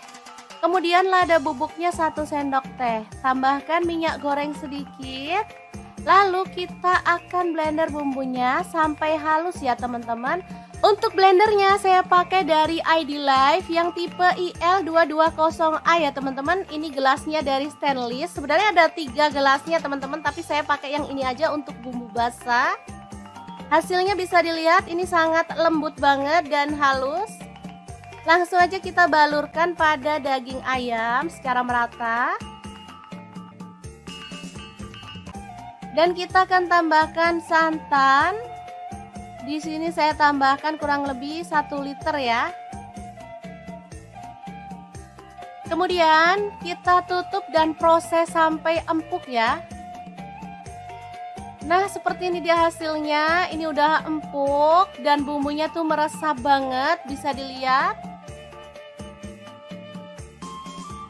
kemudian lada bubuknya 1 sendok teh. Tambahkan minyak goreng sedikit. Lalu kita akan blender bumbunya sampai halus ya teman-teman. Untuk blendernya saya pakai dari ID Life yang tipe IL220A ya teman-teman. Ini gelasnya dari stainless. Sebenarnya ada 3 gelasnya teman-teman, tapi saya pakai yang ini aja untuk bumbu basah. Hasilnya bisa dilihat ini sangat lembut banget dan halus. Langsung aja kita balurkan pada daging ayam secara merata. Dan kita akan tambahkan santan. Di sini saya tambahkan kurang lebih 1 liter ya. Kemudian kita tutup dan proses sampai empuk ya. Nah, seperti ini dia hasilnya. Ini udah empuk dan bumbunya tuh meresap banget, bisa dilihat.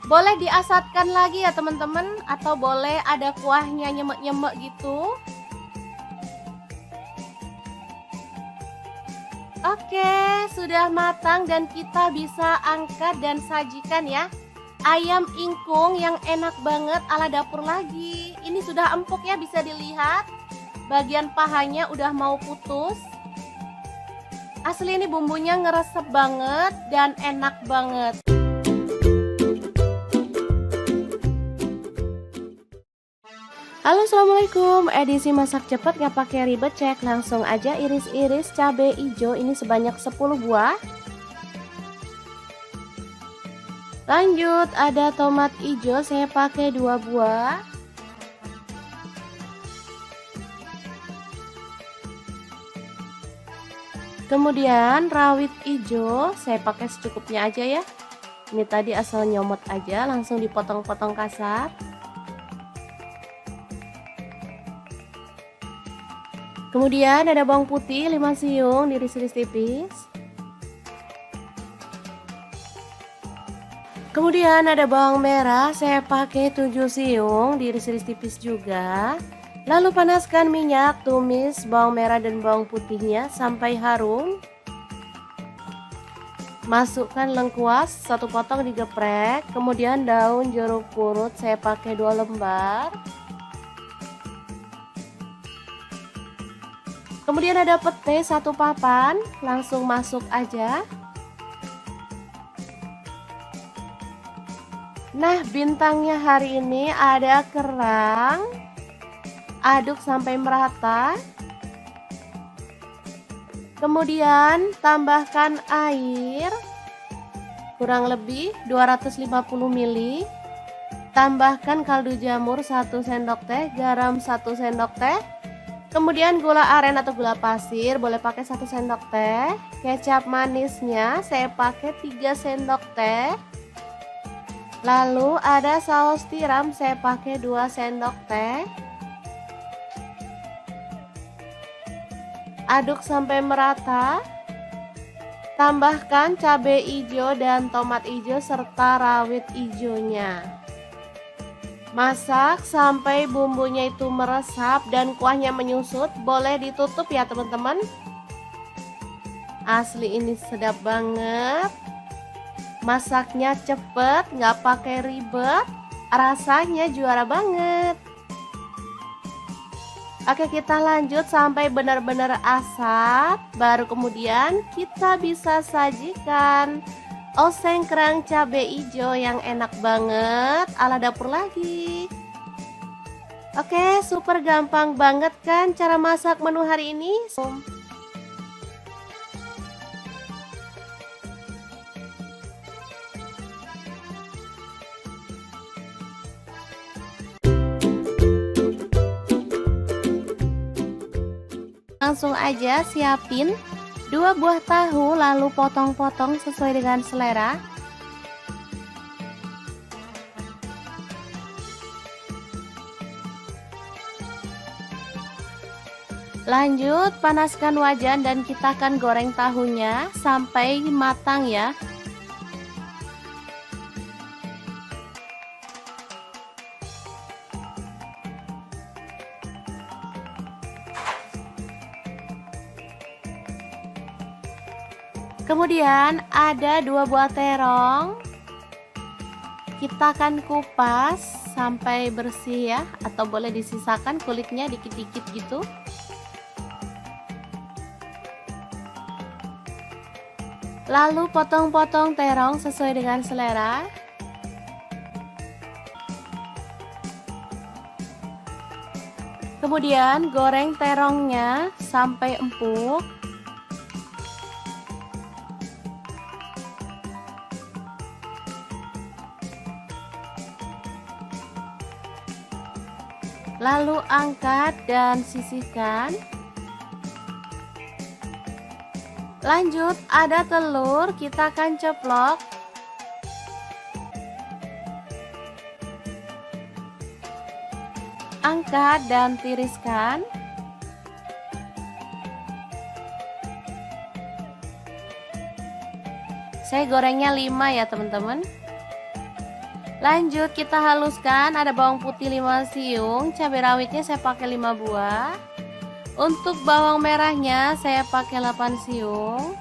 Boleh diasatkan lagi ya teman-teman, atau boleh ada kuahnya nyemek-nyemek gitu. Oke, sudah matang dan kita bisa angkat dan sajikan ya. Ayam ingkung yang enak banget ala dapur lagi. Ini sudah empuk ya, bisa dilihat. Bagian pahanya udah mau putus. Asli ini bumbunya ngeresep banget dan enak banget. Halo, assalamualaikum. Edisi masak cepat nggak pakai ribet, cek langsung aja. Iris-iris cabai hijau ini sebanyak 10 buah. Lanjut, ada tomat hijau saya pakai 2 buah. Kemudian rawit hijau saya pakai secukupnya aja ya. Ini tadi asal nyomot aja, langsung dipotong-potong kasar. Kemudian ada bawang putih 5 siung diiris-iris tipis. Kemudian ada bawang merah saya pakai 7 siung diiris-iris tipis juga. Lalu panaskan minyak, tumis bawang merah dan bawang putihnya sampai harum. Masukkan lengkuas 1 potong digeprek. Kemudian daun jeruk purut saya pakai 2 lembar. Kemudian ada pete 1 papan, langsung masuk aja. Nah, bintangnya hari ini ada kerang. Aduk sampai merata. Kemudian tambahkan air kurang lebih 250 ml. Tambahkan kaldu jamur 1 sendok teh, garam 1 sendok teh. Kemudian gula aren atau gula pasir boleh pakai 1 sendok teh. Kecap manisnya saya pakai 3 sendok teh. Lalu ada saus tiram saya pakai 2 sendok teh. Aduk sampai merata. Tambahkan cabai hijau dan tomat hijau serta rawit hijaunya. Masak sampai bumbunya itu meresap dan kuahnya menyusut. Boleh ditutup ya teman-teman. Asli ini sedap banget. Masaknya cepet, nggak pakai ribet. Rasanya juara banget. Oke, kita lanjut sampai benar-benar asap. Baru kemudian kita bisa sajikan oseng kerang cabai hijau yang enak banget ala dapur lagi. Oke, super gampang banget kan cara masak menu hari ini. Langsung aja siapin 2 buah tahu, lalu potong-potong sesuai dengan selera. Lanjut panaskan wajan dan kita akan goreng tahunya sampai matang ya. Kemudian ada 2 buah terong. Kita akan kupas sampai bersih ya, atau boleh disisakan kulitnya dikit-dikit gitu. Lalu potong-potong terong sesuai dengan selera. Kemudian goreng terongnya sampai empuk. Lalu angkat dan sisihkan. Lanjut ada telur, kita akan ceplok. Angkat dan tiriskan. Saya gorengnya 5 ya teman-teman. Lanjut kita haluskan, ada bawang putih 5 siung, cabai rawitnya saya pakai 5 buah. Untuk bawang merahnya saya pakai 8 siung.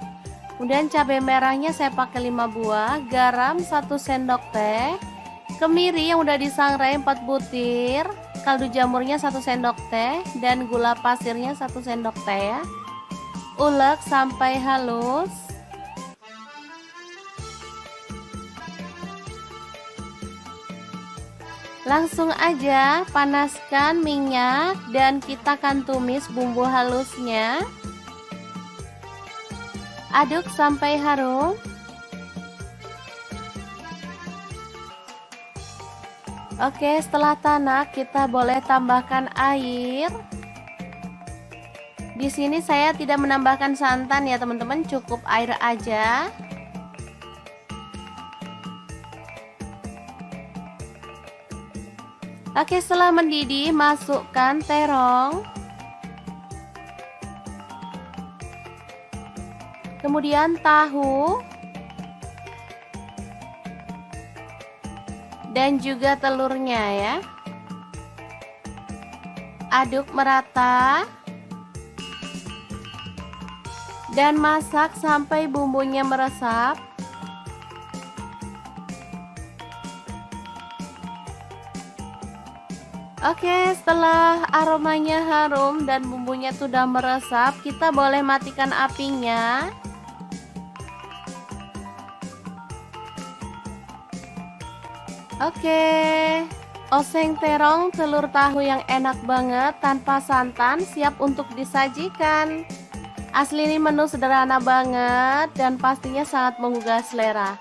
Kemudian cabai merahnya saya pakai 5 buah, garam 1 sendok teh, kemiri yang udah disangrai 4 butir, kaldu jamurnya 1 sendok teh, dan gula pasirnya 1 sendok teh ya. Ulek sampai halus. Langsung aja panaskan minyak dan kita akan tumis bumbu halusnya. Aduk sampai harum. Oke, setelah tanak kita boleh tambahkan air. Di sini saya tidak menambahkan santan ya teman-teman, cukup air aja. Oke, setelah mendidih masukkan terong. Kemudian tahu. Dan juga telurnya ya. Aduk merata. Dan masak sampai bumbunya meresap. Oke, setelah aromanya harum dan bumbunya sudah meresap, kita boleh matikan apinya. Oke, oseng terong telur tahu yang enak banget tanpa santan siap untuk disajikan. Asli ini menu sederhana banget dan pastinya sangat menggugah selera.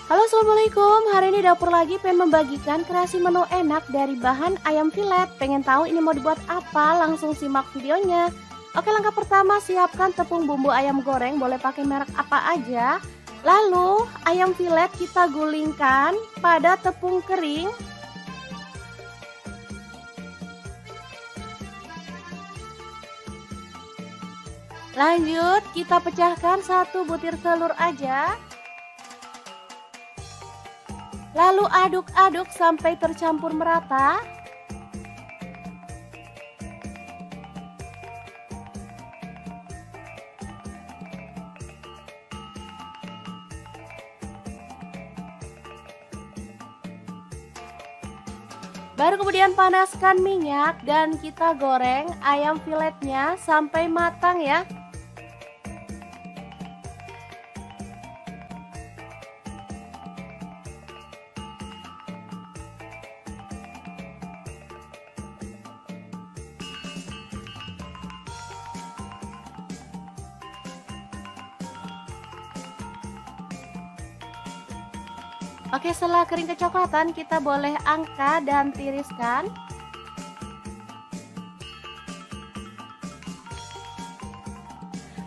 Halo, assalamualaikum. Hari ini dapur lagi pengen membagikan kreasi menu enak dari bahan ayam filet. Pengen tahu ini mau dibuat apa? Langsung simak videonya. Oke, langkah pertama siapkan tepung bumbu ayam goreng, boleh pakai merek apa aja. Lalu ayam filet kita gulingkan pada tepung kering. Lanjut, kita pecahkan 1 butir telur aja. Lalu aduk-aduk sampai tercampur merata. Baru kemudian panaskan minyak dan kita goreng ayam filetnya sampai matang ya. Oke, setelah kering kecoklatan kita boleh angkat dan tiriskan.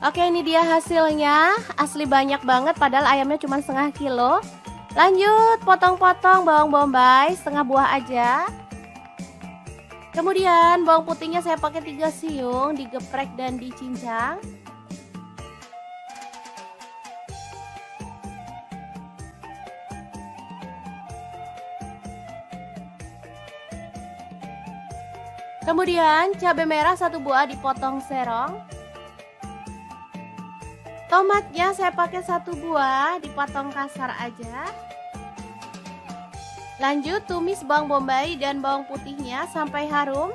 Oke, ini dia hasilnya. Asli banyak banget padahal ayamnya cuma setengah kilo. Lanjut, potong-potong bawang bombay setengah buah aja. Kemudian bawang putihnya saya pakai 3 siung, digeprek dan dicincang. Kemudian cabai merah 1 buah dipotong serong. Tomatnya saya pakai 1 buah dipotong kasar aja. Lanjut tumis bawang bombay dan bawang putihnya sampai harum.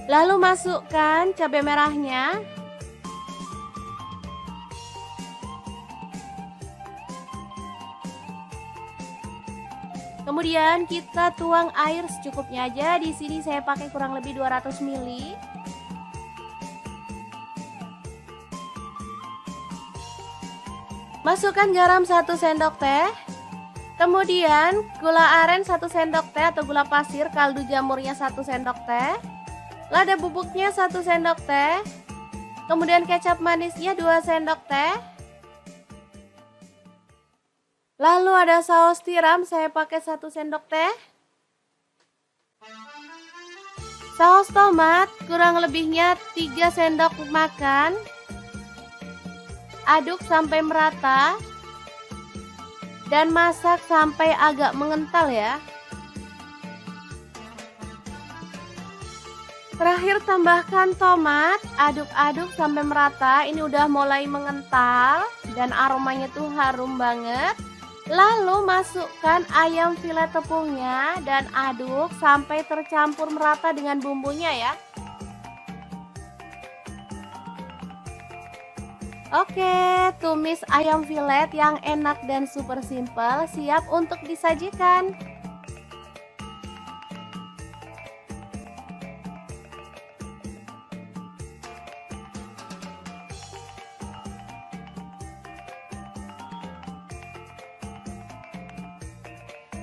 Lalu masukkan cabai merahnya. Kemudian kita tuang air secukupnya aja. Di sini saya pakai kurang lebih 200 ml. Masukkan garam 1 sendok teh. Kemudian gula aren 1 sendok teh atau gula pasir, kaldu jamurnya 1 sendok teh. Lada bubuknya 1 sendok teh. Kemudian kecap manisnya 2 sendok teh. Lalu ada saus tiram, saya pakai 1 sendok teh. Saus tomat kurang lebihnya 3 sendok makan. Aduk sampai merata. Dan masak sampai agak mengental ya. Terakhir tambahkan tomat, aduk-aduk sampai merata. Ini udah mulai mengental dan aromanya tuh harum banget. Lalu masukkan ayam filet tepungnya dan aduk sampai tercampur merata dengan bumbunya ya. Oke, tumis ayam filet yang enak dan super simple siap untuk disajikan.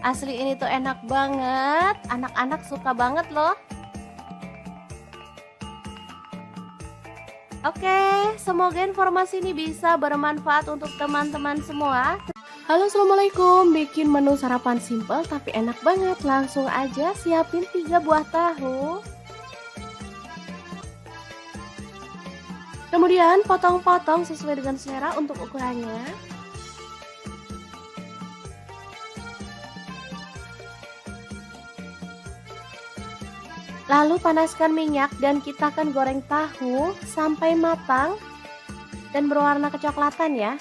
Asli ini tuh enak banget, anak-anak suka banget loh. Oke, semoga informasi ini bisa bermanfaat untuk teman-teman semua. Halo, assalamualaikum. Bikin menu sarapan simple tapi enak banget. Langsung aja siapin 3 buah tahu. Kemudian potong-potong sesuai dengan selera untuk ukurannya. Lalu panaskan minyak dan kita akan goreng tahu sampai matang dan berwarna kecoklatan ya.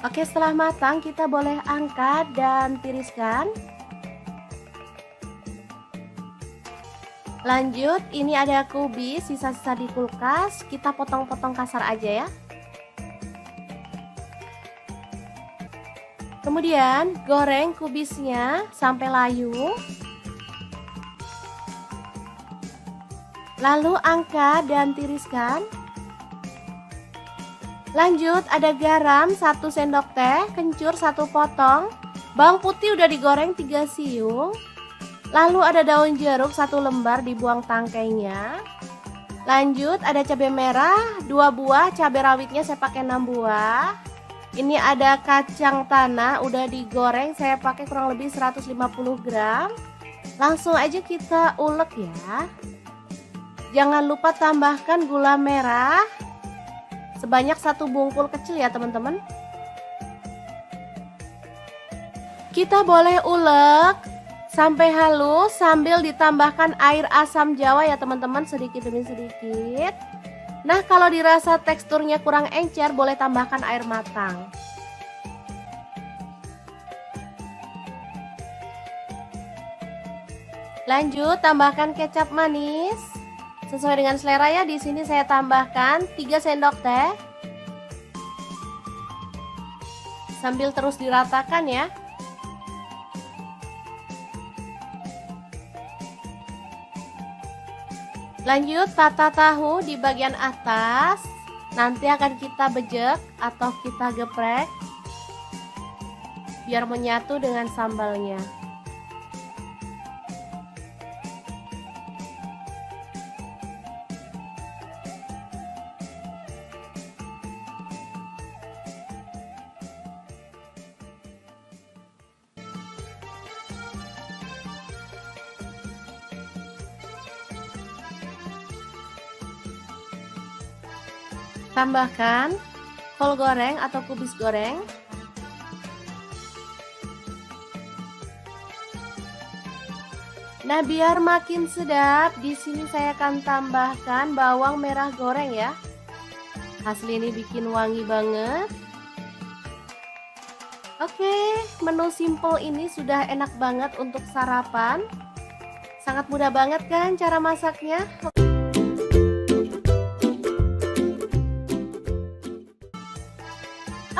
Oke, setelah matang kita boleh angkat dan tiriskan. Lanjut, ini ada kubis sisa-sisa di kulkas, kita potong-potong kasar aja ya. Kemudian goreng kubisnya sampai layu. Lalu angkat dan tiriskan. Lanjut ada garam 1 sendok teh, kencur 1 potong, bawang putih udah digoreng 3 siung. Lalu ada daun jeruk 1 lembar dibuang tangkainya. Lanjut ada cabai merah 2 buah, cabai rawitnya saya pakai 6 buah. Ini ada kacang tanah udah digoreng, saya pakai kurang lebih 150 gram. Langsung aja kita ulek ya. Jangan lupa tambahkan gula merah sebanyak 1 bungkul kecil ya teman-teman. Kita boleh ulek sampai halus sambil ditambahkan air asam jawa ya teman-teman, sedikit demi sedikit. Nah, kalau dirasa teksturnya kurang encer, boleh tambahkan air matang. Lanjut, tambahkan kecap manis sesuai dengan selera ya. Di sini saya tambahkan 3 sendok teh. Sambil terus diratakan ya. Lanjut, tata tahu di bagian atas. Nanti akan kita bejek atau kita geprek biar menyatu dengan sambalnya. Tambahkan kol goreng atau kubis goreng. Nah, biar makin sedap, di sini saya akan tambahkan bawang merah goreng ya. Asli ini bikin wangi banget. Oke, menu simple ini sudah enak banget untuk sarapan. Sangat mudah banget kan cara masaknya?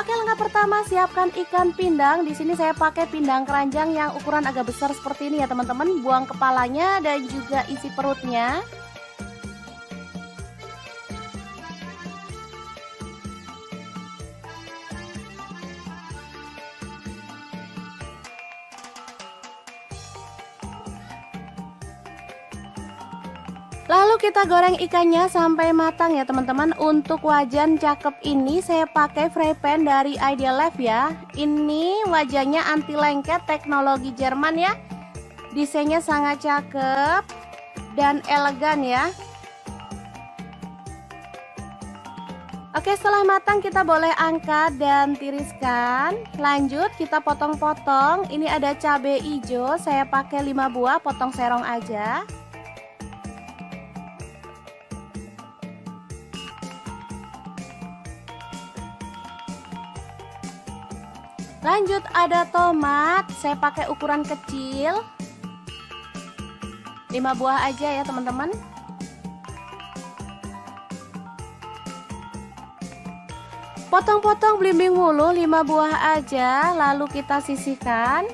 Oke, langkah pertama siapkan ikan pindang. Di sini saya pakai pindang keranjang yang ukuran agak besar seperti ini ya teman-teman. Buang kepalanya dan juga isi perutnya. Lalu kita goreng ikannya sampai matang ya teman-teman. Untuk wajan cakep ini saya pakai fry pan dari Ideal Life ya. Ini wajannya anti lengket, teknologi Jerman ya. Desainnya sangat cakep dan elegan ya. Oke, setelah matang kita boleh angkat dan tiriskan. Lanjut kita potong-potong. Ini ada cabai hijau, saya pakai 5 buah, potong serong aja. Lanjut ada tomat, saya pakai ukuran kecil 5 buah aja ya teman-teman. Potong-potong belimbing mulu 5 buah aja, lalu kita sisihkan.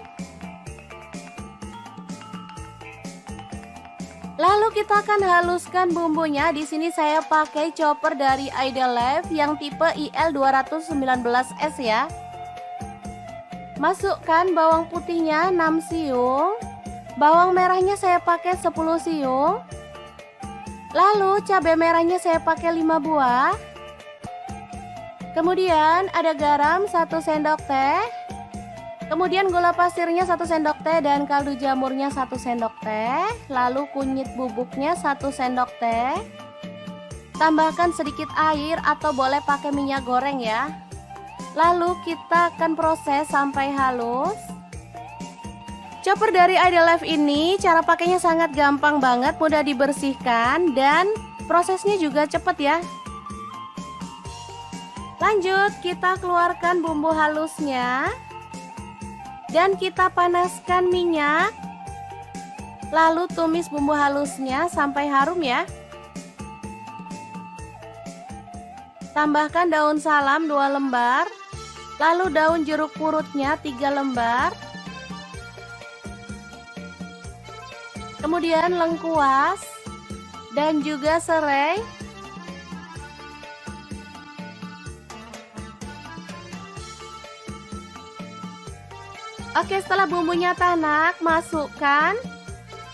Lalu kita akan haluskan bumbunya. Di sini saya pakai chopper dari Ideal Life yang tipe IL219S ya. Masukkan bawang putihnya 6 siung. Bawang merahnya saya pakai 10 siung. Lalu cabai merahnya saya pakai 5 buah. Kemudian ada garam 1 sendok teh. Kemudian gula pasirnya 1 sendok teh dan kaldu jamurnya 1 sendok teh. Lalu kunyit bubuknya 1 sendok teh. Tambahkan sedikit air atau boleh pakai minyak goreng ya. Lalu kita akan proses sampai halus. Chopper dari Ideal Life ini cara pakainya sangat gampang banget, mudah dibersihkan dan prosesnya juga cepat ya. Lanjut kita keluarkan bumbu halusnya dan kita panaskan minyak. Lalu tumis bumbu halusnya sampai harum ya. Tambahkan daun salam 2 lembar. Lalu daun jeruk purutnya 3 lembar. Kemudian lengkuas dan juga serai. Oke, setelah bumbunya tanak, masukkan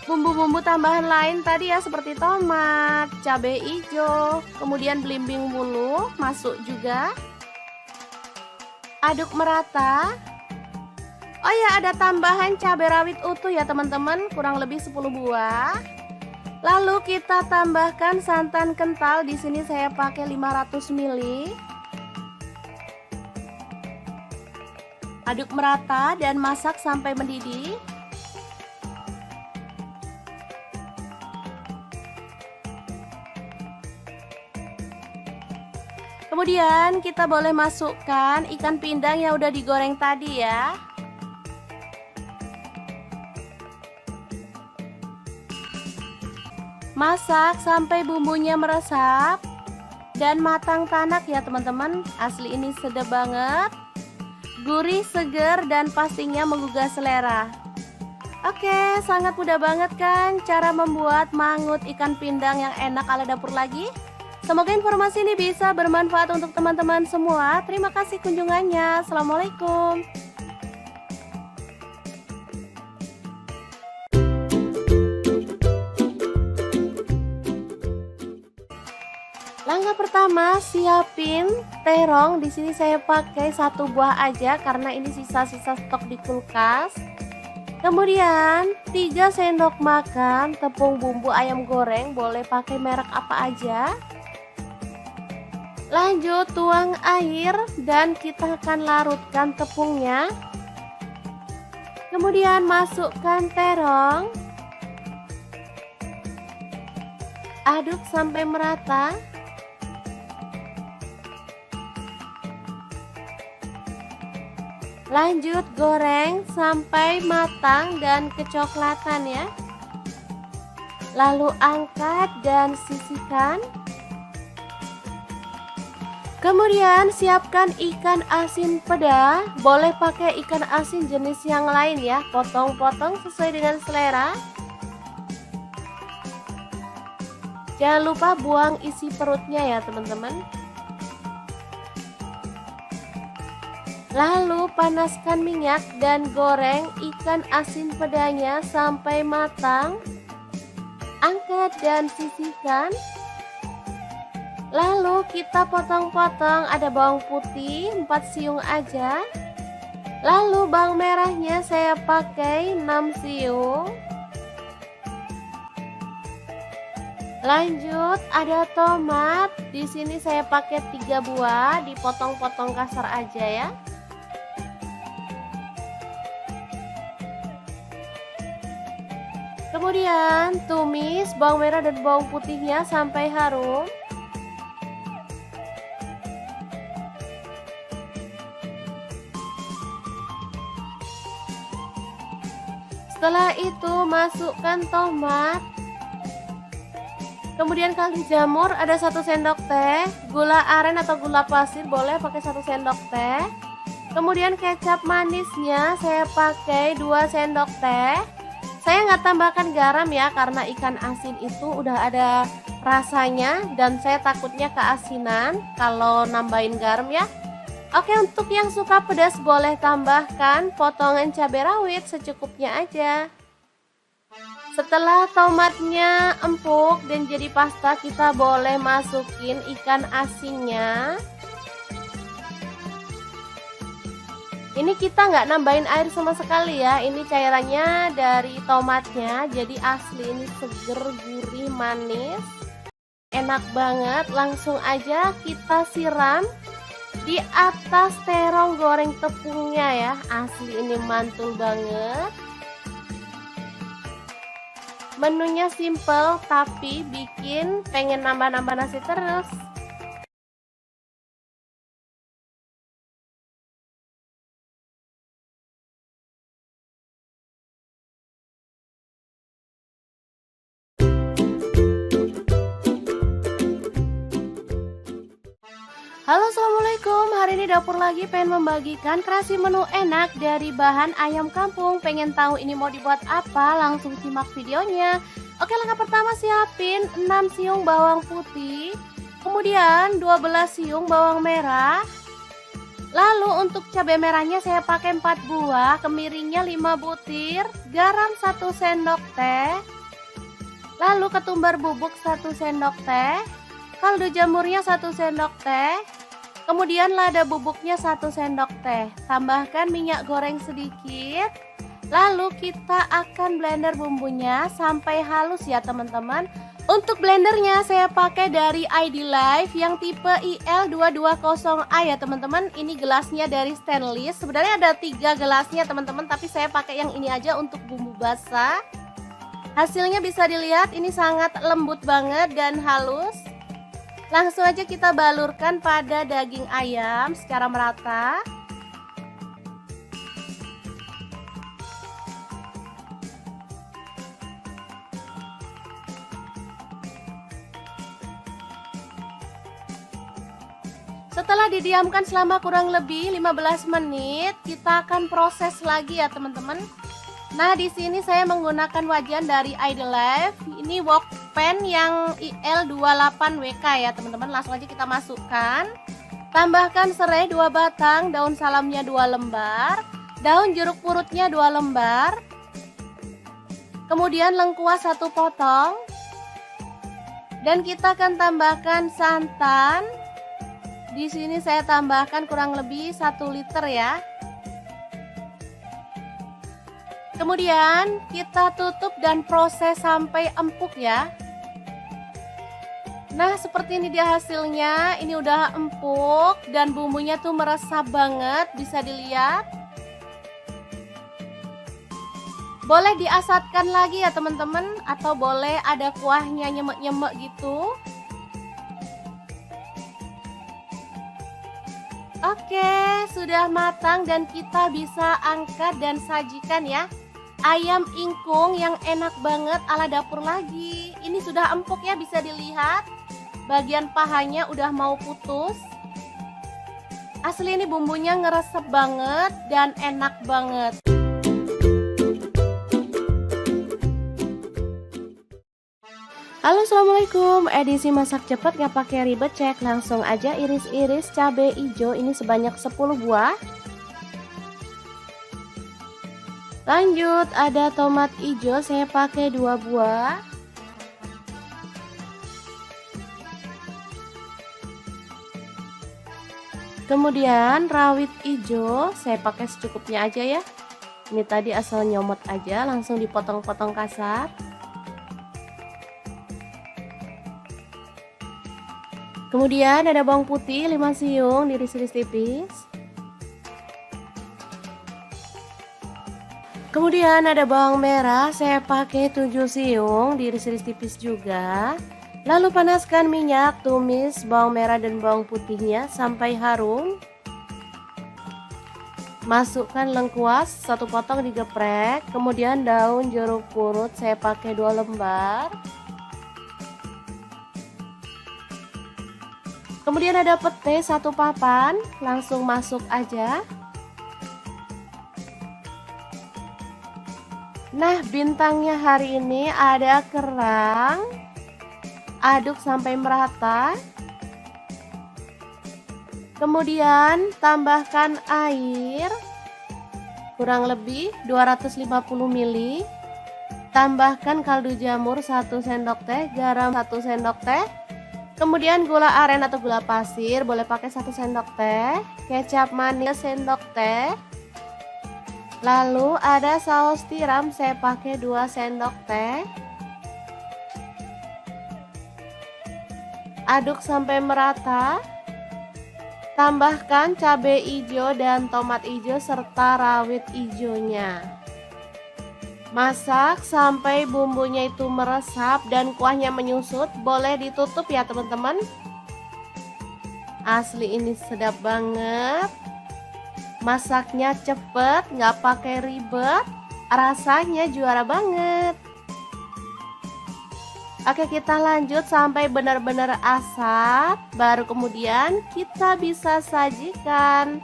Bumbu-bumbu tambahan lain tadi ya, seperti tomat, cabai hijau, kemudian belimbing bulu masuk juga. Aduk merata. Oh ya, ada tambahan cabai rawit utuh ya teman-teman, kurang lebih 10 buah. Lalu kita tambahkan santan kental, di sini saya pakai 500 ml. Aduk merata dan masak sampai mendidih. Kemudian kita boleh masukkan ikan pindang yang udah digoreng tadi ya. Masak sampai bumbunya meresap dan matang tanak ya teman-teman. Asli ini sedap banget, gurih, seger, dan pastinya menggugah selera. Oke, sangat mudah banget kan cara membuat mangut ikan pindang yang enak ala dapur lagi. Semoga informasi ini bisa bermanfaat untuk teman-teman semua. Terima kasih kunjungannya. Assalamualaikum. Langkah pertama, siapin terong. Di sini saya pakai 1 buah aja karena ini sisa-sisa stok di kulkas. Kemudian 3 sendok makan tepung bumbu ayam goreng, boleh pakai merek apa aja. Lanjut tuang air dan kita akan larutkan tepungnya. Kemudian masukkan terong. Aduk sampai merata. Lanjut goreng sampai matang dan kecoklatan ya. Lalu angkat dan sisihkan. Kemudian siapkan ikan asin peda, boleh pakai ikan asin jenis yang lain ya, potong-potong sesuai dengan selera. Jangan lupa buang isi perutnya ya teman-teman. Lalu panaskan minyak dan goreng ikan asin pedanya sampai matang. Angkat dan sisihkan. Lalu kita potong-potong, ada bawang putih 4 siung aja. Lalu bawang merahnya saya pakai 6 siung. Lanjut ada tomat, di sini saya pakai 3 buah, dipotong-potong kasar aja ya. Kemudian tumis bawang merah dan bawang putihnya sampai harum. Setelah itu masukkan tomat. Kemudian kaldu jamur ada 1 sendok teh, gula aren atau gula pasir boleh pakai 1 sendok teh. Kemudian kecap manisnya saya pakai 2 sendok teh. Saya nggak tambahkan garam ya karena ikan asin itu udah ada rasanya dan saya takutnya keasinan kalau nambahin garam ya. Oke, untuk yang suka pedas boleh tambahkan potongan cabai rawit secukupnya aja. Setelah tomatnya empuk dan jadi pasta, kita boleh masukin ikan asinnya. Ini kita nggak nambahin air sama sekali ya, ini cairannya dari tomatnya, jadi asli ini seger, gurih, manis, enak banget. Langsung aja kita siram di atas terong goreng tepungnya ya, asli ini mantul banget. Menunya simple tapi bikin pengen nambah-nambah nasi terus. Halo, assalamualaikum. Hari ini dapur lagi pengen membagikan kreasi menu enak dari bahan ayam kampung. Pengen tahu ini mau dibuat apa? Langsung simak videonya. Oke, langkah pertama siapin 6 siung bawang putih, kemudian 12 siung bawang merah, Lalu untuk cabai merahnya saya pakai 4 buah, kemiringnya 5 butir, garam 1 sendok teh, lalu ketumbar bubuk 1 sendok teh, kaldu jamurnya 1 sendok teh, kemudian lada bubuknya 1 sendok teh. Tambahkan minyak goreng sedikit, lalu kita akan blender bumbunya sampai halus ya teman-teman. Untuk blendernya saya pakai dari ID Life yang tipe IL220A ya teman-teman. Ini gelasnya dari stainless. Sebenarnya ada 3 gelasnya teman-teman, tapi saya pakai yang ini aja untuk bumbu basah. Hasilnya bisa dilihat ini sangat lembut banget dan halus. Langsung aja kita balurkan pada daging ayam secara merata. Setelah didiamkan selama kurang lebih 15 menit, kita akan proses lagi ya teman-teman. Nah, di sini saya menggunakan wajan dari ID Life. Ini wok pan yang IL28WK ya teman-teman. Langsung aja kita masukkan. Tambahkan serai 2 batang, daun salamnya 2 lembar, daun jeruk purutnya 2 lembar. Kemudian lengkuas 1 potong. Dan kita akan tambahkan santan. Di sini saya tambahkan kurang lebih 1 liter ya. Kemudian kita tutup dan proses sampai empuk ya. Nah, seperti ini dia hasilnya. Ini udah empuk dan bumbunya tuh meresap banget, bisa dilihat. Boleh diasatkan lagi ya teman-teman, atau boleh ada kuahnya nyemek-nyemek gitu. Oke, sudah matang dan kita bisa angkat dan sajikan ya. Ayam ingkung yang enak banget ala dapur lagi. Ini sudah empuk ya, bisa dilihat. Bagian pahanya udah mau putus. Asli ini bumbunya ngeresep banget dan enak banget. Halo, assalamualaikum. Edisi masak cepet nggak pakai ribet, cek langsung aja. Iris-iris cabai hijau ini sebanyak 10 buah. Lanjut, ada tomat hijau saya pakai 2 buah. Kemudian rawit hijau saya pakai secukupnya aja ya. Ini tadi asal nyomot aja, langsung dipotong-potong kasar. Kemudian ada bawang putih 5 siung diiris-iris tipis. Kemudian ada bawang merah saya pakai 7 siung diiris-iris tipis juga. Lalu panaskan minyak, tumis bawang merah dan bawang putihnya sampai harum. Masukkan lengkuas 1 potong digeprek. Kemudian daun jeruk purut saya pakai 2 lembar. Kemudian ada pete 1 papan, langsung masuk aja. Nah, bintangnya hari ini ada kerang. Aduk sampai merata. Kemudian tambahkan air kurang lebih 250 ml. Tambahkan kaldu jamur 1 sendok teh, garam 1 sendok teh. Kemudian gula aren atau gula pasir, boleh pakai 1 sendok teh, kecap manis sendok teh. Lalu ada saus tiram saya pakai 2 sendok teh. Aduk sampai merata. Tambahkan cabai hijau dan tomat hijau serta rawit hijaunya. Masak sampai bumbunya itu meresap dan kuahnya menyusut. Boleh ditutup ya teman-teman. Asli ini sedap banget. Masaknya cepet, nggak pakai ribet. Rasanya juara banget. Oke, kita lanjut sampai benar-benar asap. Baru kemudian kita bisa sajikan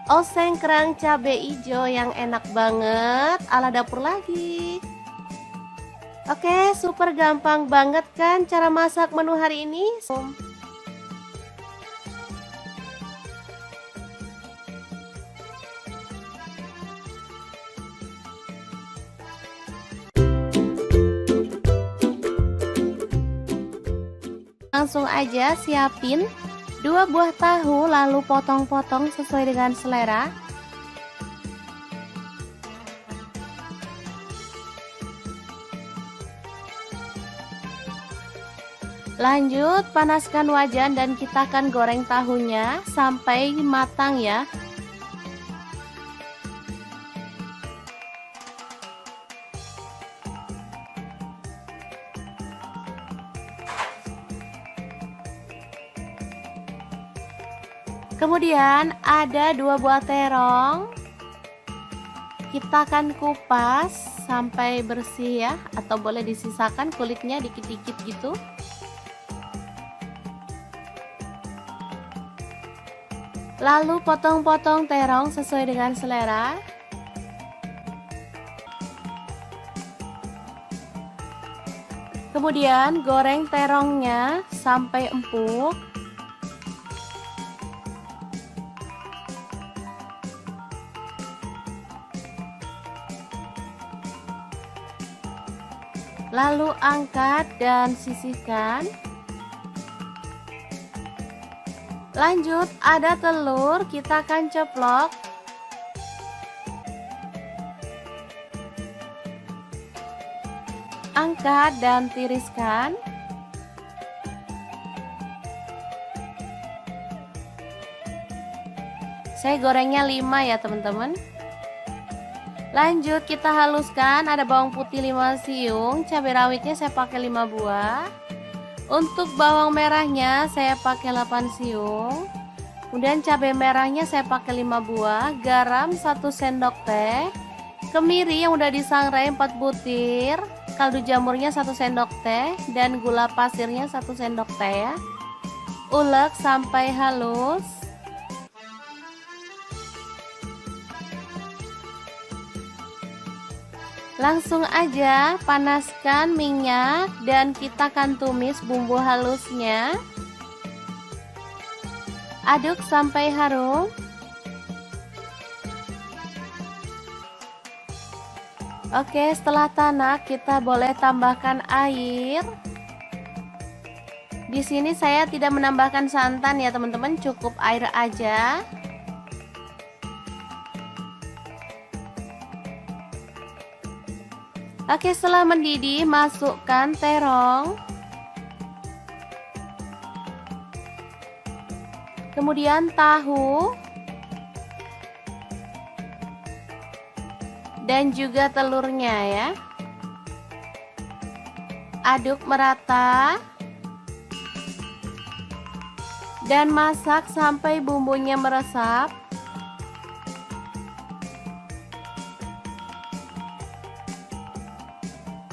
oseng kerang cabai hijau yang enak banget ala dapur lagi. Oke, super gampang banget kan cara masak menu hari ini. Langsung aja siapin 2 buah tahu lalu potong-potong sesuai dengan selera. Lanjut panaskan wajan dan kita akan goreng tahunya sampai matang ya. Kemudian ada 2 buah terong. Kita akan kupas sampai bersih ya, atau boleh disisakan kulitnya dikit-dikit gitu. Lalu potong-potong terong sesuai dengan selera. Kemudian goreng terongnya sampai empuk. Lalu angkat dan sisihkan. Lanjut, ada telur, kita akan ceplok. Angkat dan tiriskan. Saya gorengnya 5 ya teman-teman. Lanjut kita haluskan, ada bawang putih 5 siung, cabai rawitnya saya pakai 5 buah. Untuk bawang merahnya saya pakai 8 siung. Kemudian cabai merahnya saya pakai 5 buah, garam 1 sendok teh, kemiri yang udah disangrai 4 butir, kaldu jamurnya 1 sendok teh, dan gula pasirnya 1 sendok teh ya. Ulek sampai halus. Langsung aja panaskan minyak dan kita akan tumis bumbu halusnya. Aduk sampai harum. Oke, setelah tanak kita boleh tambahkan air. Di sini saya tidak menambahkan santan ya teman-teman, cukup air aja. Oke, setelah mendidih masukkan terong. Kemudian tahu. Dan juga telurnya ya. Aduk merata. Dan masak sampai bumbunya meresap.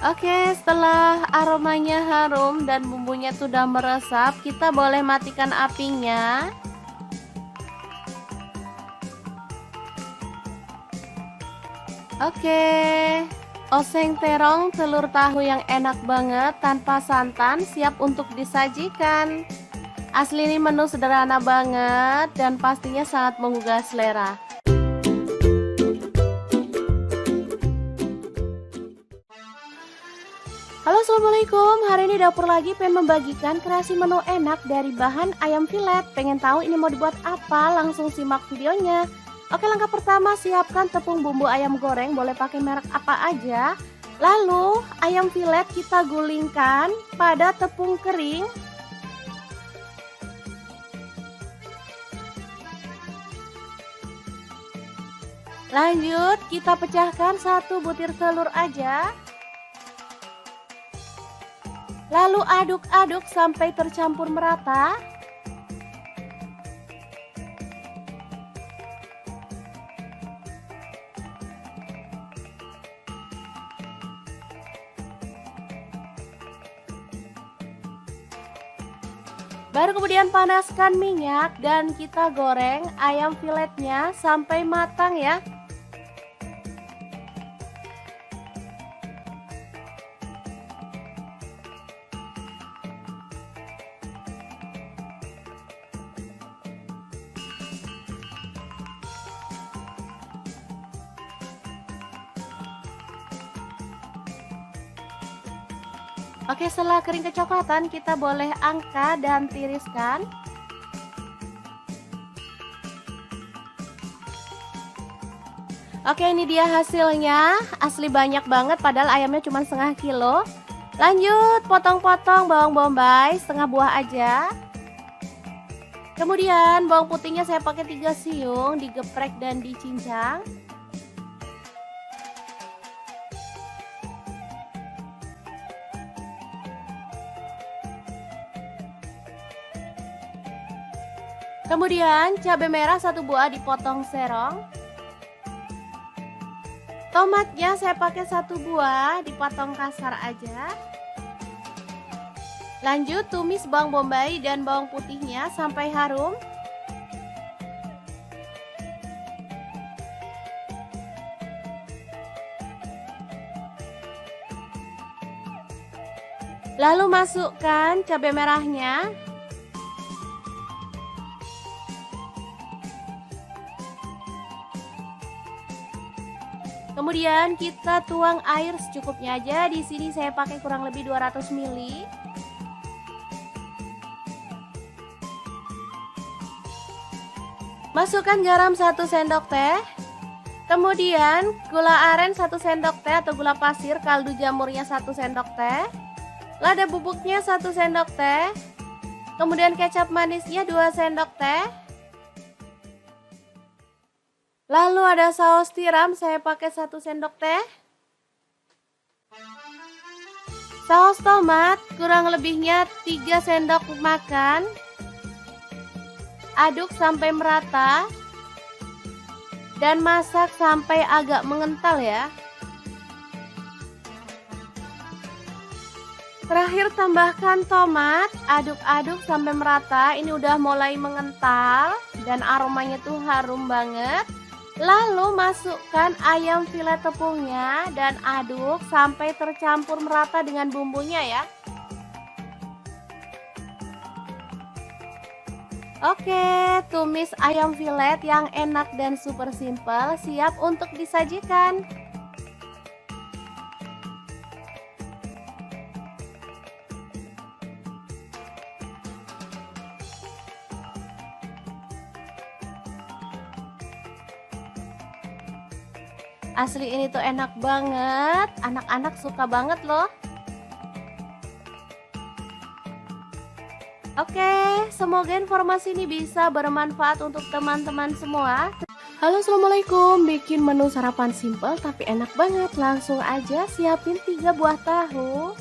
Oke, setelah aromanya harum dan bumbunya sudah meresap, kita boleh matikan apinya. Oke, oseng terong telur tahu yang enak banget tanpa santan siap untuk disajikan. Asli ini menu sederhana banget dan pastinya sangat menggugah selera. Halo, assalamualaikum. Hari ini dapur lagi pengen membagikan kreasi menu enak dari bahan ayam filet. Pengen tahu ini mau dibuat apa? Langsung simak videonya. Oke, langkah pertama siapkan tepung bumbu ayam goreng, boleh pakai merek apa aja. Lalu ayam filet kita gulingkan pada tepung kering. Lanjut kita pecahkan 1 butir telur aja. Lalu aduk-aduk sampai tercampur merata. Baru kemudian panaskan minyak dan kita goreng ayam filetnya sampai matang ya. Oke, setelah kering kecoklatan, kita boleh angkat dan tiriskan. Oke, ini dia hasilnya. Asli banyak banget, padahal ayamnya cuma setengah kilo. Lanjut, potong-potong bawang bombay setengah buah aja. Kemudian bawang putihnya saya pakai 3 siung, digeprek dan dicincang. Kemudian cabai merah 1 buah dipotong serong. Tomatnya saya pakai 1 buah, dipotong kasar aja. Lanjut tumis bawang bombay dan bawang putihnya sampai harum. Lalu masukkan cabai merahnya. Kemudian kita tuang air secukupnya aja. Di sini saya pakai kurang lebih 200 ml. Masukkan garam 1 sendok teh. Kemudian gula aren 1 sendok teh atau gula pasir, kaldu jamurnya 1 sendok teh. Lada bubuknya 1 sendok teh. Kemudian kecap manisnya 2 sendok teh. Lalu ada saus tiram, saya pakai 1 sendok teh. Saus tomat kurang lebihnya 3 sendok makan. Aduk sampai merata. Dan masak sampai agak mengental ya. Terakhir tambahkan tomat, aduk-aduk sampai merata. Ini udah mulai mengental dan aromanya tuh harum banget. Lalu masukkan ayam filet tepungnya dan aduk sampai tercampur merata dengan bumbunya ya. Oke, tumis ayam filet yang enak dan super simple siap untuk disajikan. Asli ini tuh enak banget, anak-anak suka banget loh. Oke, semoga informasi ini bisa bermanfaat untuk teman-teman semua. Halo, assalamualaikum. Bikin menu sarapan simple tapi enak banget. Langsung aja siapin 3 buah tahu.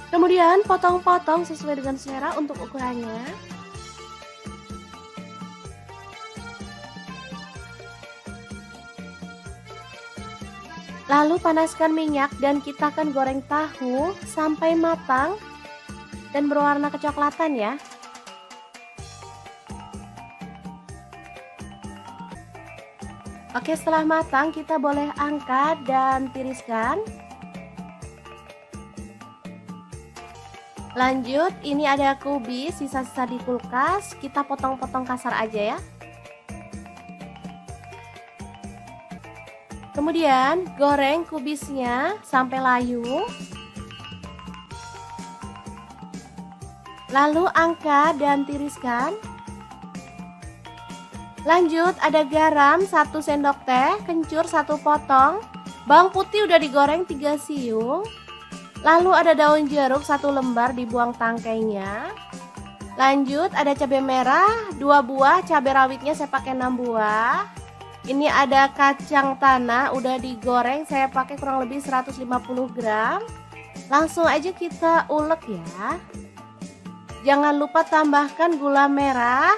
Kemudian potong-potong sesuai dengan selera untuk ukurannya. Lalu panaskan minyak dan kita akan goreng tahu sampai matang dan berwarna kecoklatan ya. Oke, setelah matang kita boleh angkat dan tiriskan. Lanjut, ini ada kubis sisa-sisa di kulkas, kita potong-potong kasar aja ya. Kemudian goreng kubisnya sampai layu. Lalu angkat dan tiriskan. Lanjut ada garam 1 sendok teh, kencur 1 potong, bawang putih udah digoreng 3 siung. Lalu ada daun jeruk 1 lembar dibuang tangkainya. Lanjut ada cabai merah 2 buah, cabai rawitnya saya pakai 6 buah. Ini ada kacang tanah udah digoreng, saya pakai kurang lebih 150 gram. Langsung aja kita ulek ya. Jangan lupa tambahkan gula merah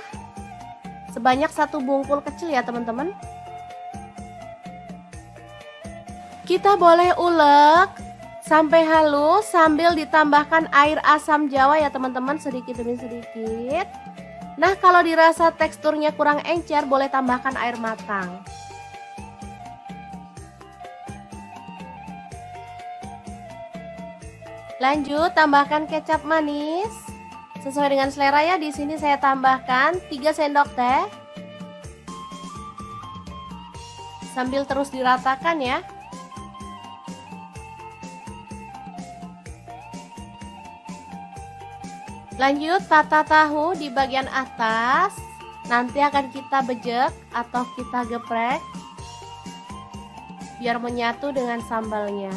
sebanyak 1 bungkul kecil ya teman-teman. Kita boleh ulek sampai halus sambil ditambahkan air asam jawa ya teman-teman, sedikit demi sedikit. Nah, kalau dirasa teksturnya kurang encer, boleh tambahkan air matang. Lanjut, tambahkan kecap manis sesuai dengan selera ya. Di sini saya tambahkan 3 sendok teh. Sambil terus diratakan ya. Lanjut tata tahu di bagian atas. Nanti akan kita bejek atau kita geprek biar menyatu dengan sambalnya.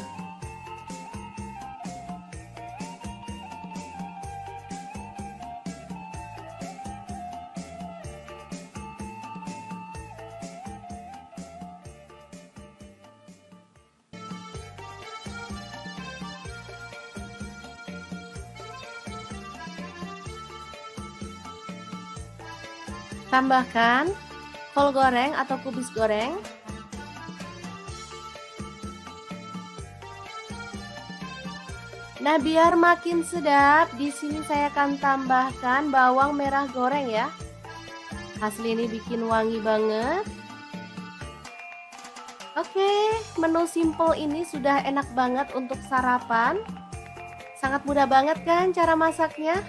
Tambahkan kol goreng atau kubis goreng. Nah, biar makin sedap, di sini saya akan tambahkan bawang merah goreng ya. Asli ini bikin wangi banget. Oke, menu simple ini sudah enak banget untuk sarapan. Sangat mudah banget kan cara masaknya?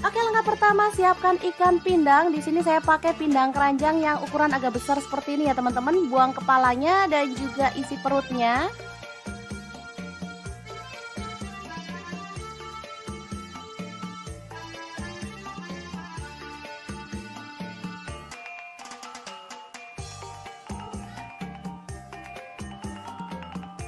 Oke, langkah pertama siapkan ikan pindang. Di sini saya pakai pindang keranjang yang ukuran agak besar seperti ini ya teman-teman. Buang kepalanya dan juga isi perutnya.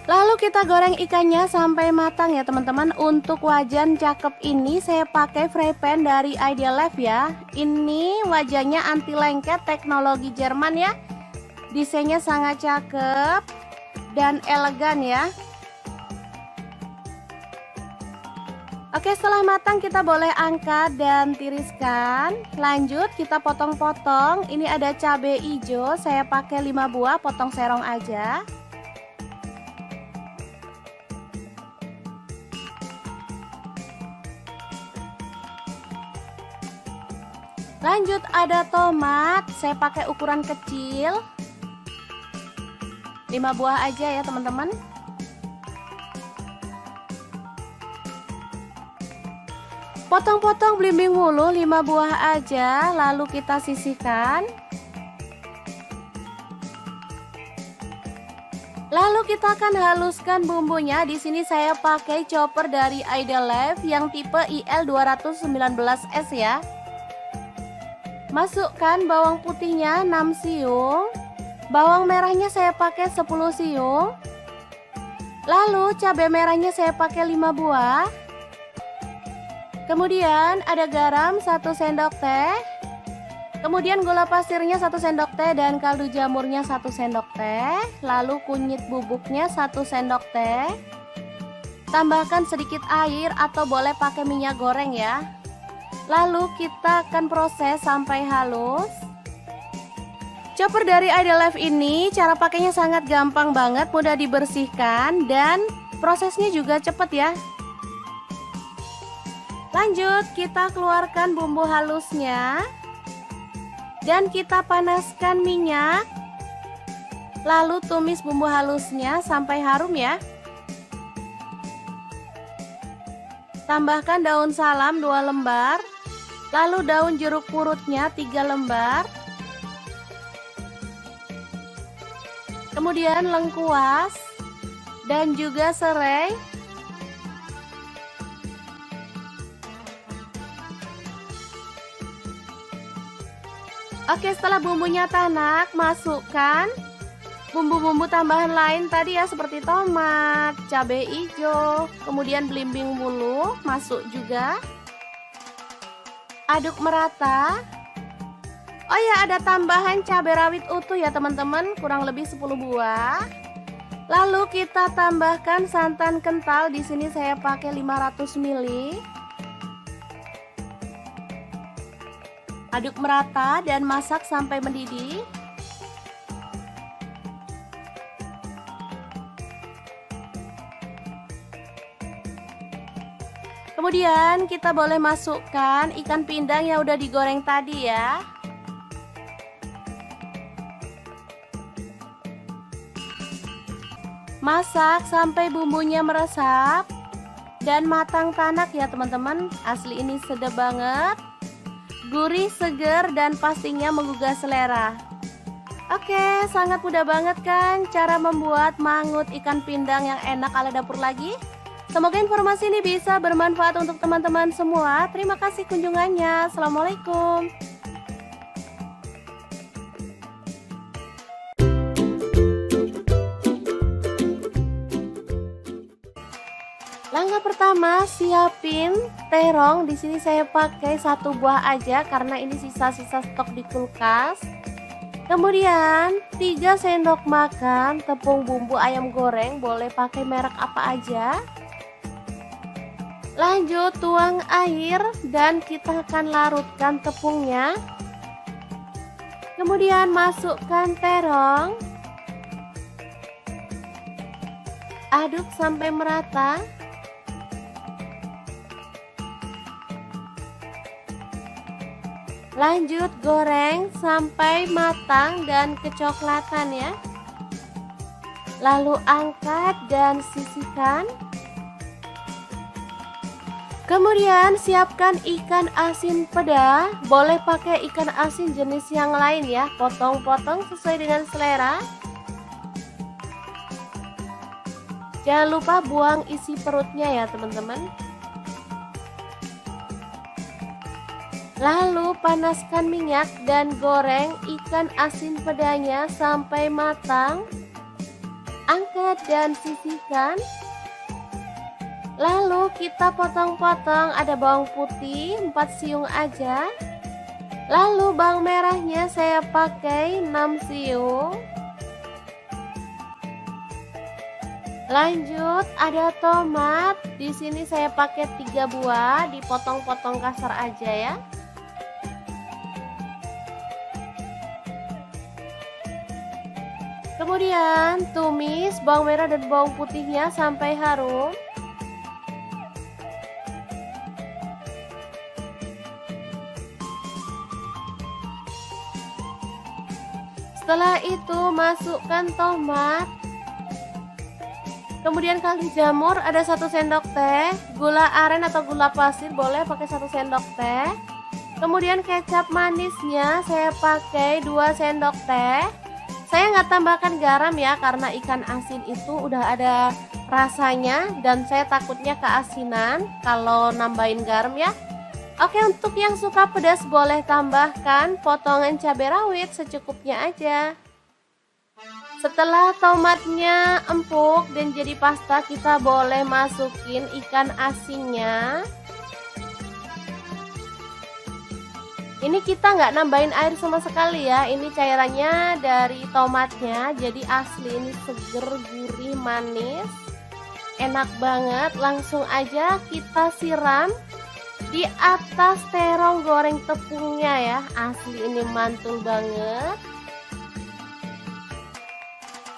Lalu kita goreng ikannya sampai matang ya teman-teman. Untuk wajan cakep ini saya pakai fry pan dari Ideal Life ya. Ini wajannya anti lengket, teknologi Jerman ya. Desainnya sangat cakep dan elegan ya. Oke, setelah matang kita boleh angkat dan tiriskan. Lanjut kita potong-potong. Ini ada cabai hijau, saya pakai 5 buah, potong serong aja. Lanjut ada tomat, saya pakai ukuran kecil 5 buah aja ya teman-teman. Potong-potong belimbing wulu 5 buah aja, lalu kita sisihkan. Lalu kita akan haluskan bumbunya. Di sini saya pakai chopper dari Ideal Life yang tipe IL219S ya. Masukkan bawang putihnya 6 siung. Bawang merahnya saya pakai 10 siung. Lalu cabai merahnya saya pakai 5 buah. Kemudian ada garam 1 sendok teh. Kemudian gula pasirnya 1 sendok teh dan kaldu jamurnya 1 sendok teh. Lalu kunyit bubuknya 1 sendok teh. Tambahkan sedikit air atau boleh pakai minyak goreng ya. Lalu kita akan proses sampai halus. Chopper dari Ideal Life ini cara pakainya sangat gampang banget, mudah dibersihkan dan prosesnya juga cepat ya. Lanjut kita keluarkan bumbu halusnya dan kita panaskan minyak. Lalu tumis bumbu halusnya sampai harum ya. Tambahkan daun salam 2 lembar. Lalu daun jeruk purutnya 3 lembar. Kemudian lengkuas dan juga serai. Oke, setelah bumbunya tanak, masukkan bumbu-bumbu tambahan lain tadi ya, seperti tomat, cabai hijau, kemudian belimbing wulu masuk juga. Aduk merata. Oh ya, ada tambahan cabai rawit utuh ya teman-teman, kurang lebih 10 buah. Lalu kita tambahkan santan kental, di sini saya pakai 500 ml. Aduk merata dan masak sampai mendidih. Kemudian kita boleh masukkan ikan pindang yang udah digoreng tadi ya. Masak sampai bumbunya meresap dan matang tanak ya teman-teman. Asli ini sedap banget, gurih, segar dan pastinya menggugah selera. Oke, sangat mudah banget kan cara membuat mangut ikan pindang yang enak ala dapur lagi? Semoga informasi ini bisa bermanfaat untuk teman-teman semua. Terima kasih kunjungannya. Assalamualaikum. Langkah pertama, siapin terong. Di sini saya pakai 1 buah aja karena ini sisa-sisa stok di kulkas. Kemudian 3 sendok makan tepung bumbu ayam goreng, boleh pakai merek apa aja. Lanjut tuang air dan kita akan larutkan tepungnya. Kemudian masukkan terong. Aduk sampai merata. Lanjut goreng sampai matang dan kecoklatan ya. Lalu angkat dan sisihkan. Kemudian siapkan ikan asin peda. Boleh pakai ikan asin jenis yang lain ya. Potong-potong sesuai dengan selera. Jangan lupa buang isi perutnya ya teman-teman. Lalu panaskan minyak dan goreng ikan asin pedanya sampai matang. Angkat dan sisihkan. Lalu kita potong-potong, ada bawang putih 4 siung aja. Lalu bawang merahnya saya pakai 6 siung. Lanjut ada tomat, di sini saya pakai 3 buah, dipotong-potong kasar aja ya. Kemudian tumis bawang merah dan bawang putihnya sampai harum. Setelah itu masukkan tomat. Kemudian kaldu jamur ada 1 sendok teh, gula aren atau gula pasir boleh pakai 1 sendok teh. Kemudian kecap manisnya saya pakai 2 sendok teh. Saya nggak tambahkan garam ya karena ikan asin itu udah ada rasanya dan saya takutnya keasinan kalau nambahin garam ya. Oke, untuk yang suka pedas boleh tambahkan potongan cabai rawit secukupnya aja. Setelah tomatnya empuk dan jadi pasta, kita boleh masukin ikan asinnya. Ini kita nggak nambahin air sama sekali ya, ini cairannya dari tomatnya, jadi asli ini seger, gurih, manis, enak banget. Langsung aja kita siram di atas terong goreng tepungnya ya, asli ini mantul banget.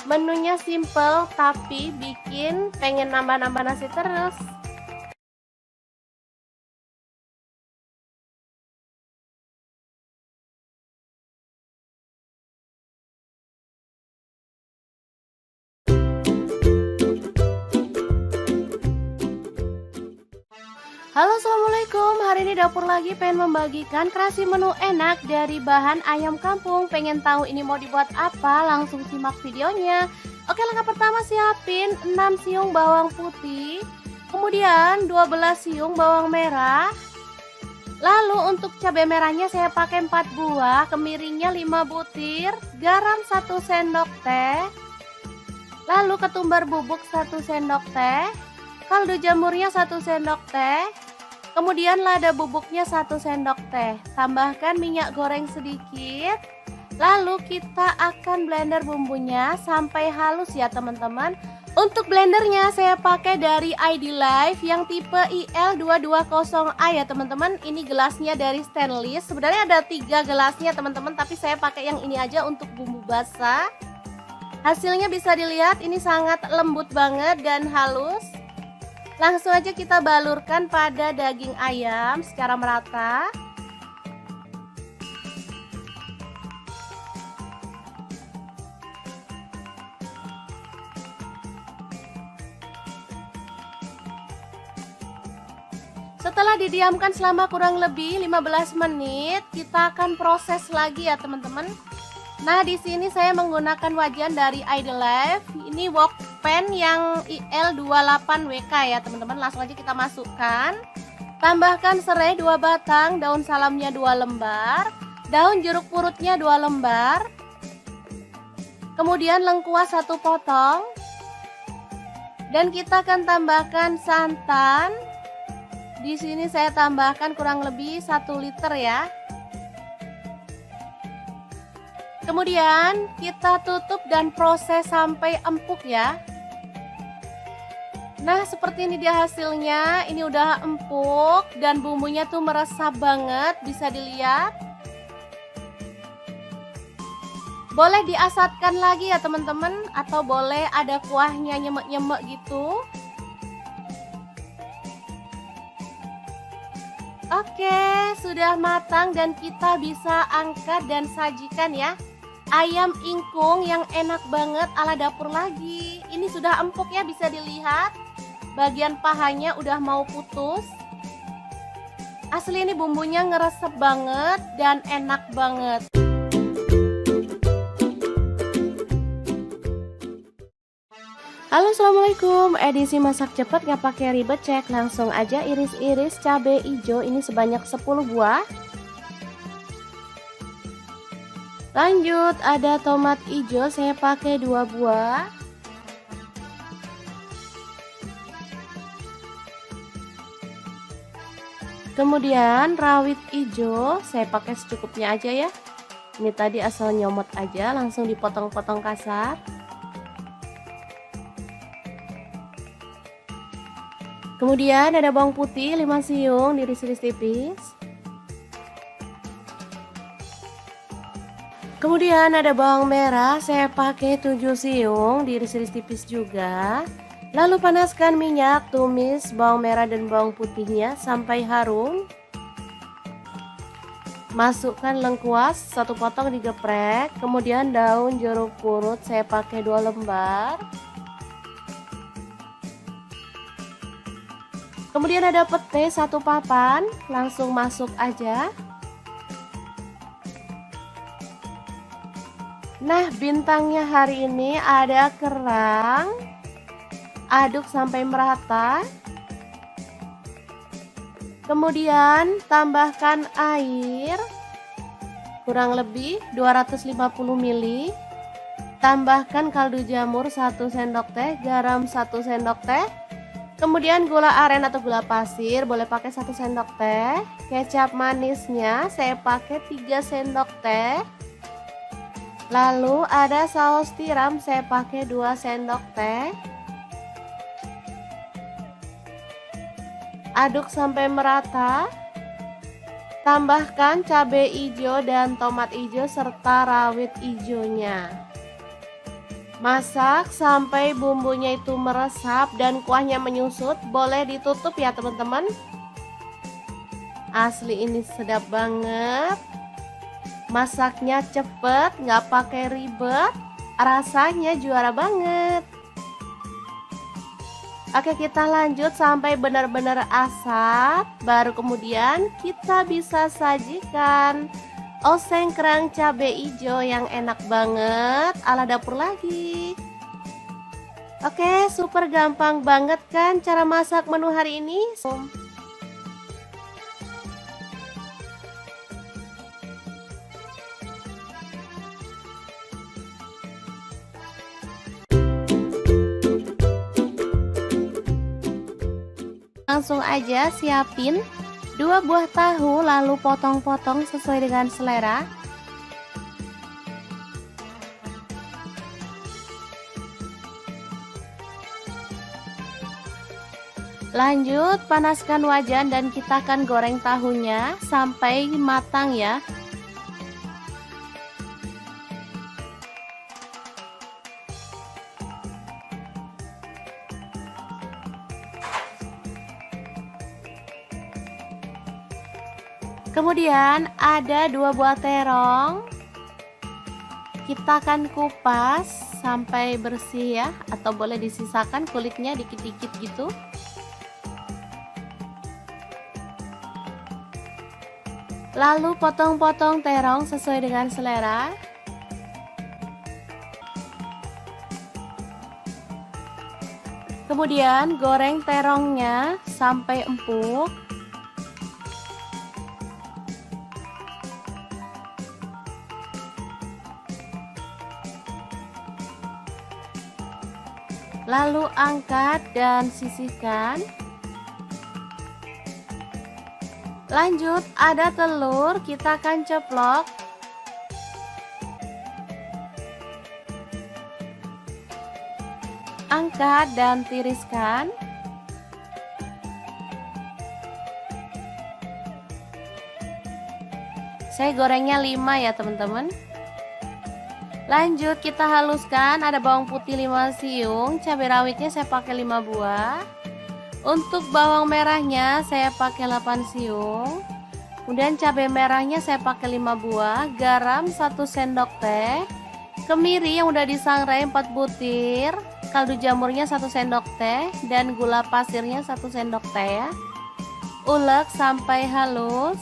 Menunya simple tapi bikin pengen nambah-nambah nasi terus. Halo, assalamualaikum. Hari ini dapur lagi pengen membagikan kreasi menu enak dari bahan ayam kampung. Pengen tahu ini mau dibuat apa? Langsung simak videonya. Oke, langkah pertama siapin 6 siung bawang putih, kemudian 12 siung bawang merah. Lalu untuk cabai merahnya saya pakai 4 buah, kemiringnya 5 butir, garam 1 sendok teh. Lalu ketumbar bubuk 1 sendok teh, kaldu jamurnya 1 sendok teh. Kemudian lada bubuknya 1 sendok teh. Tambahkan minyak goreng sedikit. Lalu kita akan blender bumbunya sampai halus ya teman-teman. Untuk blendernya saya pakai dari ID Life yang tipe IL220A ya teman-teman. Ini gelasnya dari stainless. Sebenarnya ada 3 gelasnya teman-teman, tapi saya pakai yang ini aja untuk bumbu basah. Hasilnya bisa dilihat ini sangat lembut banget dan halus. Langsung aja kita balurkan pada daging ayam secara merata. Setelah didiamkan selama kurang lebih 15 menit, kita akan proses lagi ya teman-teman. Nah, di sini saya menggunakan wajan dari Idolife. Ini wok pen yang IL28WK ya, teman-teman. Langsung aja kita masukkan. Tambahkan serai 2 batang, daun salamnya 2 lembar, daun jeruk purutnya 2 lembar. Kemudian lengkuas 1 potong. Dan kita akan tambahkan santan. Di sini saya tambahkan kurang lebih 1 liter ya. Kemudian kita tutup dan proses sampai empuk ya. Nah, seperti ini dia hasilnya. Ini udah empuk dan bumbunya tuh meresap banget, bisa dilihat. Boleh diasatkan lagi ya teman-teman, atau boleh ada kuahnya nyemek-nyemek gitu. Oke, sudah matang dan kita bisa angkat dan sajikan ya. Ayam ingkung yang enak banget ala dapur lagi. Ini sudah empuk ya, bisa dilihat. Bagian pahanya udah mau putus. Asli ini bumbunya ngeresep banget dan enak banget. Halo, assalamualaikum. Edisi masak cepet nggak pakai ribet, cek langsung aja. Iris-iris cabai hijau ini sebanyak 10 buah. Lanjut, ada tomat hijau, saya pakai 2 buah. Kemudian rawit hijau, saya pakai secukupnya aja ya. Ini tadi asal nyomot aja, langsung dipotong-potong kasar. Kemudian ada bawang putih 5 siung, diiris-iris tipis. Kemudian ada bawang merah, saya pakai 7 siung, diiris-iris tipis juga. Lalu panaskan minyak, tumis bawang merah dan bawang putihnya sampai harum. Masukkan lengkuas 1 potong digeprek, kemudian daun jeruk purut saya pakai 2 lembar. Kemudian ada pete 1 papan, langsung masuk aja. Nah, bintangnya hari ini ada kerang. Aduk sampai merata. Kemudian tambahkan air kurang lebih 250 ml. Tambahkan kaldu jamur 1 sendok teh, garam 1 sendok teh. Kemudian gula aren atau gula pasir, boleh pakai 1 sendok teh. Kecap manisnya saya pakai 3 sendok teh. Lalu ada saus tiram, saya pakai 2 sendok teh. Aduk sampai merata. Tambahkan cabai hijau dan tomat hijau serta rawit hijaunya. Masak sampai bumbunya itu meresap dan kuahnya menyusut. Boleh ditutup ya teman-teman. Asli ini sedap banget. Masaknya cepet, nggak pakai ribet, rasanya juara banget. Oke, kita lanjut sampai benar-benar asap, baru kemudian kita bisa sajikan oseng kerang cabai hijau yang enak banget ala dapur lagi. Oke, super gampang banget kan cara masak menu hari ini. Langsung aja siapin 2 buah tahu, lalu potong-potong sesuai dengan selera. Lanjut panaskan wajan dan kita akan goreng tahunya sampai matang ya. Kemudian ada 2 buah terong. Kita akan kupas sampai bersih ya, atau boleh disisakan kulitnya dikit-dikit gitu. Lalu potong-potong terong sesuai dengan selera. Kemudian goreng terongnya sampai empuk. Lalu angkat dan sisihkan. Lanjut, ada telur, kita akan ceplok. Angkat dan tiriskan. Saya gorengnya 5 ya teman-teman. Lanjut kita haluskan, ada bawang putih 5 siung, cabai rawitnya saya pakai 5 buah. Untuk bawang merahnya saya pakai 8 siung. Kemudian cabai merahnya saya pakai 5 buah, garam 1 sendok teh, kemiri yang udah disangrai 4 butir, kaldu jamurnya 1 sendok teh, dan gula pasirnya 1 sendok teh ya. Ulek sampai halus.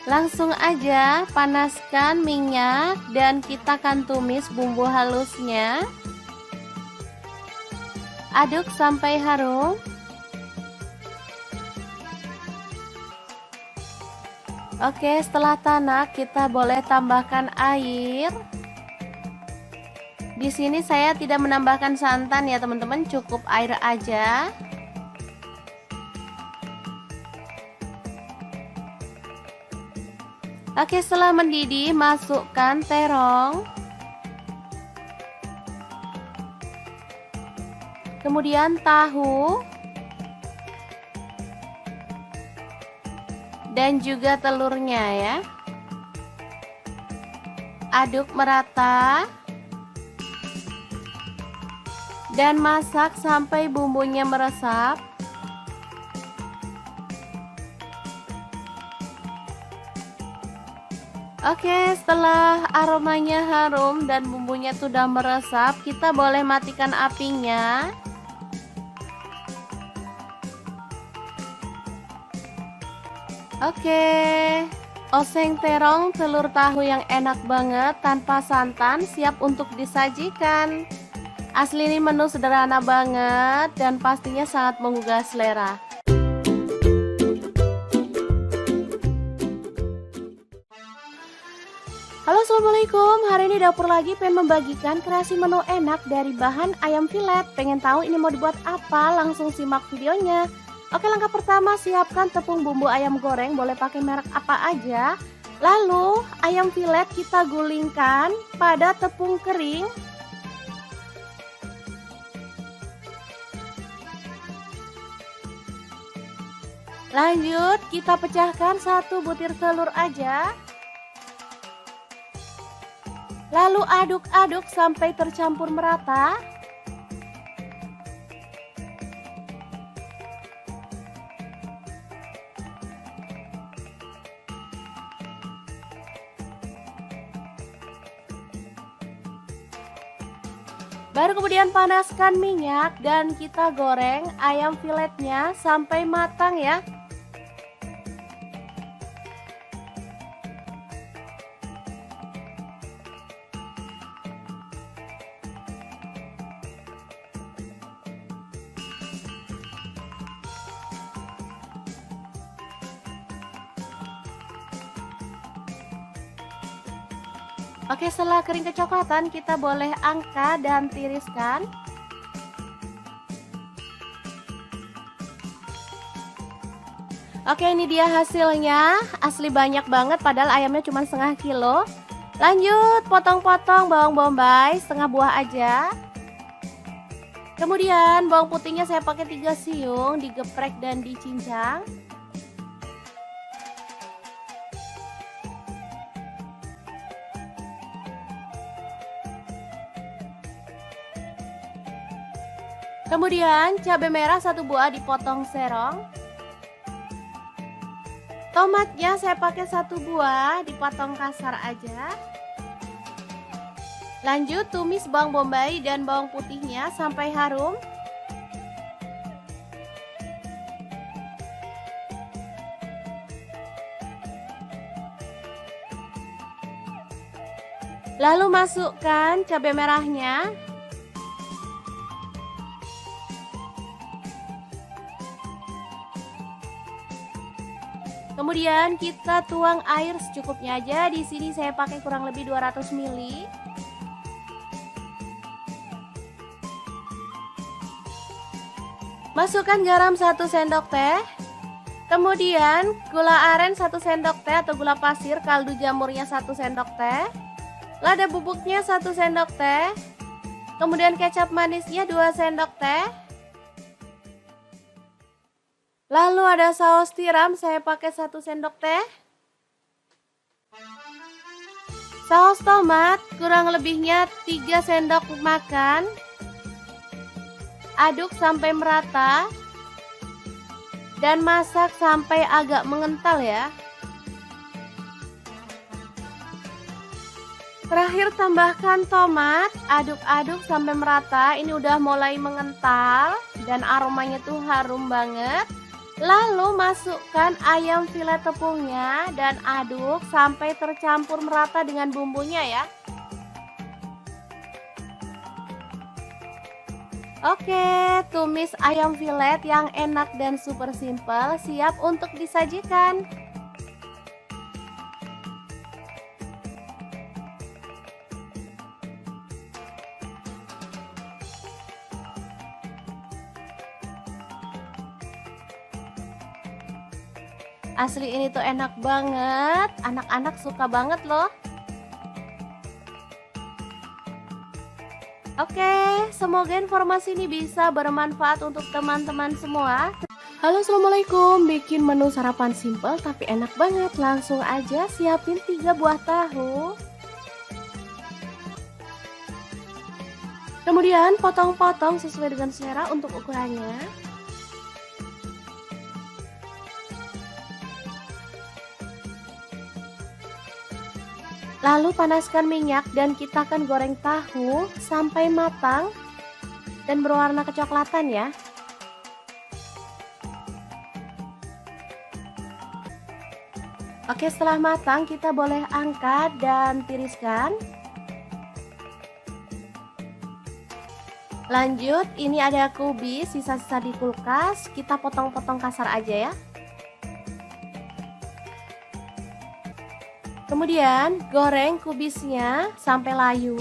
Langsung aja panaskan minyak dan kita akan tumis bumbu halusnya. Aduk sampai harum. Oke, setelah tanak kita boleh tambahkan air. Di sini saya tidak menambahkan santan ya teman-teman, cukup air aja. Oke, setelah mendidih masukkan terong. Kemudian tahu. Dan juga telurnya ya. Aduk merata. Dan masak sampai bumbunya meresap. Oke, setelah aromanya harum dan bumbunya sudah meresap, kita boleh matikan apinya. Oke, oseng terong telur tahu yang enak banget tanpa santan siap untuk disajikan. Asli ini menu sederhana banget dan pastinya sangat menggugah selera. Halo, assalamualaikum. Hari ini dapur lagi pengen membagikan kreasi menu enak dari bahan ayam filet. Pengen tahu ini mau dibuat apa? Langsung simak videonya. Oke, langkah pertama siapkan tepung bumbu ayam goreng, boleh pakai merek apa aja. Lalu ayam filet kita gulingkan pada tepung kering. Lanjut kita pecahkan 1 butir telur aja. Lalu aduk-aduk sampai tercampur merata. Baru kemudian panaskan minyak dan kita goreng ayam filetnya sampai matang ya. Oke, setelah kering kecoklatan kita boleh angkat dan tiriskan. Oke, ini dia hasilnya. Asli banyak banget padahal ayamnya cuma setengah kilo. Lanjut potong-potong bawang bombay setengah buah aja. Kemudian bawang putihnya saya pakai 3 siung, digeprek dan dicincang. Kemudian cabai merah 1 buah dipotong serong. Tomatnya saya pakai 1 buah dipotong kasar aja. Lanjut tumis bawang bombay dan bawang putihnya sampai harum. Lalu masukkan cabai merahnya. Kemudian kita tuang air secukupnya aja. Di sini saya pakai kurang lebih 200 ml. Masukkan garam 1 sendok teh. Kemudian gula aren 1 sendok teh atau gula pasir, kaldu jamurnya 1 sendok teh. Lada bubuknya 1 sendok teh. Kemudian kecap manisnya 2 sendok teh. Lalu ada saus tiram, saya pakai 1 sendok teh. Saus tomat kurang lebihnya 3 sendok makan. Aduk sampai merata dan masak sampai agak mengental ya. Terakhir tambahkan tomat, aduk-aduk sampai merata. Ini udah mulai mengental dan aromanya tuh harum banget. Lalu masukkan ayam filet tepungnya dan aduk sampai tercampur merata dengan bumbunya ya. Oke, tumis ayam filet yang enak dan super simple siap untuk disajikan. Asli ini tuh enak banget, anak-anak suka banget loh. Oke, semoga informasi ini bisa bermanfaat untuk teman-teman semua. Halo, assalamualaikum. Bikin menu sarapan simple tapi enak banget. Langsung aja siapin 3 buah tahu. Kemudian potong-potong sesuai dengan selera untuk ukurannya. Lalu panaskan minyak dan kita akan goreng tahu sampai matang dan berwarna kecoklatan ya. Oke, setelah matang kita boleh angkat dan tiriskan. Lanjut, ini ada kubis sisa-sisa di kulkas, kita potong-potong kasar aja ya. Kemudian goreng kubisnya sampai layu.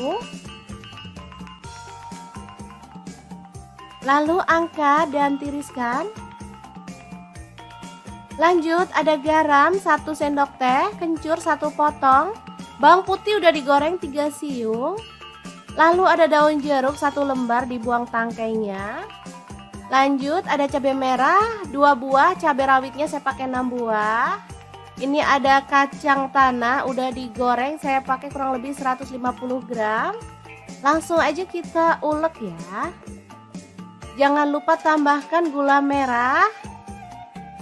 Lalu angkat dan tiriskan. Lanjut ada garam 1 sendok teh, kencur 1 potong, bawang putih udah digoreng 3 siung. Lalu ada daun jeruk 1 lembar, dibuang tangkainya. Lanjut ada cabai merah 2 buah, cabai rawitnya saya pakai 6 buah. Ini ada kacang tanah udah digoreng, saya pakai kurang lebih 150 gram. Langsung aja kita ulek ya. Jangan lupa tambahkan gula merah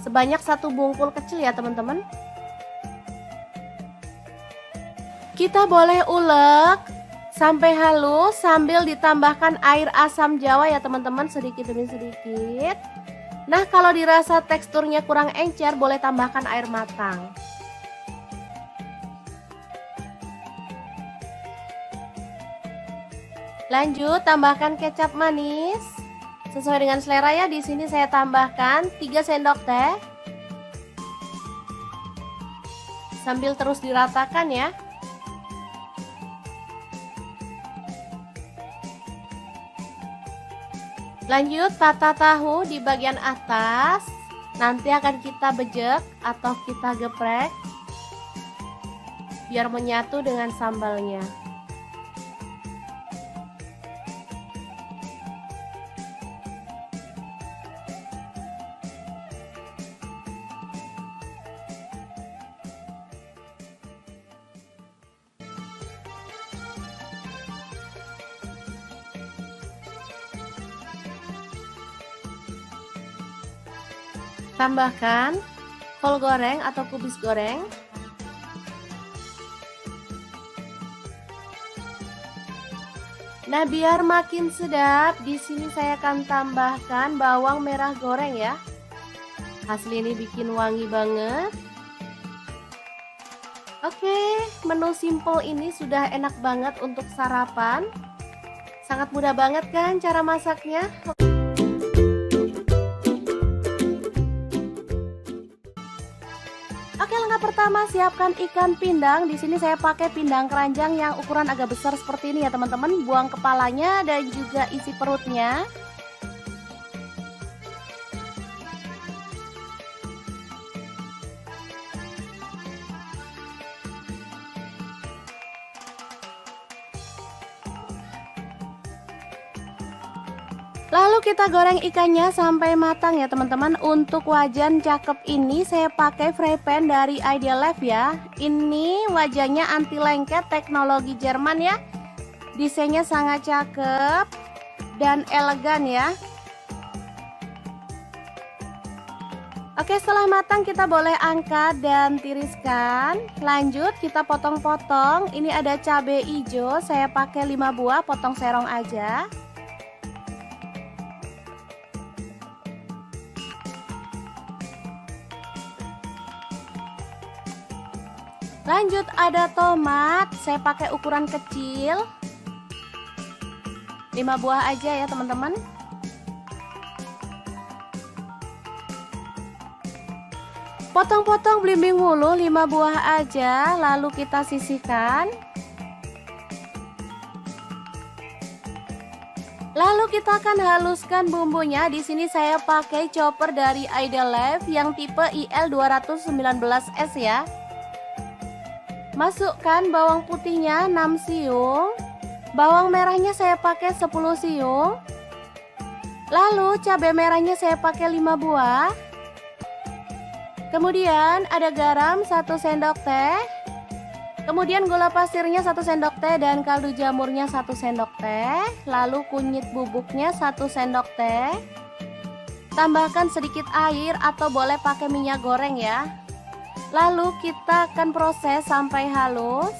sebanyak 1 bungkul kecil ya teman-teman. Kita boleh ulek sampai halus sambil ditambahkan air asam jawa ya teman-teman, sedikit demi sedikit. Nah, kalau dirasa teksturnya kurang encer, boleh tambahkan air matang. Lanjut, tambahkan kecap manis sesuai dengan selera ya. Di sini saya tambahkan 3 sendok teh. Sambil terus diratakan ya. Lanjut, tata tahu di bagian atas. Nanti akan kita bejek atau kita geprek biar menyatu dengan sambalnya. Tambahkan kol goreng atau kubis goreng. Nah, biar makin sedap, di sini saya akan tambahkan bawang merah goreng ya. Asli ini bikin wangi banget. Oke, menu simple ini sudah enak banget untuk sarapan. Sangat mudah banget kan cara masaknya? Oke, langkah pertama siapkan ikan pindang. Di sini saya pakai pindang keranjang yang ukuran agak besar seperti ini ya teman-teman. Buang kepalanya dan juga isi perutnya. Lalu kita goreng ikannya sampai matang ya teman-teman. Untuk wajan cakep ini saya pakai fry pan dari Ideal Life ya. Ini wajannya anti lengket, teknologi Jerman ya. Desainnya sangat cakep dan elegan ya. Oke, setelah matang kita boleh angkat dan tiriskan. Lanjut kita potong-potong. Ini ada cabai hijau, saya pakai 5 buah, potong serong aja. Lanjut ada tomat, saya pakai ukuran kecil 5 buah aja ya teman-teman. Potong-potong belimbing wulu 5 buah aja, lalu kita sisihkan. Lalu kita akan haluskan bumbunya. Di sini saya pakai chopper dari Ideal Life yang tipe IL219S ya. Masukkan bawang putihnya 6 siung. Bawang merahnya saya pakai 10 siung. Lalu cabai merahnya saya pakai 5 buah. Kemudian ada garam 1 sendok teh. Kemudian gula pasirnya 1 sendok teh dan kaldu jamurnya 1 sendok teh. Lalu kunyit bubuknya 1 sendok teh. Tambahkan sedikit air atau boleh pakai minyak goreng ya. Lalu kita akan proses sampai halus.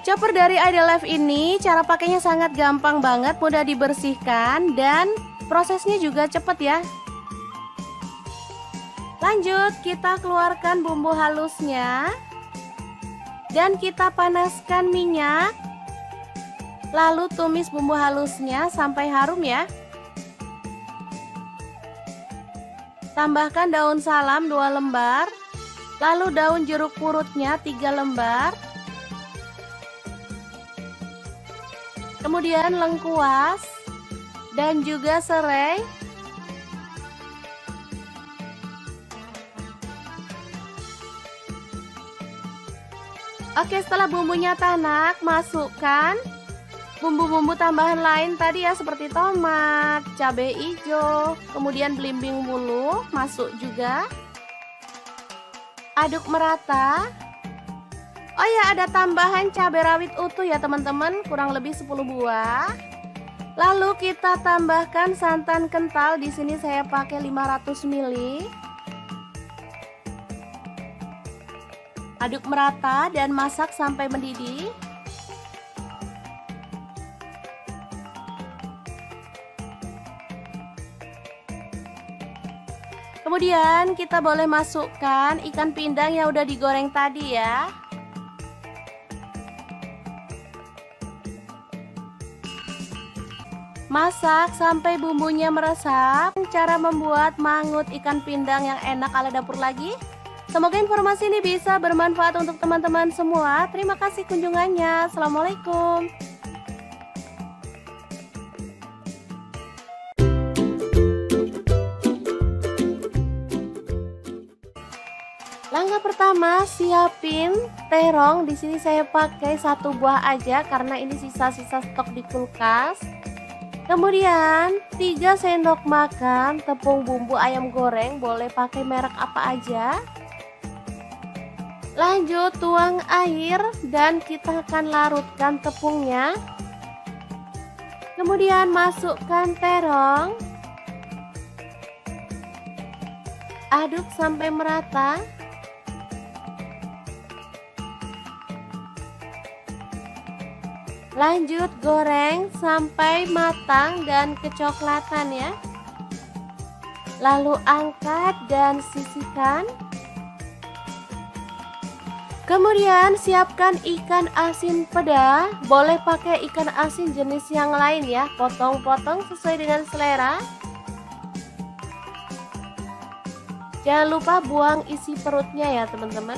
Chopper dari Ideal Life ini cara pakainya sangat gampang banget, mudah dibersihkan dan prosesnya juga cepat ya. Lanjut kita keluarkan bumbu halusnya dan kita panaskan minyak. Lalu tumis bumbu halusnya sampai harum ya. Tambahkan daun salam 2 lembar. Lalu daun jeruk purutnya 3 lembar. Kemudian lengkuas dan juga serai. Oke, setelah bumbunya tanak, masukkan bumbu-bumbu tambahan lain tadi ya, seperti tomat, cabai hijau, kemudian belimbing wulu masuk juga. Aduk merata. Oh ya, ada tambahan cabai rawit utuh ya teman-teman, kurang lebih 10 buah. Lalu kita tambahkan santan kental, di sini saya pakai 500 ml. Aduk merata dan masak sampai mendidih. Kemudian kita boleh masukkan ikan pindang yang udah digoreng tadi ya. Masak sampai bumbunya meresap. Cara membuat mangut ikan pindang yang enak ala dapur lagi. Semoga informasi ini bisa bermanfaat untuk teman-teman semua. Terima kasih kunjungannya. Assalamualaikum. Langkah pertama, siapin terong. Di sini saya pakai 1 buah aja karena ini sisa-sisa stok di kulkas. Kemudian 3 sendok makan tepung bumbu ayam goreng, boleh pakai merek apa aja. Lanjut tuang air dan kita akan larutkan tepungnya. Kemudian masukkan terong. Aduk sampai merata. Lanjut goreng sampai matang dan kecoklatan ya. Lalu angkat dan sisihkan. Kemudian siapkan ikan asin peda, boleh pakai ikan asin jenis yang lain ya, potong-potong sesuai dengan selera. Jangan lupa buang isi perutnya ya teman-teman.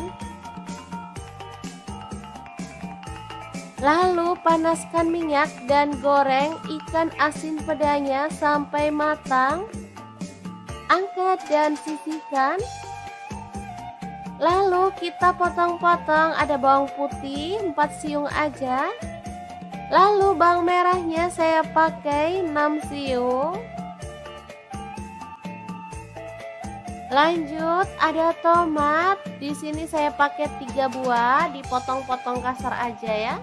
Lalu panaskan minyak dan goreng ikan asin pedanya sampai matang. Angkat dan sisihkan. Lalu kita potong-potong, ada bawang putih 4 siung aja. Lalu bawang merahnya saya pakai 6 siung. Lanjut ada tomat, di sini saya pakai 3 buah, dipotong-potong kasar aja ya.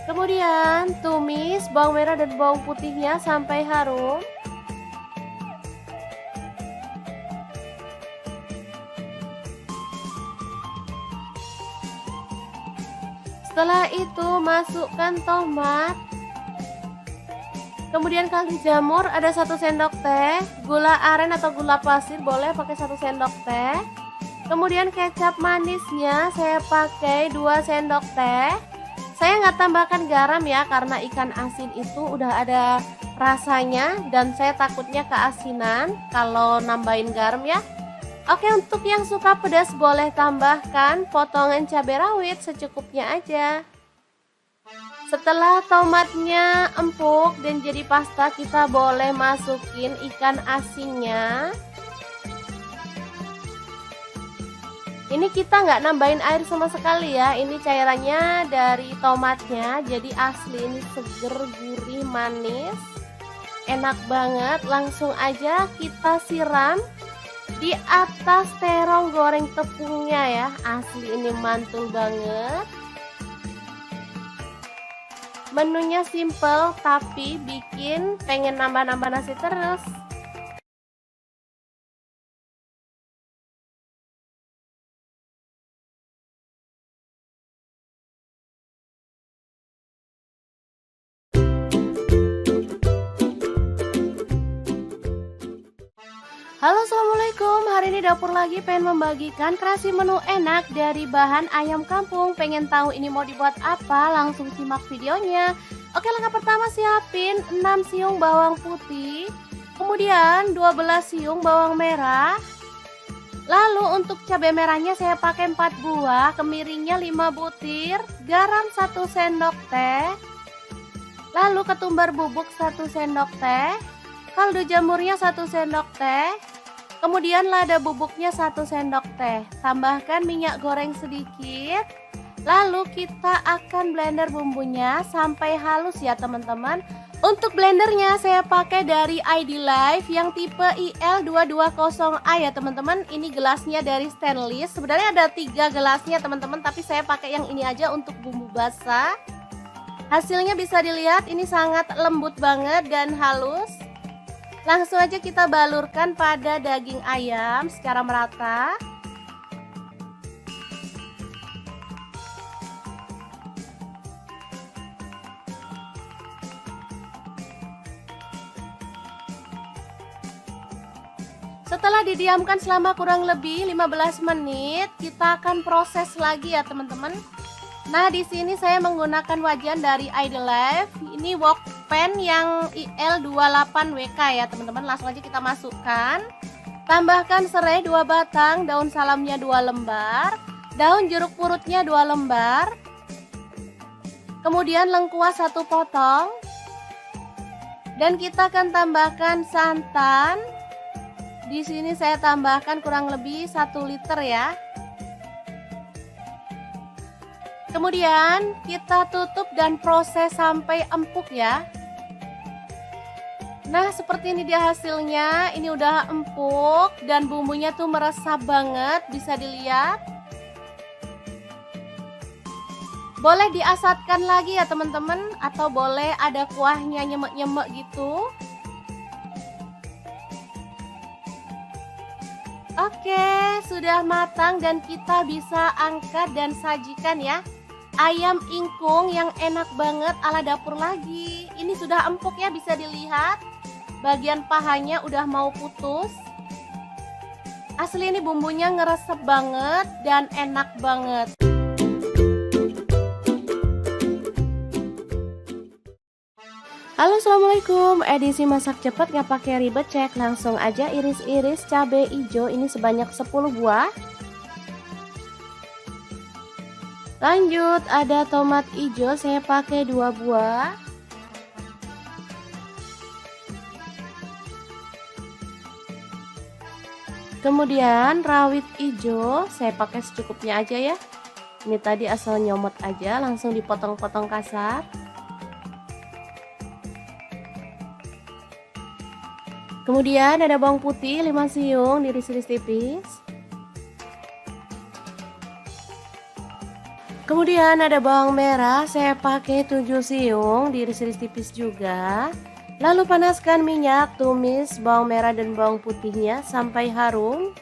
Kemudian tumis bawang merah dan bawang putihnya sampai harum. Setelah itu masukkan tomat. Kemudian kaldu jamur ada 1 sendok teh, gula aren atau gula pasir boleh pakai 1 sendok teh. Kemudian kecap manisnya saya pakai 2 sendok teh. Saya nggak tambahkan garam ya, karena ikan asin itu udah ada rasanya dan saya takutnya keasinan kalau nambahin garam ya. Oke, untuk yang suka pedas boleh tambahkan potongan cabai rawit secukupnya aja. Setelah tomatnya empuk dan jadi pasta, kita boleh masukin ikan asinnya. Ini kita nggak nambahin air sama sekali ya, ini cairannya dari tomatnya, jadi asli ini seger, gurih, manis, enak banget. Langsung aja kita siram di atas terong goreng tepungnya ya, asli ini mantul banget. Menunya simple tapi bikin pengen nambah-nambah nasi terus. Halo, assalamualaikum. Hari ini dapur lagi pengen membagikan kreasi menu enak dari bahan ayam kampung. Pengen tahu ini mau dibuat apa? Langsung simak videonya. Oke, langkah pertama siapin 6 siung bawang putih, kemudian 12 siung bawang merah. Lalu untuk cabai merahnya saya pakai 4 buah, kemiringnya 5 butir, garam 1 sendok teh. Lalu ketumbar bubuk 1 sendok teh, kaldu jamurnya 1 sendok teh. Kemudian lada bubuknya 1 sendok teh. Tambahkan minyak goreng sedikit. Lalu kita akan blender bumbunya sampai halus ya teman-teman. Untuk blendernya saya pakai dari ID Life yang tipe IL220A ya teman-teman. Ini gelasnya dari stainless. Sebenarnya ada 3 gelasnya teman-teman, tapi saya pakai yang ini aja untuk bumbu basah. Hasilnya bisa dilihat ini sangat lembut banget dan halus. Langsung aja kita balurkan pada daging ayam secara merata. Setelah didiamkan selama kurang lebih 15 menit, kita akan proses lagi ya teman-teman. Nah, di sini saya menggunakan wajan dari ID Life. Ini wok pan yang IL28WK ya teman-teman. Langsung aja kita masukkan. Tambahkan serai 2 batang, daun salamnya 2 lembar, daun jeruk purutnya 2 lembar. Kemudian lengkuas 1 potong. Dan kita akan tambahkan santan. Di sini saya tambahkan kurang lebih 1 liter ya. Kemudian kita tutup dan proses sampai empuk ya. Nah, seperti ini dia hasilnya. Ini udah empuk dan bumbunya tuh meresap banget, bisa dilihat. Boleh diasatkan lagi ya teman-teman, atau boleh ada kuahnya nyemek-nyemek gitu. Oke, sudah matang dan kita bisa angkat dan sajikan ya. Ayam ingkung yang enak banget ala dapur lagi. Ini sudah empuk ya, bisa dilihat. Bagian pahanya udah mau putus. Asli ini bumbunya ngeresep banget dan enak banget. Halo, assalamualaikum. Edisi masak cepat nggak pakai ribet, cek langsung aja. Iris-iris cabai hijau ini sebanyak 10 buah. Lanjut, ada tomat hijau, saya pakai 2 buah. Kemudian rawit hijau, saya pakai secukupnya aja ya. Ini tadi asal nyomot aja, langsung dipotong-potong kasar. Kemudian ada bawang putih 5 siung, diiris-iris tipis. Kemudian ada bawang merah, saya pakai 7 siung, diiris-iris tipis juga. Lalu panaskan minyak, tumis bawang merah dan bawang putihnya sampai harum.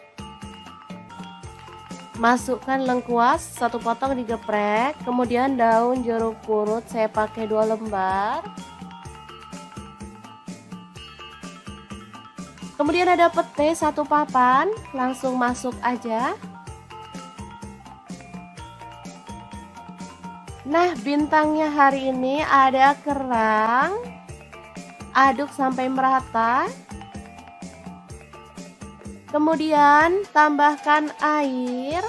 Masukkan lengkuas 1 potong digeprek. Kemudian daun jeruk purut saya pakai 2 lembar. Kemudian ada pete 1 papan, langsung masuk aja. Nah, bintangnya hari ini ada kerang. Aduk sampai merata. Kemudian tambahkan air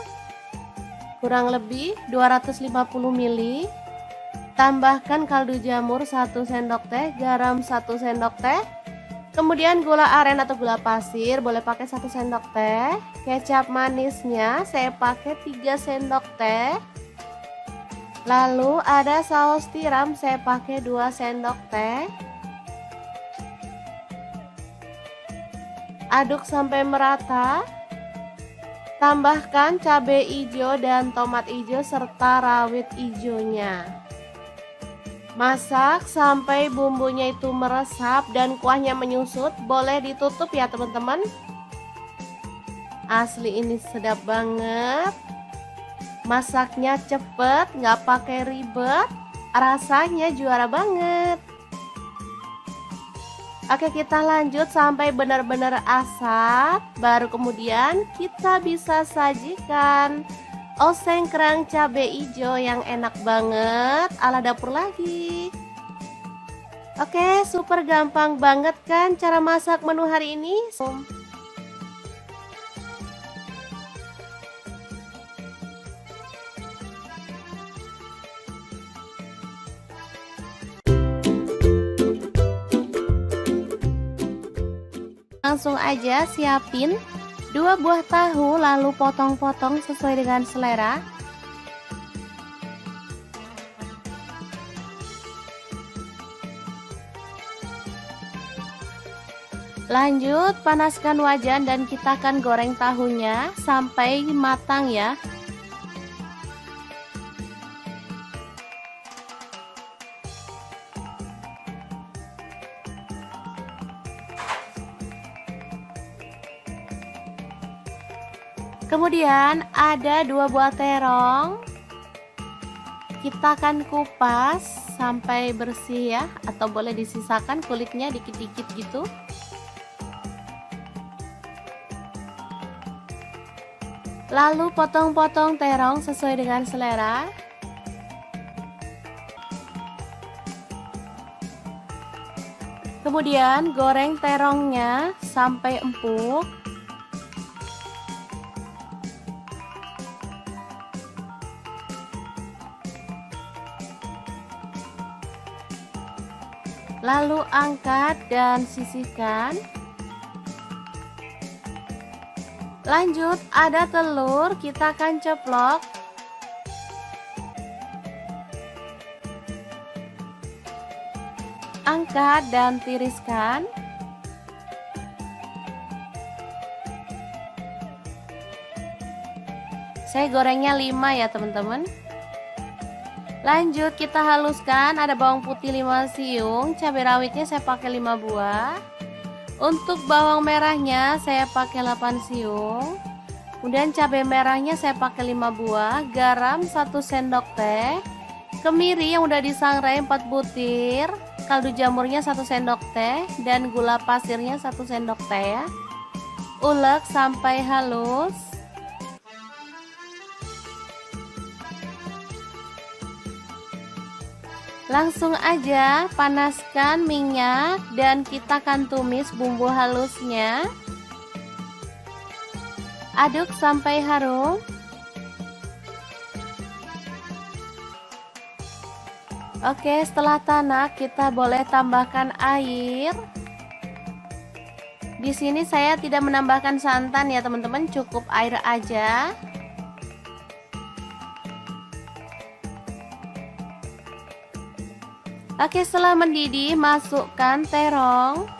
kurang lebih 250 ml. Tambahkan kaldu jamur 1 sendok teh, garam 1 sendok teh. Kemudian gula aren atau gula pasir boleh pakai 1 sendok teh. Kecap manisnya saya pakai 3 sendok teh. Lalu ada saus tiram saya pakai 2 sendok teh. Aduk sampai merata. Tambahkan cabai hijau dan tomat hijau serta rawit hijaunya. Masak sampai bumbunya itu meresap dan kuahnya menyusut. Boleh ditutup ya teman-teman. Asli ini sedap banget. Masaknya cepet, nggak pakai ribet. Rasanya juara banget. Oke, kita lanjut sampai benar-benar asap. Baru kemudian kita bisa sajikan oseng kerang cabai hijau yang enak banget ala dapur lagi. Oke, super gampang banget kan cara masak menu hari ini. Langsung aja siapin 2 buah tahu, lalu potong-potong sesuai dengan selera. Lanjut, panaskan wajan dan kita akan goreng tahunya sampai matang ya. Kemudian ada 2 buah terong. Kita akan kupas sampai bersih ya, atau boleh disisakan kulitnya dikit-dikit gitu. Lalu potong-potong terong sesuai dengan selera. Kemudian goreng terongnya sampai empuk. Lalu angkat dan sisihkan. Lanjut, ada telur, kita akan ceplok. Angkat dan tiriskan. Saya gorengnya 5 ya teman-teman. Lanjut, kita haluskan. Ada bawang putih 5 siung, cabai rawitnya saya pakai 5 buah. Untuk bawang merahnya saya pakai 8 siung. Kemudian cabai merahnya saya pakai 5 buah, garam 1 sendok teh, kemiri yang udah disangrai 4 butir, kaldu jamurnya 1 sendok teh, dan gula pasirnya 1 sendok teh ya. Ulek sampai halus. Langsung aja panaskan minyak dan kita akan tumis bumbu halusnya. Aduk sampai harum. Oke, setelah tanak kita boleh tambahkan air. Di sini saya tidak menambahkan santan ya teman-teman, cukup air aja. Oke, setelah mendidih masukkan terong.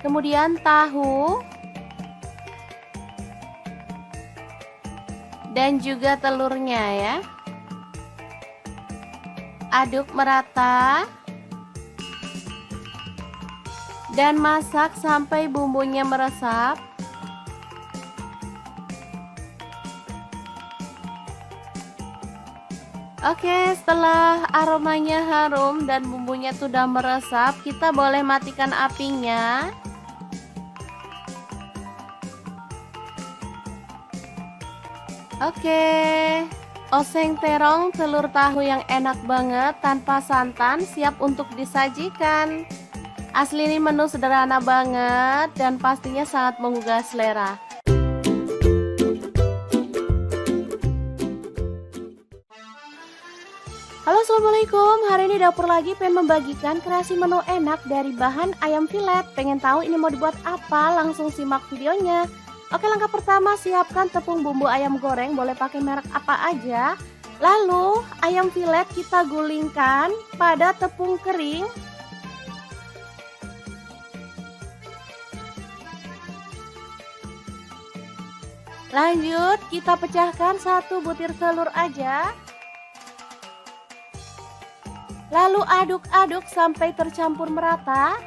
Kemudian tahu. Dan juga telurnya ya. Aduk merata. Dan masak sampai bumbunya meresap. Oke, setelah aromanya harum dan bumbunya sudah meresap, kita boleh matikan apinya. Oke, oseng terong telur tahu yang enak banget tanpa santan siap untuk disajikan. Asli ini menu sederhana banget dan pastinya sangat menggugah selera. Halo, assalamualaikum. Hari ini dapur lagi pengen membagikan kreasi menu enak dari bahan ayam filet. Pengen tahu ini mau dibuat apa? Langsung simak videonya. Oke, langkah pertama siapkan tepung bumbu ayam goreng, boleh pakai merek apa aja. Lalu ayam filet kita gulingkan pada tepung kering. Lanjut kita pecahkan 1 butir telur aja. Lalu aduk-aduk sampai tercampur merata.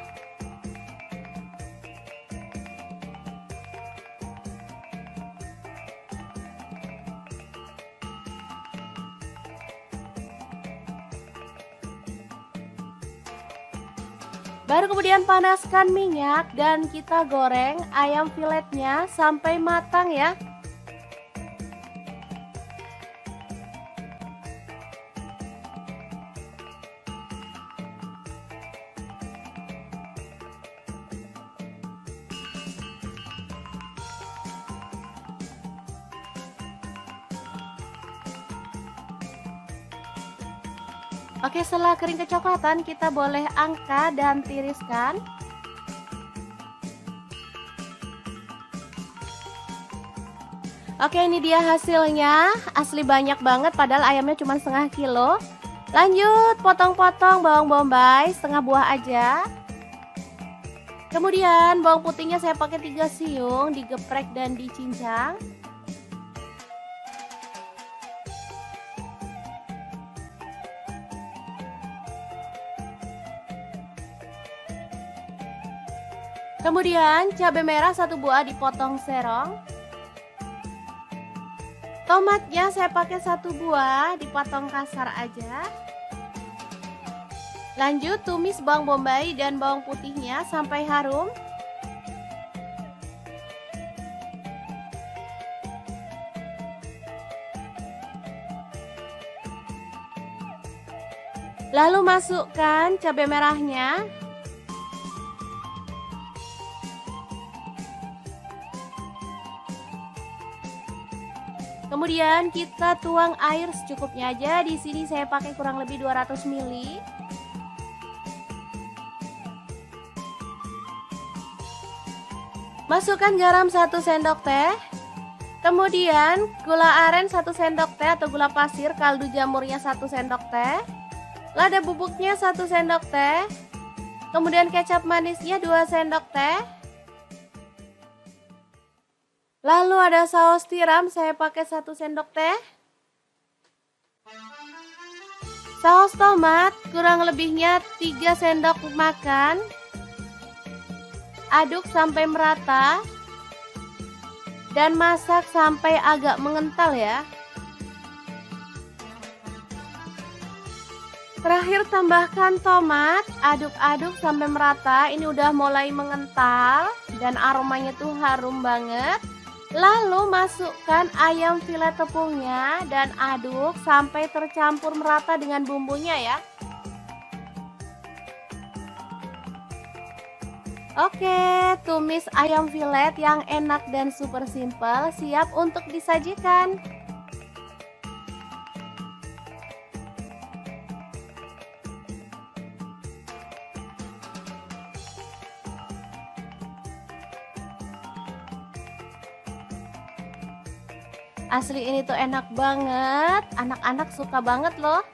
Baru kemudian panaskan minyak dan kita goreng ayam filetnya sampai matang ya. Oke, setelah kering kecoklatan kita boleh angkat dan tiriskan. Oke, ini dia hasilnya. Asli banyak banget padahal ayamnya cuma setengah kilo. Lanjut potong-potong bawang bombay setengah buah aja. Kemudian bawang putihnya saya pakai 3 siung, digeprek dan dicincang. Kemudian cabai merah 1 buah dipotong serong. Tomatnya saya pakai 1 buah dipotong kasar aja. Lanjut tumis bawang bombay dan bawang putihnya sampai harum. Lalu masukkan cabai merahnya. Kemudian kita tuang air secukupnya aja. Di sini saya pakai kurang lebih 200 ml. Masukkan garam 1 sendok teh. Kemudian gula aren 1 sendok teh atau gula pasir, kaldu jamurnya 1 sendok teh. Lada bubuknya 1 sendok teh. Kemudian kecap manisnya 2 sendok teh. Lalu ada saus tiram, saya pakai 1 sendok teh. Saus tomat kurang lebihnya 3 sendok makan. Aduk sampai merata. Dan masak sampai agak mengental ya. Terakhir tambahkan tomat, aduk-aduk sampai merata. Ini udah mulai mengental dan aromanya tuh harum banget. Lalu masukkan ayam filet tepungnya dan aduk sampai tercampur merata dengan bumbunya ya. Oke, tumis ayam filet yang enak dan super simple siap untuk disajikan. Asli ini tuh enak banget, anak-anak suka banget loh.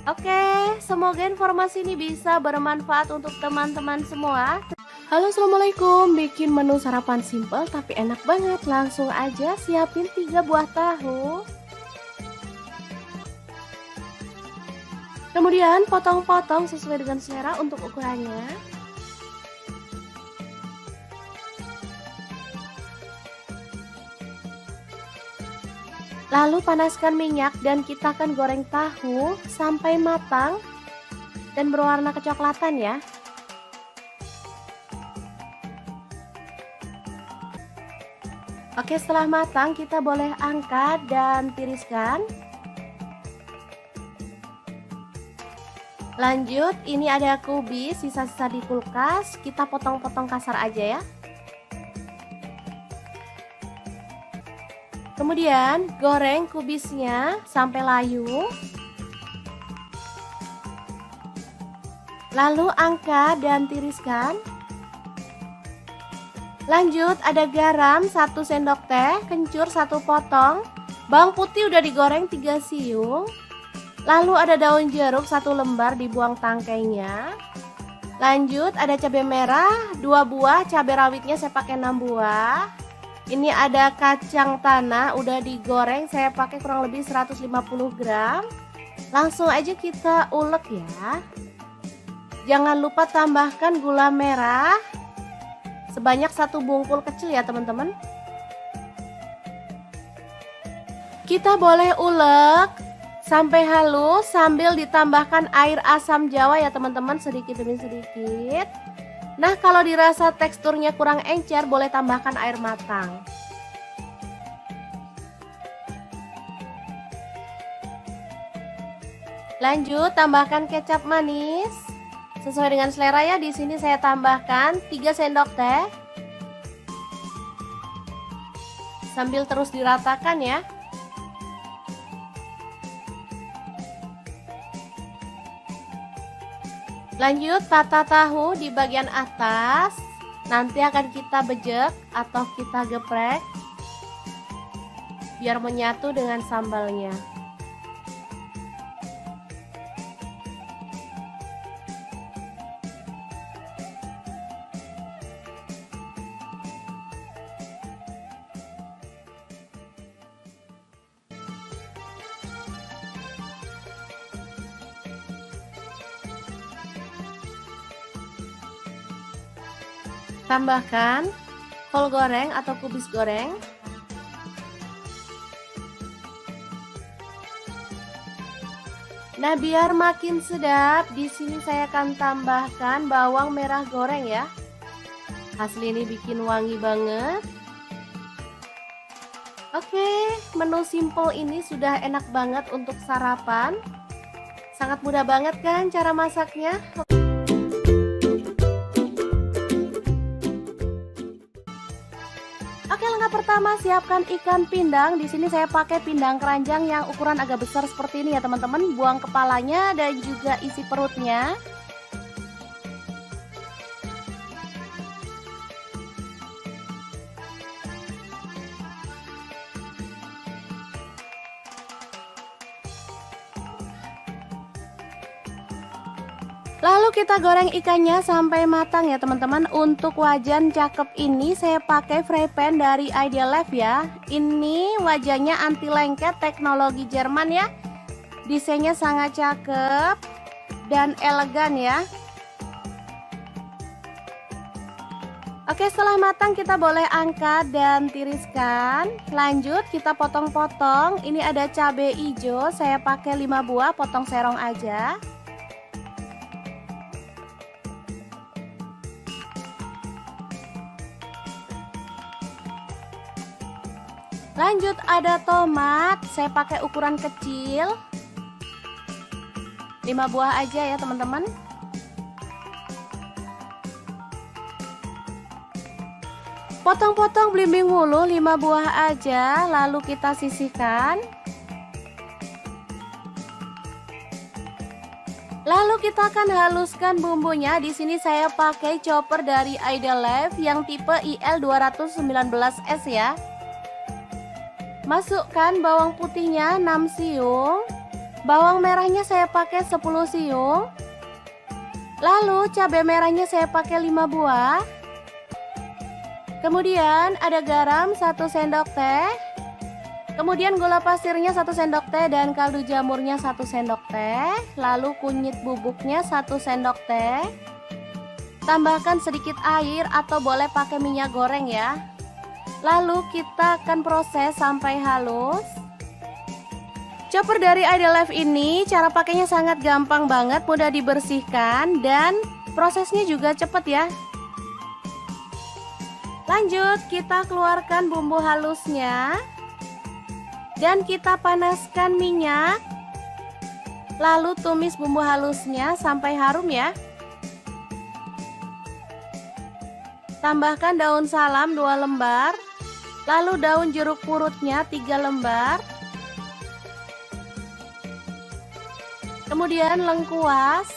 Oke, semoga informasi ini bisa bermanfaat untuk teman-teman semua. Halo, assalamualaikum. Bikin menu sarapan simple tapi enak banget. Langsung aja siapin 3 buah tahu. Kemudian potong-potong sesuai dengan selera untuk ukurannya. Lalu panaskan minyak dan kita akan goreng tahu sampai matang dan berwarna kecoklatan ya. Oke, setelah matang kita boleh angkat dan tiriskan. Lanjut, ini ada kubis sisa-sisa di kulkas, kita potong-potong kasar aja ya. Kemudian goreng kubisnya sampai layu. Lalu angkat dan tiriskan. Lanjut, ada garam 1 sendok teh, kencur 1 potong, bawang putih udah digoreng 3 siung. Lalu ada daun jeruk 1 lembar, dibuang tangkainya. Lanjut, ada cabai merah 2 buah, cabai rawitnya saya pakai 6 buah. Ini ada kacang tanah udah digoreng, saya pakai kurang lebih 150 gram. Langsung aja kita ulek ya. Jangan lupa tambahkan gula merah sebanyak 1 bungkul kecil ya teman-teman. Kita boleh ulek sampai halus sambil ditambahkan air asam jawa ya teman-teman, sedikit demi sedikit. Nah, kalau dirasa teksturnya kurang encer, boleh tambahkan air matang. Lanjut, tambahkan kecap manis sesuai dengan selera ya. Di sini saya tambahkan 3 sendok teh. Sambil terus diratakan ya. Lanjut, tata tahu di bagian atas. Nanti akan kita bejek atau kita geprek biar menyatu dengan sambalnya. Tambahkan kol goreng atau kubis goreng. Nah, biar makin sedap, di sini saya akan tambahkan bawang merah goreng ya. Hasil ini bikin wangi banget. Oke, menu simple ini sudah enak banget untuk sarapan. Sangat mudah banget kan cara masaknya? Oke, langkah pertama siapkan ikan pindang. Di sini saya pakai pindang keranjang yang ukuran agak besar seperti ini ya teman-teman. Buang kepalanya dan juga isi perutnya. Lalu kita goreng ikannya sampai matang ya teman-teman. Untuk wajan cakep ini saya pakai fry pan dari Ideal Life ya. Ini wajannya anti lengket, teknologi Jerman ya. Desainnya sangat cakep dan elegan ya. Oke, setelah matang kita boleh angkat dan tiriskan. Lanjut kita potong-potong. Ini ada cabai hijau, saya pakai 5 buah, potong serong aja. Lanjut ada tomat, saya pakai ukuran kecil. 5 buah aja ya teman-teman. Potong-potong belimbing wulu 5 buah aja, lalu kita sisihkan. Lalu kita akan haluskan bumbunya. Di sini saya pakai chopper dari Idolife yang tipe IL219S ya. Masukkan bawang putihnya 6 siung. Bawang merahnya saya pakai 10 siung. Lalu cabai merahnya saya pakai 5 buah. Kemudian ada garam 1 sendok teh. Kemudian gula pasirnya 1 sendok teh dan kaldu jamurnya 1 sendok teh. Lalu kunyit bubuknya 1 sendok teh. Tambahkan sedikit air atau boleh pakai minyak goreng ya. Lalu kita akan proses sampai halus. Chopper dari Idolife ini cara pakainya sangat gampang banget, mudah dibersihkan dan prosesnya juga cepat ya. Lanjut kita keluarkan bumbu halusnya dan kita panaskan minyak. Lalu tumis bumbu halusnya sampai harum ya. Tambahkan daun salam 2 lembar. Lalu daun jeruk purutnya 3 lembar. Kemudian lengkuas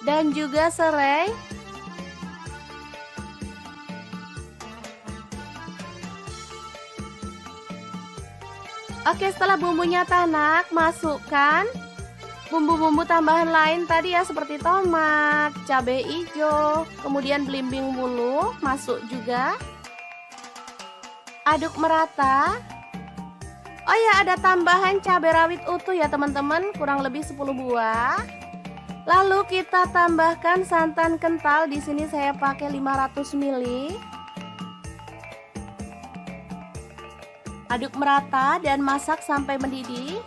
dan juga serai. Oke, setelah bumbunya tanak, masukkan bumbu-bumbu tambahan lain tadi ya, seperti tomat, cabai hijau, kemudian belimbing wulu, masuk juga. Aduk merata. Oh ya, ada tambahan cabai rawit utuh ya teman-teman, kurang lebih 10 buah. Lalu kita tambahkan santan kental, di sini saya pakai 500 ml. Aduk merata dan masak sampai mendidih.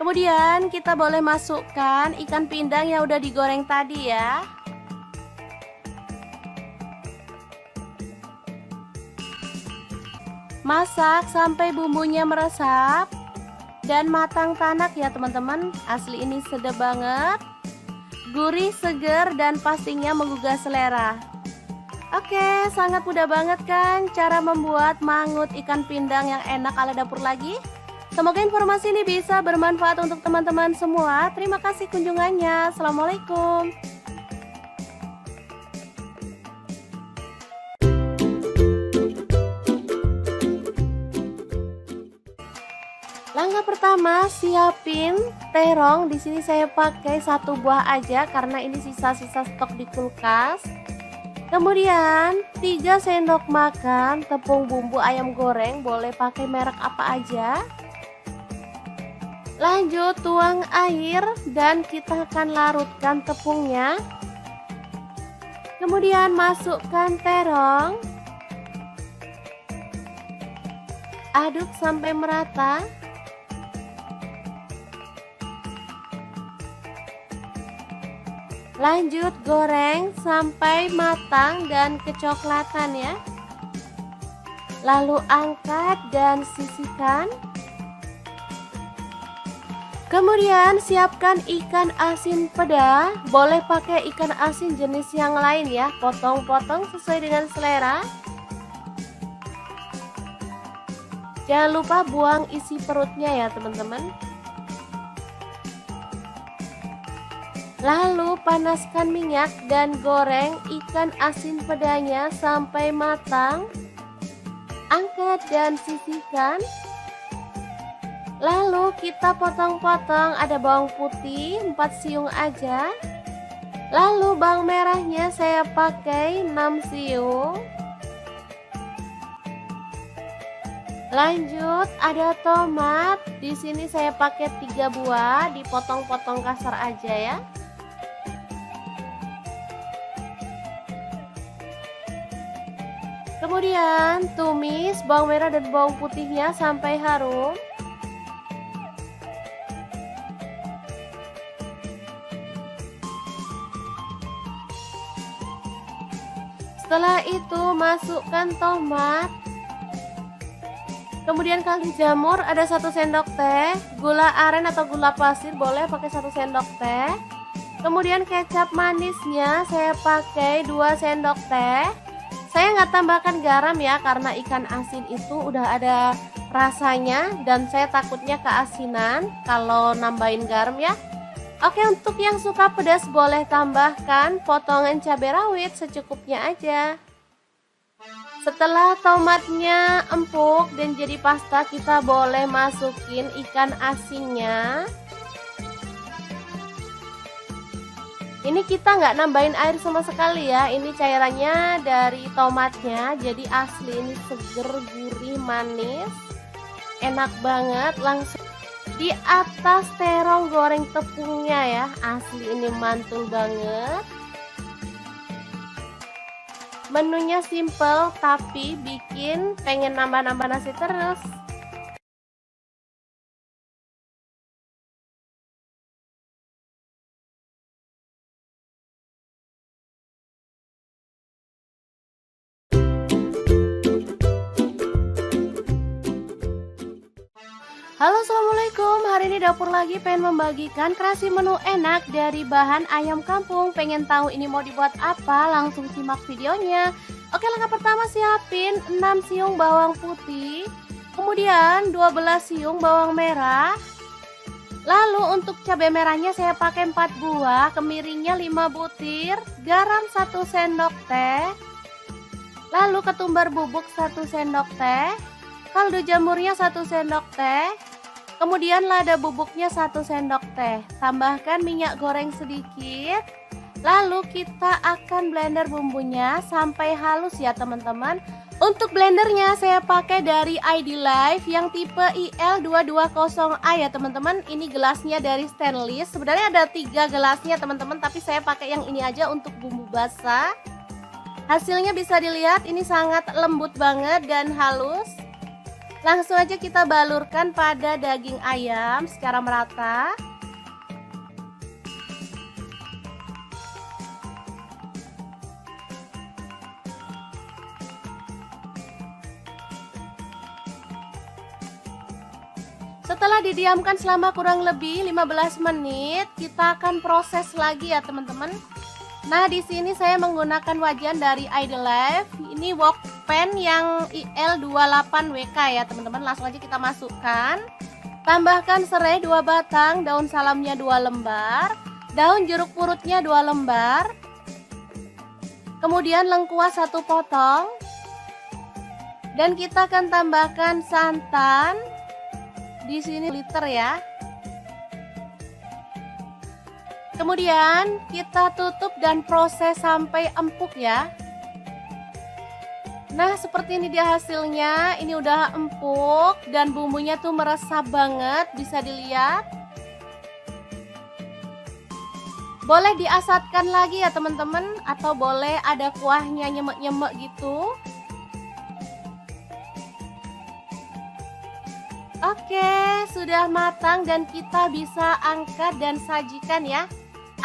Kemudian kita boleh masukkan ikan pindang yang udah digoreng tadi ya. Masak sampai bumbunya meresap dan matang tanak ya teman-teman. Asli ini sedap banget. Gurih, seger, dan pastinya menggugah selera. Oke, sangat mudah banget kan cara membuat mangut ikan pindang yang enak ala dapur lagi. Semoga informasi ini bisa bermanfaat untuk teman-teman semua. Terima kasih kunjungannya. Assalamualaikum. Langkah pertama, siapin terong. Di sini saya pakai 1 buah aja karena ini sisa-sisa stok di kulkas. Kemudian 3 sendok makan tepung bumbu ayam goreng, boleh pakai merek apa aja. Lanjut tuang air dan kita akan larutkan tepungnya. Kemudian masukkan terong. Aduk sampai merata. Lanjut goreng sampai matang dan kecoklatan ya. Lalu angkat dan sisihkan. Kemudian siapkan ikan asin peda. Boleh pakai ikan asin jenis yang lain ya. Potong-potong sesuai dengan selera. Jangan lupa buang isi perutnya ya teman-teman. Lalu panaskan minyak dan goreng ikan asin pedanya sampai matang. Angkat dan sisihkan. Lalu kita potong-potong, ada bawang putih 4 siung aja. Lalu bawang merahnya saya pakai 6 siung. Lanjut, ada tomat. Di sini saya pakai 3 buah, dipotong-potong kasar aja ya. Kemudian tumis bawang merah dan bawang putihnya sampai harum. Setelah itu masukkan tomat. Kemudian kaldu jamur ada 1 sendok teh, gula aren atau gula pasir boleh pakai 1 sendok teh. Kemudian kecap manisnya saya pakai 2 sendok teh. Saya nggak tambahkan garam ya, karena ikan asin itu udah ada rasanya dan saya takutnya keasinan kalau nambahin garam ya. Oke, untuk yang suka pedas boleh tambahkan potongan cabai rawit secukupnya aja. Setelah tomatnya empuk dan jadi pasta, kita boleh masukin ikan asinnya. Ini kita nggak nambahin air sama sekali ya, ini cairannya dari tomatnya, jadi asli ini seger, gurih, manis, enak banget. Langsung di atas terong goreng tepungnya ya, asli ini mantul banget. Menunya simple tapi bikin pengen nambah-nambah nasi terus. Halo, assalamualaikum. Hari ini dapur lagi pengen membagikan kreasi menu enak dari bahan ayam kampung. Pengen tahu ini mau dibuat apa? Langsung simak videonya. Oke, langkah pertama siapin 6 siung bawang putih, kemudian 12 siung bawang merah. Lalu untuk cabai merahnya saya pakai 4 buah, kemiringnya 5 butir, garam 1 sendok teh, lalu ketumbar bubuk 1 sendok teh, kaldu jamurnya 1 sendok teh, kemudian lada bubuknya 1 sendok teh. Tambahkan minyak goreng sedikit. Lalu kita akan blender bumbunya sampai halus ya teman-teman. Untuk blendernya saya pakai dari ID Life yang tipe IL220A ya teman-teman. Ini gelasnya dari stainless. Sebenarnya ada 3 gelasnya teman-teman, tapi saya pakai yang ini aja untuk bumbu basah. Hasilnya bisa dilihat ini sangat lembut banget dan halus. Langsung aja kita balurkan pada daging ayam secara merata. Setelah didiamkan selama kurang lebih 15 menit, kita akan proses lagi ya teman-teman. Nah, di sini saya menggunakan wajan dari ID Life. Ini wok pan yang IL28WK ya teman-teman. Langsung aja kita masukkan. Tambahkan serai 2 batang, daun salamnya 2 lembar, daun jeruk purutnya 2 lembar. Kemudian lengkuas 1 potong. Dan kita akan tambahkan santan. Di sini liter ya. Kemudian kita tutup dan proses sampai empuk ya. Nah, seperti ini dia hasilnya. Ini udah empuk dan bumbunya tuh meresap banget, bisa dilihat. Boleh diasatkan lagi ya teman-teman, atau boleh ada kuahnya nyemek-nyemek gitu. Oke, sudah matang dan kita bisa angkat dan sajikan ya.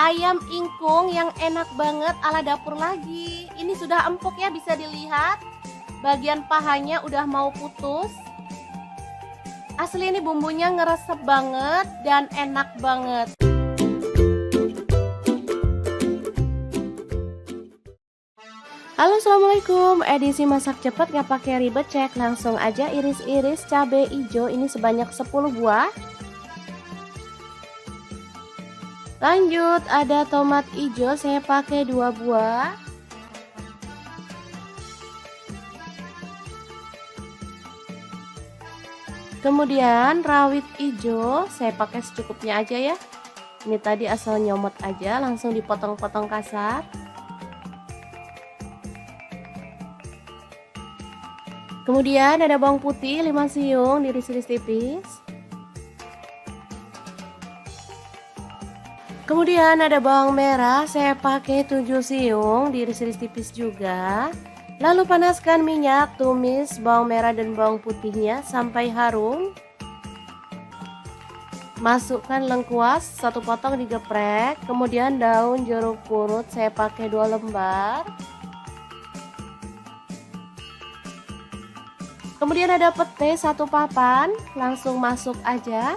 Ayam ingkung yang enak banget ala dapur lagi. Ini sudah empuk ya, bisa dilihat. Bagian pahanya udah mau putus. Asli ini bumbunya ngeresep banget dan enak banget. Halo, assalamualaikum. Edisi masak cepat nggak pakai ribet, cek langsung aja iris-iris cabai hijau ini sebanyak 10 buah. Lanjut ada tomat hijau saya pakai 2 buah. Kemudian rawit hijau saya pakai secukupnya aja ya. Ini tadi asal nyomot aja, langsung dipotong-potong kasar. Kemudian ada bawang putih 5 siung diiris-iris tipis. Kemudian ada bawang merah, saya pakai 7 siung diiris-iris tipis juga. Lalu panaskan minyak, tumis bawang merah dan bawang putihnya sampai harum. Masukkan lengkuas 1 potong digeprek. Kemudian daun jeruk purut saya pakai 2 lembar. Kemudian ada pete 1 papan, langsung masuk aja.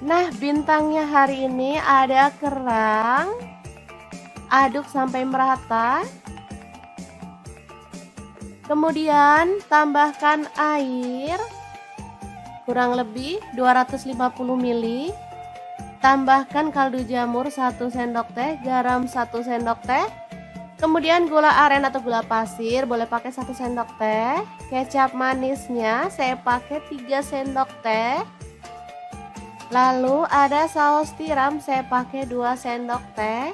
Nah, bintangnya hari ini ada kerang. Aduk sampai merata. Kemudian tambahkan air kurang lebih 250 ml. Tambahkan kaldu jamur 1 sendok teh, garam 1 sendok teh. Kemudian gula aren atau gula pasir boleh pakai 1 sendok teh. Kecap manisnya saya pakai 3 sendok teh. Lalu ada saus tiram saya pakai 2 sendok teh.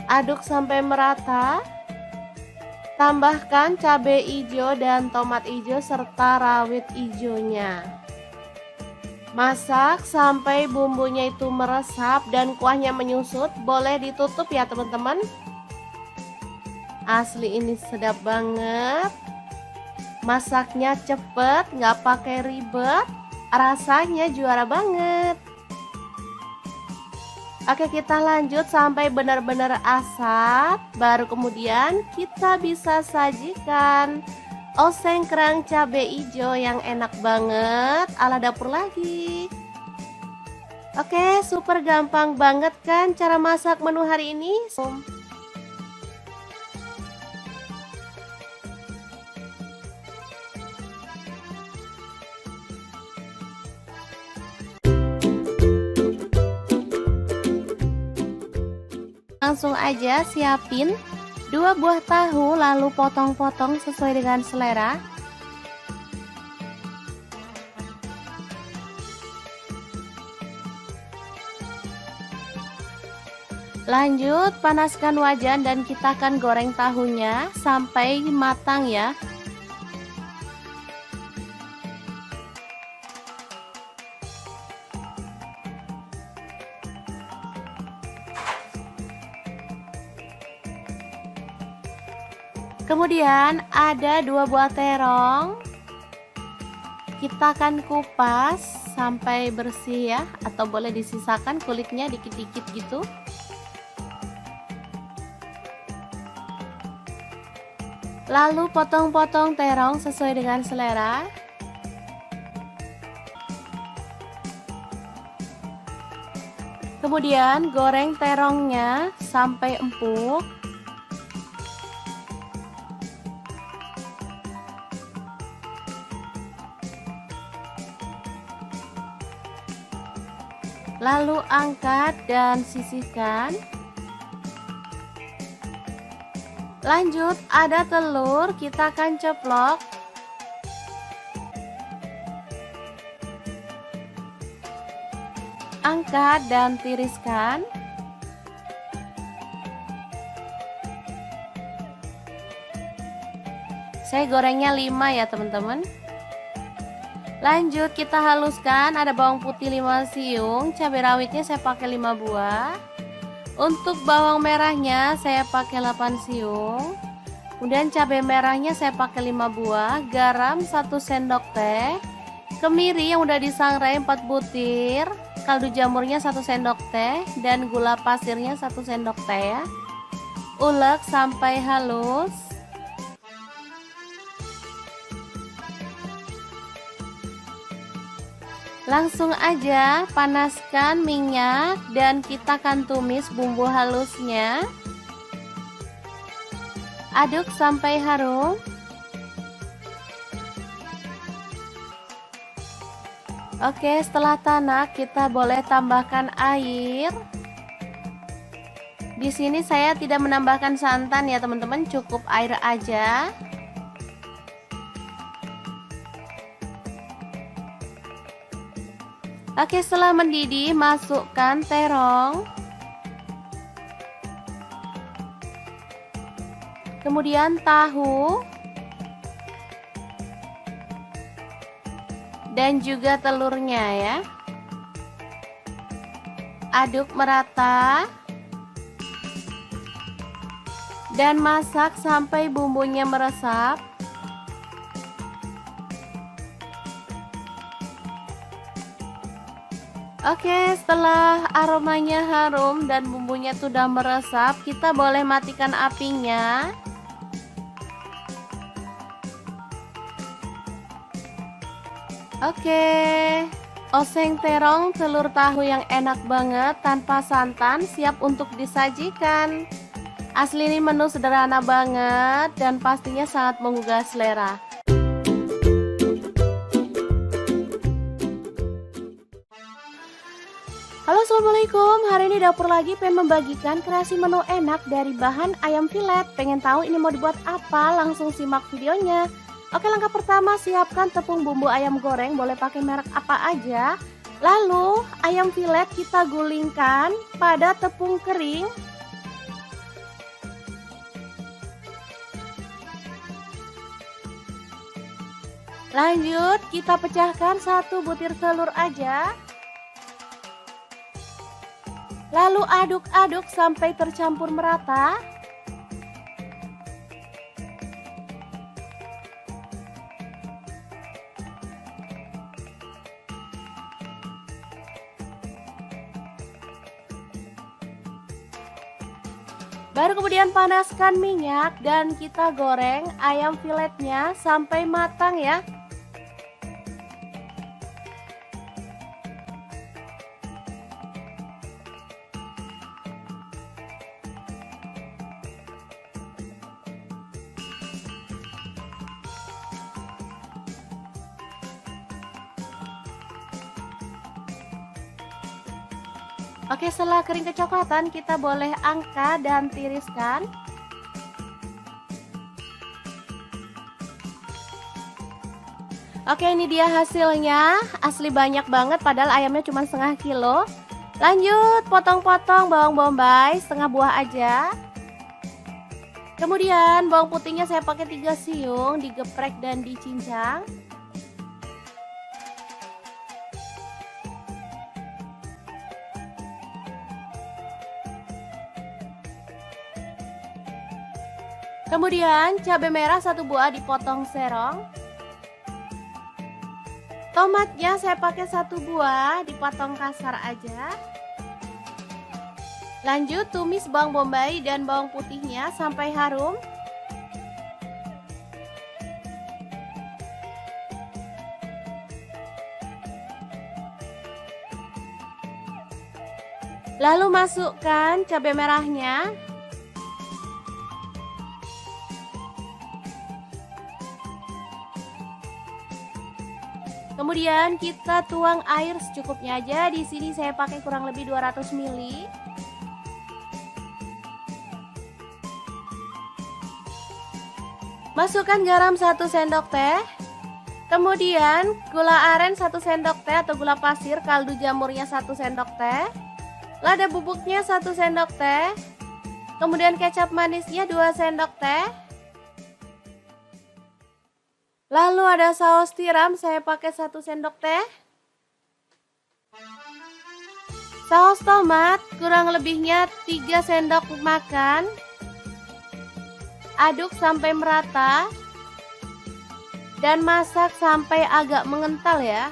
Aduk sampai merata. Tambahkan cabai hijau dan tomat hijau serta rawit hijaunya. Masak sampai bumbunya itu meresap dan kuahnya menyusut. Boleh ditutup ya teman-teman. Asli ini sedap banget. Masaknya cepet, nggak pakai ribet, rasanya juara banget. Oke, kita lanjut sampai benar-benar asap, baru kemudian kita bisa sajikan oseng kerang cabai hijau yang enak banget ala dapur lagi. Oke, super gampang banget kan cara masak menu hari ini. Langsung aja siapin 2 buah tahu, lalu potong-potong sesuai dengan selera. Lanjut panaskan wajan dan kita akan goreng tahunya sampai matang ya. Kemudian ada 2 buah terong. Kita akan kupas sampai bersih ya, atau boleh disisakan kulitnya dikit-dikit gitu. Lalu potong-potong terong sesuai dengan selera. Kemudian goreng terongnya sampai empuk. Lalu angkat dan sisihkan. Lanjut ada telur, kita akan ceplok. Angkat dan tiriskan. Saya gorengnya 5 ya teman-teman. Lanjut kita haluskan, ada bawang putih 5 siung, cabai rawitnya saya pakai 5 buah. Untuk bawang merahnya saya pakai 8 siung. Kemudian cabai merahnya saya pakai 5 buah, garam 1 sendok teh, kemiri yang udah disangrai 4 butir, kaldu jamurnya 1 sendok teh, dan gula pasirnya 1 sendok teh ya. Ulek sampai halus. Langsung aja panaskan minyak dan kita akan tumis bumbu halusnya. Aduk sampai harum. Oke, setelah tanak kita boleh tambahkan air. Di sini saya tidak menambahkan santan ya teman-teman, cukup air aja. Oke, setelah mendidih masukkan terong. kemudian tahu, dan juga telurnya ya. Aduk merata dan masak sampai bumbunya meresap. Oke, setelah aromanya harum dan bumbunya sudah meresap, kita boleh matikan apinya. Oke, oseng terong telur tahu yang enak banget tanpa santan siap untuk disajikan. Asli ini menu sederhana banget dan pastinya sangat menggugah selera. Halo, assalamualaikum. Hari ini dapur lagi pengen membagikan kreasi menu enak dari bahan ayam filet. Pengen tahu ini mau dibuat apa? Langsung simak videonya. Oke, langkah pertama siapkan tepung bumbu ayam goreng, boleh pakai merek apa aja. Lalu ayam filet kita gulingkan pada tepung kering. Lanjut kita pecahkan 1 butir telur aja. Lalu aduk-aduk sampai tercampur merata. Baru kemudian panaskan minyak dan kita goreng ayam filetnya sampai matang ya. Oke, setelah kering kecoklatan kita boleh angkat dan tiriskan. Oke, ini dia hasilnya. Asli banyak banget padahal ayamnya cuma setengah kilo. Lanjut potong-potong bawang bombay setengah buah aja. Kemudian bawang putihnya saya pakai 3 siung, digeprek dan dicincang. Kemudian cabai merah 1 buah dipotong serong. Tomatnya saya pakai 1 buah dipotong kasar aja. Lanjut tumis bawang bombay dan bawang putihnya sampai harum. Lalu masukkan cabai merahnya. Kemudian kita tuang air secukupnya aja. Di sini saya pakai kurang lebih 200 ml. Masukkan garam 1 sendok teh. Kemudian gula aren 1 sendok teh atau gula pasir, kaldu jamurnya 1 sendok teh. Lada bubuknya 1 sendok teh. Kemudian kecap manisnya 2 sendok teh. Lalu ada saus tiram, saya pakai 1 sendok teh. Saus tomat kurang lebihnya 3 sendok makan. Aduk sampai merata. Dan masak sampai agak mengental ya.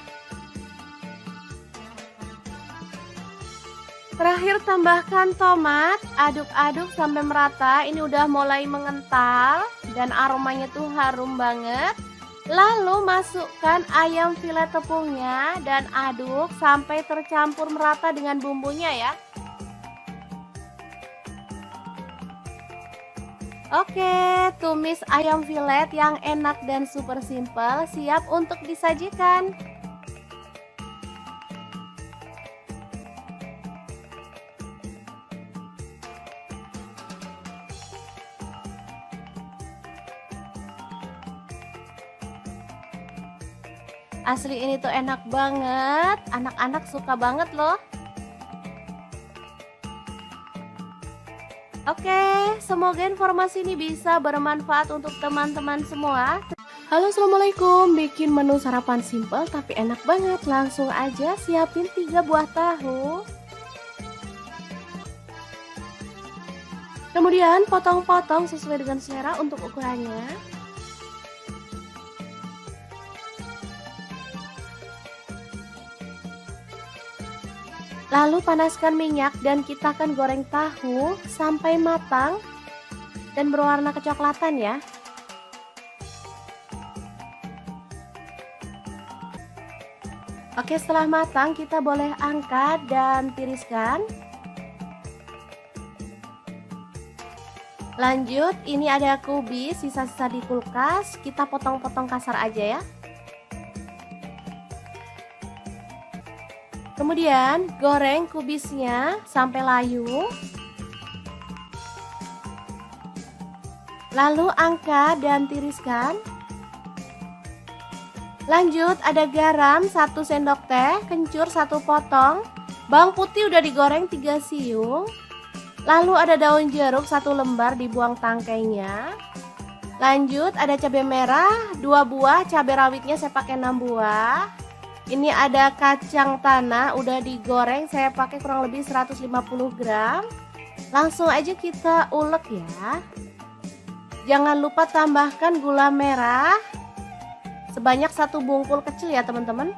Terakhir tambahkan tomat, aduk-aduk sampai merata. Ini udah mulai mengental dan aromanya tuh harum banget. Lalu masukkan ayam filet tepungnya dan aduk sampai tercampur merata dengan bumbunya ya. Oke, tumis ayam filet yang enak dan super simple siap untuk disajikan. Asli ini tuh enak banget, anak-anak suka banget loh. Oke, semoga informasi ini bisa bermanfaat untuk teman-teman semua. Halo, assalamualaikum. Bikin menu sarapan simple tapi enak banget. Langsung aja siapin 3 buah tahu. Kemudian potong-potong sesuai dengan selera untuk ukurannya. Lalu panaskan minyak dan kita akan goreng tahu sampai matang dan berwarna kecoklatan ya. Oke, setelah matang kita boleh angkat dan tiriskan. Lanjut, ini ada kubis sisa-sisa di kulkas, kita potong-potong kasar aja ya. Kemudian goreng kubisnya sampai layu. Lalu angkat dan tiriskan. Lanjut, ada garam 1 sendok teh, kencur 1 potong, bawang putih udah digoreng 3 siung. Lalu ada daun jeruk 1 lembar, dibuang tangkainya. Lanjut, ada cabai merah 2 buah, cabai rawitnya saya pakai 6 buah. Ini ada kacang tanah udah digoreng, saya pakai kurang lebih 150 gram. Langsung aja kita ulek ya. Jangan lupa tambahkan gula merah sebanyak 1 bungkul kecil ya teman-teman.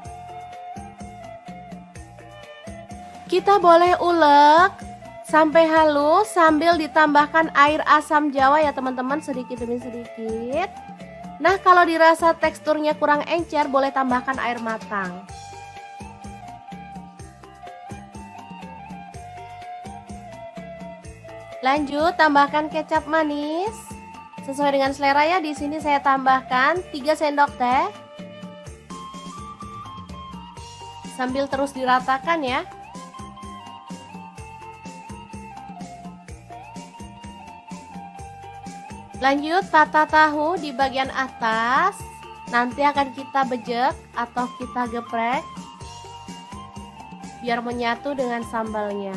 Kita boleh ulek sampai halus sambil ditambahkan air asam jawa ya teman-teman, sedikit demi sedikit. Nah, kalau dirasa teksturnya kurang encer, boleh tambahkan air matang. Lanjut, tambahkan kecap manis sesuai dengan selera ya. Di sini saya tambahkan 3 sendok teh. Sambil terus diratakan ya. Lanjut, tata tahu di bagian atas. Nanti akan kita bejek atau kita geprek biar menyatu dengan sambalnya.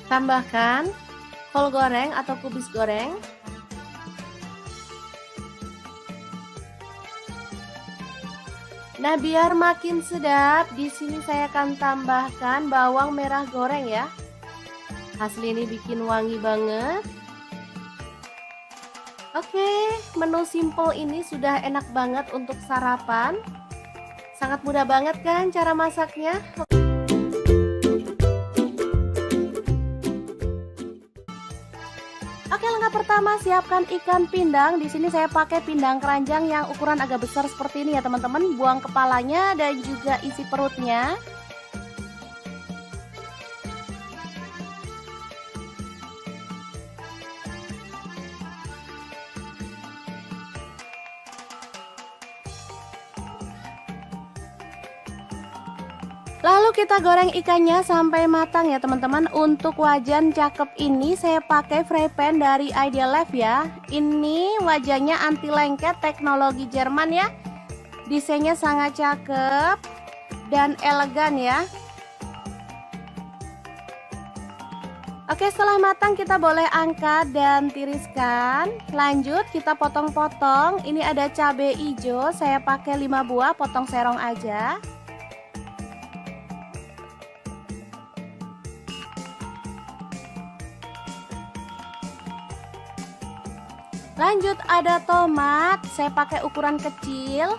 Tambahkan kol goreng atau kubis goreng. Nah, biar makin sedap, di sini saya akan tambahkan bawang merah goreng ya. Asli ini bikin wangi banget. Oke, menu simple ini sudah enak banget untuk sarapan. Sangat mudah banget kan cara masaknya? Oke, langkah pertama siapkan ikan pindang. Di sini saya pakai pindang keranjang yang ukuran agak besar seperti ini ya teman-teman. Buang kepalanya dan juga isi perutnya. Lalu kita goreng ikannya sampai matang ya teman-teman. Untuk wajan cakep ini saya pakai fry pan dari Ideal Life ya. Ini wajannya anti lengket, teknologi Jerman ya. Desainnya sangat cakep dan elegan ya. Oke, setelah matang kita boleh angkat dan tiriskan. Lanjut kita potong-potong. Ini ada cabai hijau, saya pakai 5 buah, potong serong aja. Lanjut ada tomat, saya pakai ukuran kecil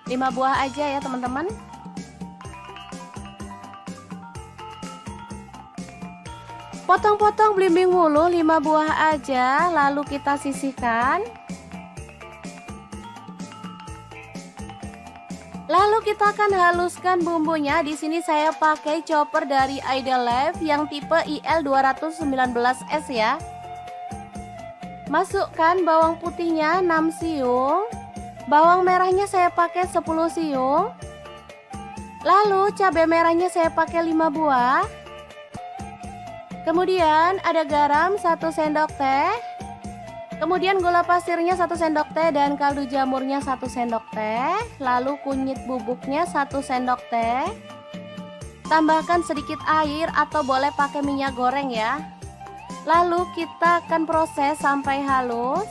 5 buah aja ya teman-teman. Potong-potong belimbing wulu 5 buah aja, lalu kita sisihkan. Lalu kita akan haluskan bumbunya. Di sini saya pakai chopper dari Ideal Life yang tipe IL219S ya. Masukkan bawang putihnya 6 siung, Bawang merahnya saya pakai 10 siung. Lalu cabai merahnya saya pakai 5 buah. Kemudian ada garam 1 sendok teh. Kemudian gula pasirnya 1 sendok teh dan kaldu jamurnya 1 sendok teh. Lalu kunyit bubuknya 1 sendok teh. Tambahkan sedikit air atau boleh pakai minyak goreng ya. Lalu kita akan proses sampai halus.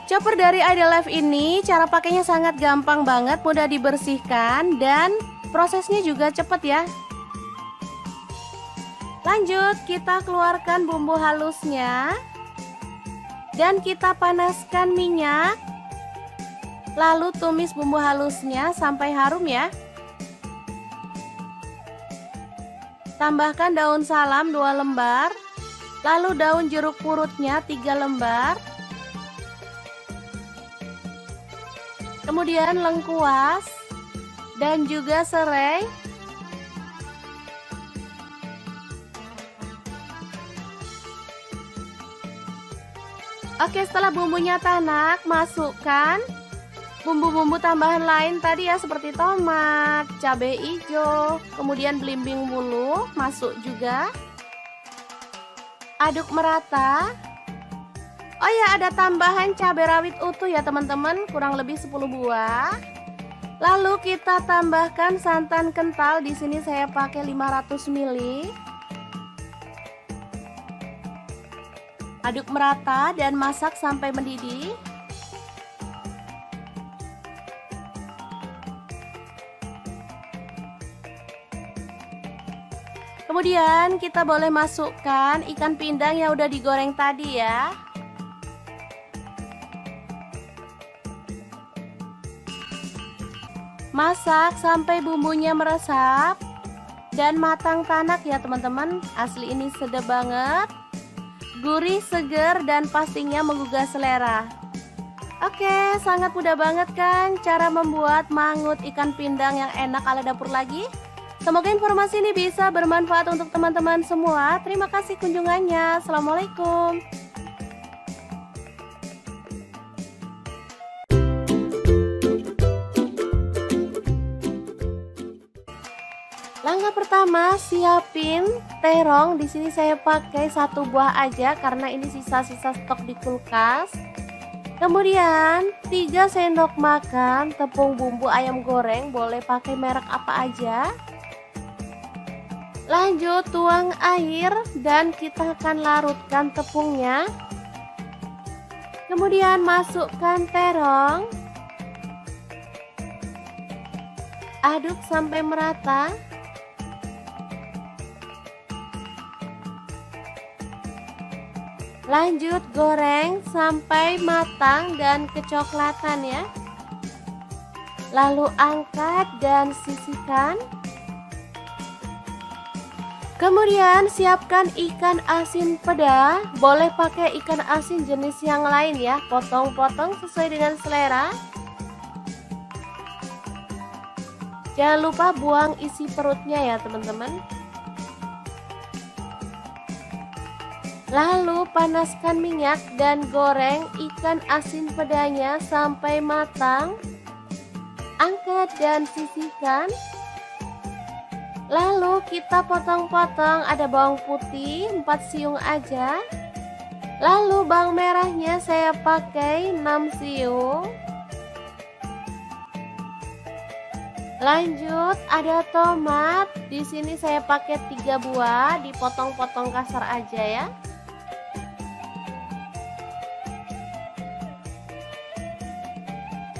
Chopper dari Idealife ini cara pakainya sangat gampang banget, mudah dibersihkan dan prosesnya juga cepat ya. Lanjut kita keluarkan bumbu halusnya dan kita panaskan minyak. Lalu tumis bumbu halusnya sampai harum ya. Tambahkan daun salam 2 lembar. Lalu daun jeruk purutnya 3 lembar. Kemudian lengkuas dan juga serai. Oke, setelah bumbunya tanak, masukkan bumbu-bumbu tambahan lain tadi ya, seperti tomat, cabai hijau, kemudian belimbing bulu, masuk juga. Aduk merata. Oh ya, ada tambahan cabai rawit utuh ya teman-teman, kurang lebih 10 buah. Lalu kita tambahkan santan kental, di sini saya pakai 500 ml. Aduk merata dan masak sampai mendidih. Kemudian kita boleh masukkan ikan pindang yang udah digoreng tadi ya. Masak sampai bumbunya meresap dan matang tanak ya teman-teman. Asli ini sedap banget, gurih, seger, dan pastinya menggugah selera. Oke, sangat mudah banget kan cara membuat mangut ikan pindang yang enak ala dapur lagi. Semoga informasi ini bisa bermanfaat untuk teman-teman semua. Terima kasih kunjungannya. Assalamualaikum. Langkah pertama, siapin terong. Di sini saya pakai 1 buah aja karena ini sisa-sisa stok di kulkas. Kemudian 3 sendok makan tepung bumbu ayam goreng, boleh pakai merek apa aja. Lanjut tuang air dan kita akan larutkan tepungnya. Kemudian masukkan terong. Aduk sampai merata. Lanjut goreng sampai matang dan kecoklatan ya. Lalu angkat dan sisihkan. Kemudian siapkan ikan asin peda, boleh pakai ikan asin jenis yang lain ya. Potong-potong sesuai dengan selera. Jangan lupa buang isi perutnya ya teman-teman. Lalu panaskan minyak dan goreng ikan asin pedanya sampai matang. Angkat dan sisihkan. Lalu kita potong-potong, ada bawang putih 4 siung aja. Lalu bawang merahnya saya pakai 6 siung. Lanjut ada tomat, di sini saya pakai 3 buah, dipotong-potong kasar aja ya.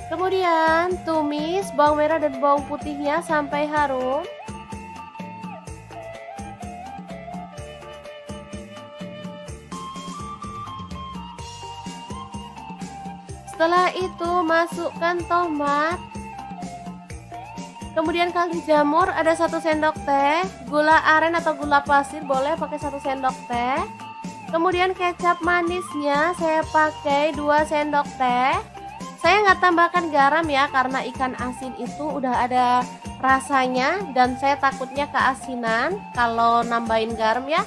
Kemudian tumis bawang merah dan bawang putihnya sampai harum. Setelah itu masukkan tomat. Kemudian kaldu jamur ada 1 sendok teh, gula aren atau gula pasir boleh pakai 1 sendok teh. Kemudian kecap manisnya saya pakai 2 sendok teh. Saya nggak tambahkan garam ya karena ikan asin itu udah ada rasanya dan saya takutnya keasinan kalau nambahin garam ya.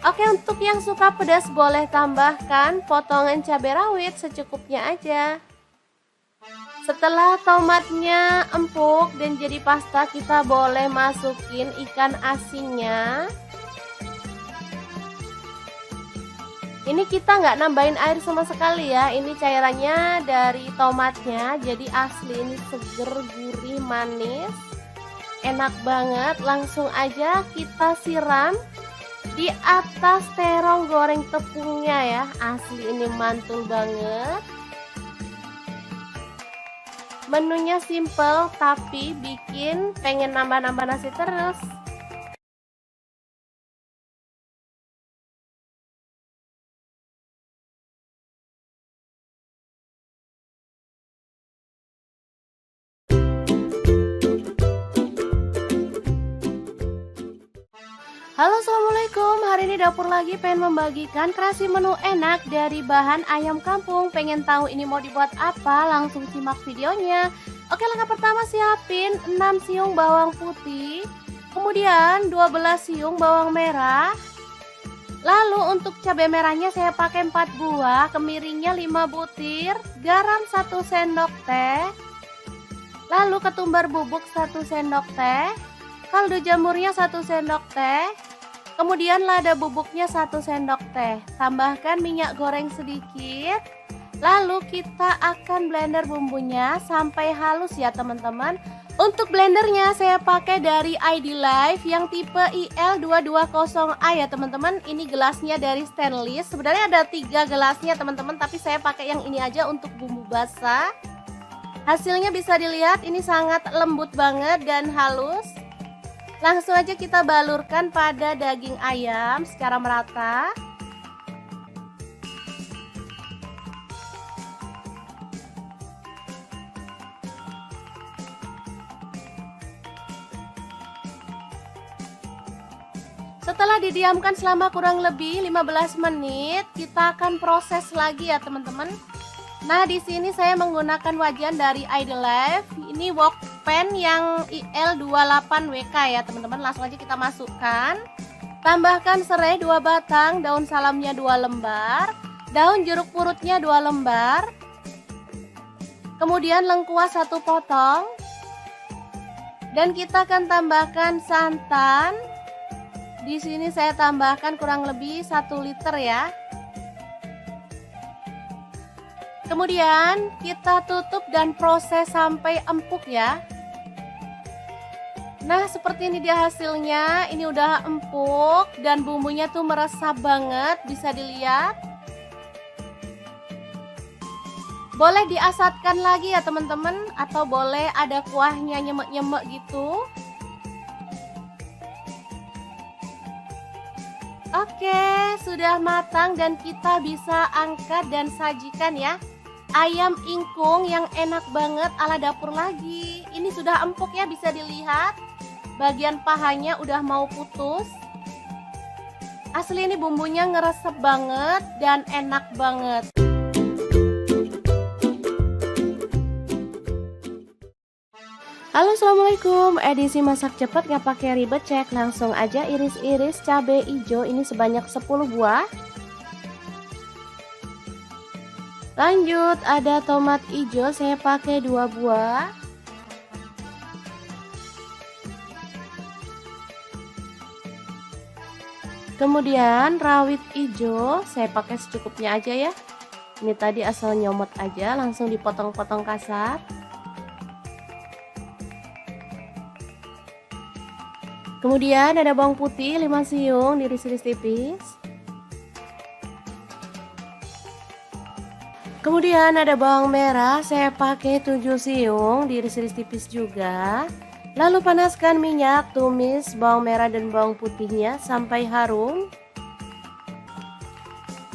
Oke, untuk yang suka pedas boleh tambahkan potongan cabai rawit secukupnya aja. Setelah tomatnya empuk dan jadi pasta, kita boleh masukin ikan asinnya. Ini kita nggak nambahin air sama sekali ya, ini cairannya dari tomatnya, jadi asli ini seger, gurih, manis, enak banget. Langsung aja kita siram di atas terong goreng tepungnya ya, asli ini mantul banget. Menunya simple tapi bikin pengen nambah-nambah nasi terus. Halo, assalamualaikum. Hari ini dapur lagi pengen membagikan kreasi menu enak dari bahan ayam kampung. Pengen tahu ini mau dibuat apa? Langsung simak videonya. Oke, langkah pertama siapin 6 siung bawang putih, kemudian 12 siung bawang merah. Lalu untuk cabai merahnya saya pakai 4 buah, kemiringnya 5 butir, garam 1 sendok teh, lalu ketumbar bubuk 1 sendok teh, kaldu jamurnya 1 sendok teh, kemudian lada bubuknya 1 sendok teh. Tambahkan minyak goreng sedikit. Lalu kita akan blender bumbunya sampai halus ya teman-teman. Untuk blendernya saya pakai dari ID Life yang tipe IL220A ya teman-teman. Ini gelasnya dari stainless. Sebenarnya ada 3 gelasnya teman-teman, tapi saya pakai yang ini aja untuk bumbu basah. Hasilnya bisa dilihat ini sangat lembut banget dan halus. Langsung aja kita balurkan pada daging ayam secara merata. Setelah didiamkan selama kurang lebih 15 menit, kita akan proses lagi ya teman-teman. Nah, di sini saya menggunakan wajan dari ID Life. Ini wok pan yang IL28WK ya teman-teman. Langsung aja kita masukkan. Tambahkan serai 2 batang, daun salamnya 2 lembar, daun jeruk purutnya 2 lembar. Kemudian lengkuas 1 potong. Dan kita akan tambahkan santan. Di sini saya tambahkan kurang lebih 1 liter ya. Kemudian kita tutup dan proses sampai empuk ya. Nah, seperti ini dia hasilnya. Ini udah empuk dan bumbunya tuh meresap banget, bisa dilihat. Boleh diasatkan lagi ya teman-teman, atau boleh ada kuahnya nyemek-nyemek gitu. Oke, sudah matang dan kita bisa angkat dan sajikan ya. Ayam ingkung yang enak banget ala dapur lagi. Ini sudah empuk ya, bisa dilihat. Bagian pahanya udah mau putus. Asli ini bumbunya ngeresep banget dan enak banget. Halo, assalamualaikum. Edisi masak cepat gak pakai ribet, cek langsung aja iris-iris cabai hijau ini sebanyak 10 buah. Lanjut ada tomat hijau, saya pakai 2 buah. Kemudian rawit hijau saya pakai secukupnya aja ya. Ini tadi asal nyomot aja, langsung dipotong-potong kasar. Kemudian ada bawang putih 5 siung diiris-iris tipis. Kemudian ada bawang merah, saya pakai 7 siung diiris-iris tipis juga. Lalu panaskan minyak, tumis bawang merah dan bawang putihnya sampai harum.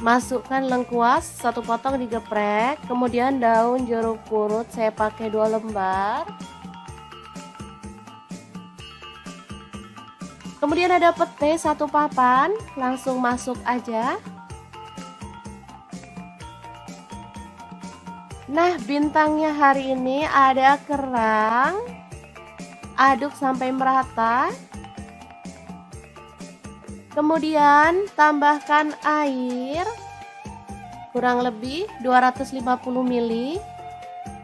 Masukkan lengkuas 1 potong digeprek. Kemudian daun jeruk purut saya pakai 2 lembar. Kemudian ada pete 1 papan, langsung masuk aja. Nah, bintangnya hari ini ada kerang. Aduk sampai merata. Kemudian tambahkan air kurang lebih 250 ml.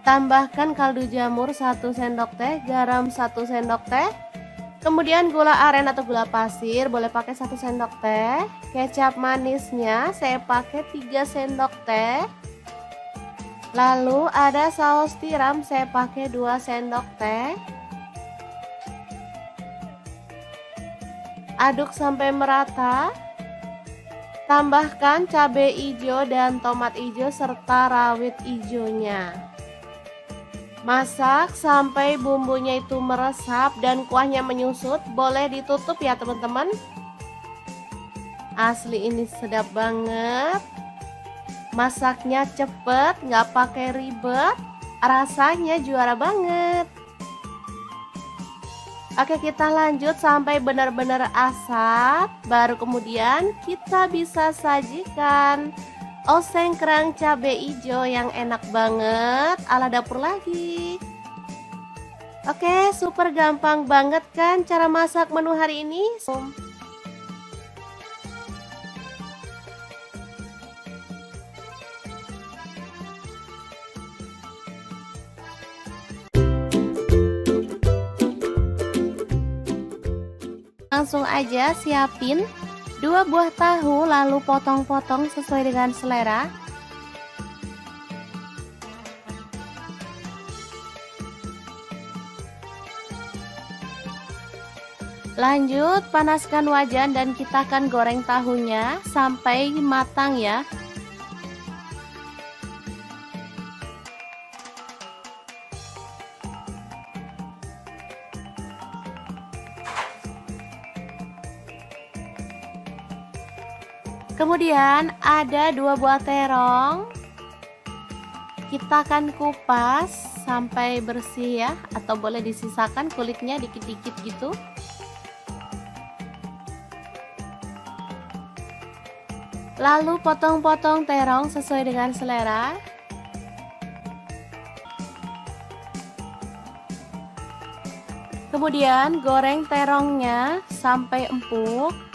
Tambahkan kaldu jamur 1 sendok teh, garam 1 sendok teh. Kemudian gula aren atau gula pasir boleh pakai 1 sendok teh. Kecap manisnya saya pakai 3 sendok teh. Lalu ada saus tiram saya pakai 2 sendok teh. Aduk sampai merata. Tambahkan cabai hijau dan tomat hijau serta rawit hijaunya. Masak sampai bumbunya itu meresap dan kuahnya menyusut. Boleh ditutup ya teman-teman. Asli ini sedap banget. Masaknya cepet, nggak pakai ribet. Rasanya juara banget. Oke, kita lanjut sampai benar-benar asap. Baru kemudian kita bisa sajikan oseng kerang cabai hijau yang enak banget ala dapur lagi. Oke, super gampang banget kan cara masak menu hari ini? Langsung aja siapin 2 buah tahu, lalu potong-potong sesuai dengan selera. Lanjut panaskan wajan dan kita akan goreng tahunya sampai matang ya. Kemudian ada 2 buah terong. Kita akan kupas sampai bersih ya, atau boleh disisakan kulitnya dikit-dikit gitu. Lalu potong-potong terong sesuai dengan selera. Kemudian goreng terongnya sampai empuk.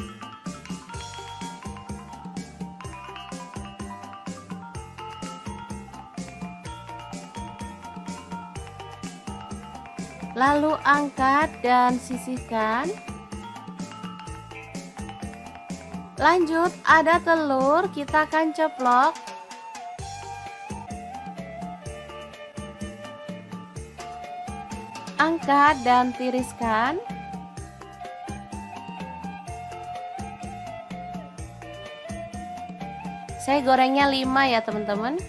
Lalu angkat dan sisihkan. Lanjut ada telur, kita akan ceplok. Angkat dan tiriskan. Saya gorengnya 5 ya teman-teman.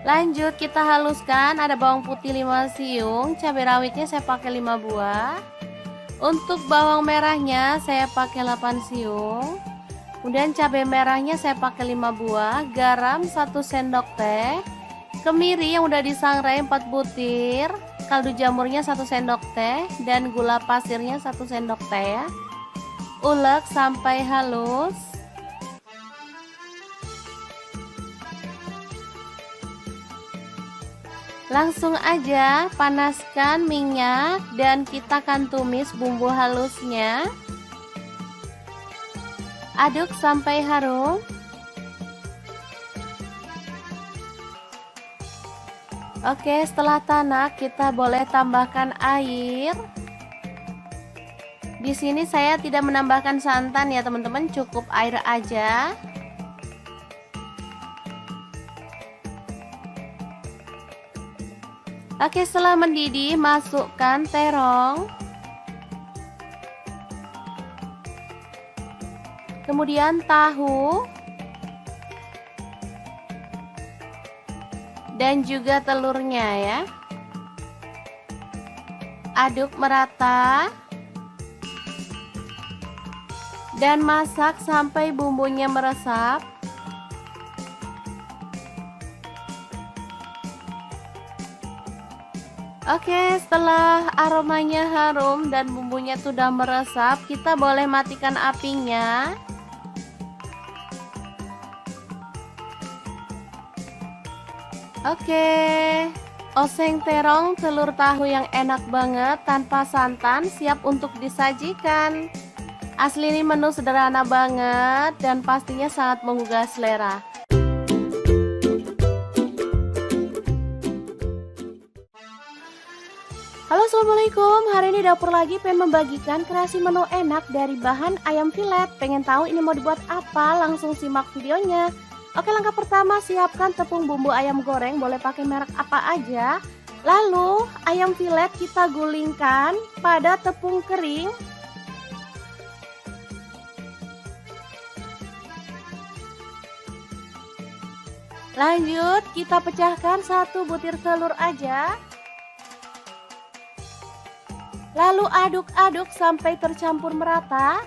Lanjut kita haluskan, ada bawang putih 5 siung, cabai rawitnya saya pakai 5 buah. Untuk bawang merahnya saya pakai 8 siung. Kemudian cabai merahnya saya pakai 5 buah, garam 1 sendok teh, kemiri yang udah disangrai 4 butir, kaldu jamurnya 1 sendok teh, dan gula pasirnya 1 sendok teh ya. Ulek sampai halus. Langsung aja panaskan minyak dan kita akan tumis bumbu halusnya. Aduk sampai harum. Oke, setelah tanak kita boleh tambahkan air. Di sini saya tidak menambahkan santan ya teman-teman, cukup air aja. Oke, setelah mendidih masukkan terong. Kemudian tahu. Dan juga telurnya ya. Aduk merata. Dan masak sampai bumbunya meresap. Oke, setelah aromanya harum dan bumbunya sudah meresap, kita boleh matikan apinya. Oke, oseng terong telur tahu yang enak banget tanpa santan siap untuk disajikan. Asli ini menu sederhana banget dan pastinya sangat menggugah selera. Halo, assalamualaikum. Hari ini dapur lagi pengen membagikan kreasi menu enak dari bahan ayam filet. Pengen tahu ini mau dibuat apa? Langsung simak videonya. Oke, langkah pertama siapkan tepung bumbu ayam goreng, boleh pakai merek apa aja. Lalu ayam filet kita gulingkan pada tepung kering. Lanjut kita pecahkan 1 butir telur aja. Lalu aduk-aduk sampai tercampur merata.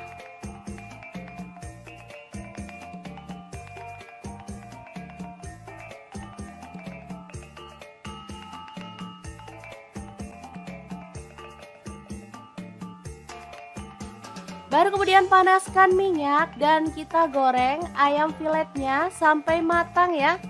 Baru kemudian panaskan minyak dan kita goreng ayam filetnya sampai matang ya.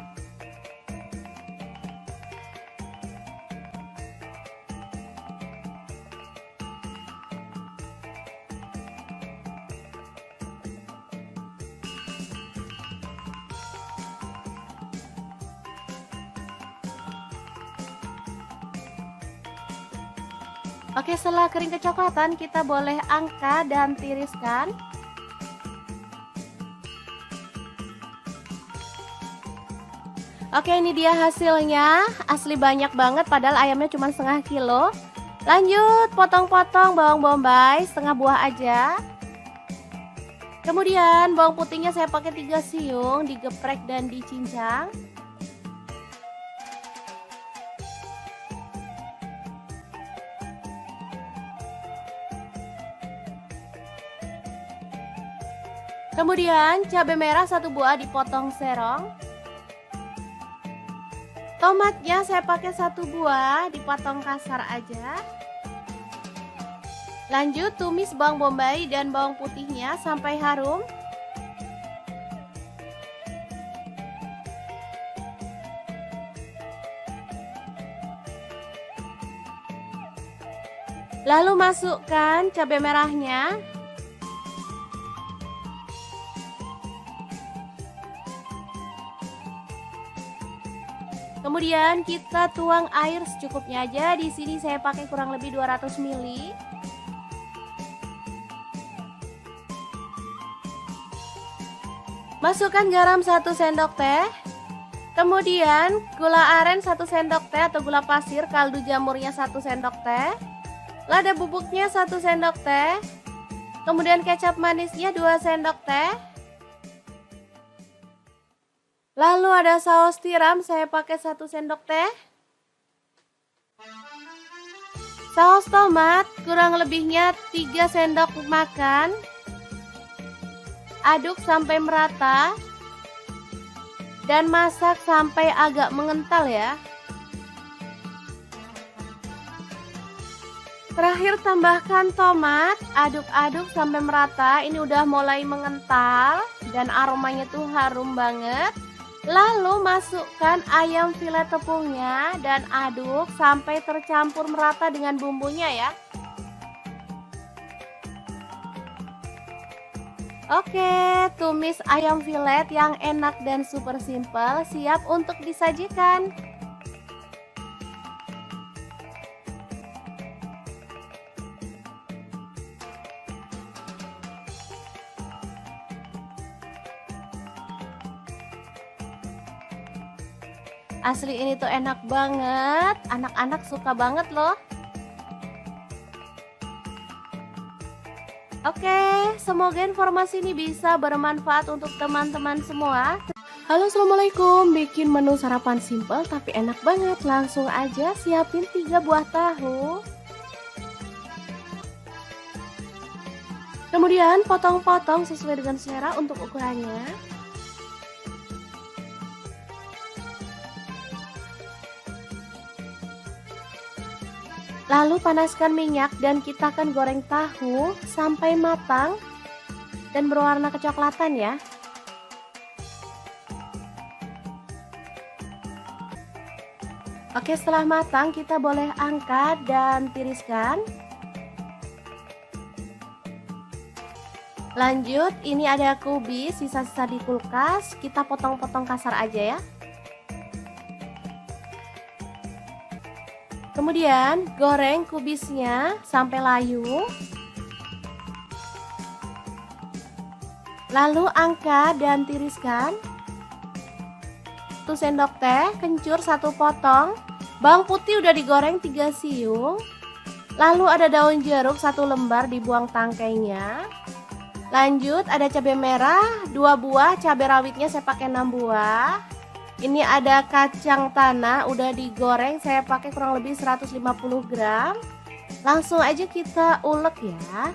Oke, setelah kering kecoklatan kita boleh angkat dan tiriskan. Oke, ini dia hasilnya. Asli banyak banget padahal ayamnya cuma setengah kilo. Lanjut potong-potong bawang bombay setengah buah aja. Kemudian bawang putihnya saya pakai 3 siung, digeprek dan dicincang. Kemudian cabai merah 1 buah dipotong serong. Tomatnya saya pakai 1 buah dipotong kasar aja. Lanjut tumis bawang bombay dan bawang putihnya sampai harum. Lalu masukkan cabai merahnya. Kemudian kita tuang air secukupnya aja. Di sini saya pakai kurang lebih 200 ml. Masukkan garam 1 sendok teh. Kemudian gula aren 1 sendok teh atau gula pasir, kaldu jamurnya 1 sendok teh. Lada bubuknya 1 sendok teh. Kemudian kecap manisnya 2 sendok teh. Lalu ada saus tiram, saya pakai 1 sendok teh. Saus tomat kurang lebihnya 3 sendok makan. Aduk sampai merata. Dan masak sampai agak mengental ya. Terakhir tambahkan tomat, aduk-aduk sampai merata. Ini udah mulai mengental dan aromanya tuh harum banget. Lalu masukkan ayam filet tepungnya dan aduk sampai tercampur merata dengan bumbunya ya. Oke, tumis ayam filet yang enak dan super simple siap untuk disajikan. Asli ini tuh enak banget, anak-anak suka banget loh. Oke, semoga informasi ini bisa bermanfaat untuk teman-teman semua. Halo, assalamualaikum. Bikin menu sarapan simple tapi enak banget. Langsung aja siapin 3 buah tahu. Kemudian potong-potong sesuai dengan selera untuk ukurannya. Lalu panaskan minyak dan kita akan goreng tahu sampai matang dan berwarna kecoklatan ya. Oke, setelah matang kita boleh angkat dan tiriskan. Lanjut, ini ada kubis sisa-sisa di kulkas, kita potong-potong kasar aja ya. Kemudian goreng kubisnya sampai layu. Lalu angkat dan tiriskan. 1 sendok teh kencur 1 potong. Bawang putih udah digoreng 3 siung. Lalu ada daun jeruk 1 lembar, dibuang tangkainya. Lanjut ada cabai merah 2 buah, cabai rawitnya saya pakai 6 buah. Ini ada kacang tanah udah digoreng, saya pakai kurang lebih 150 gram. Langsung aja kita ulek ya.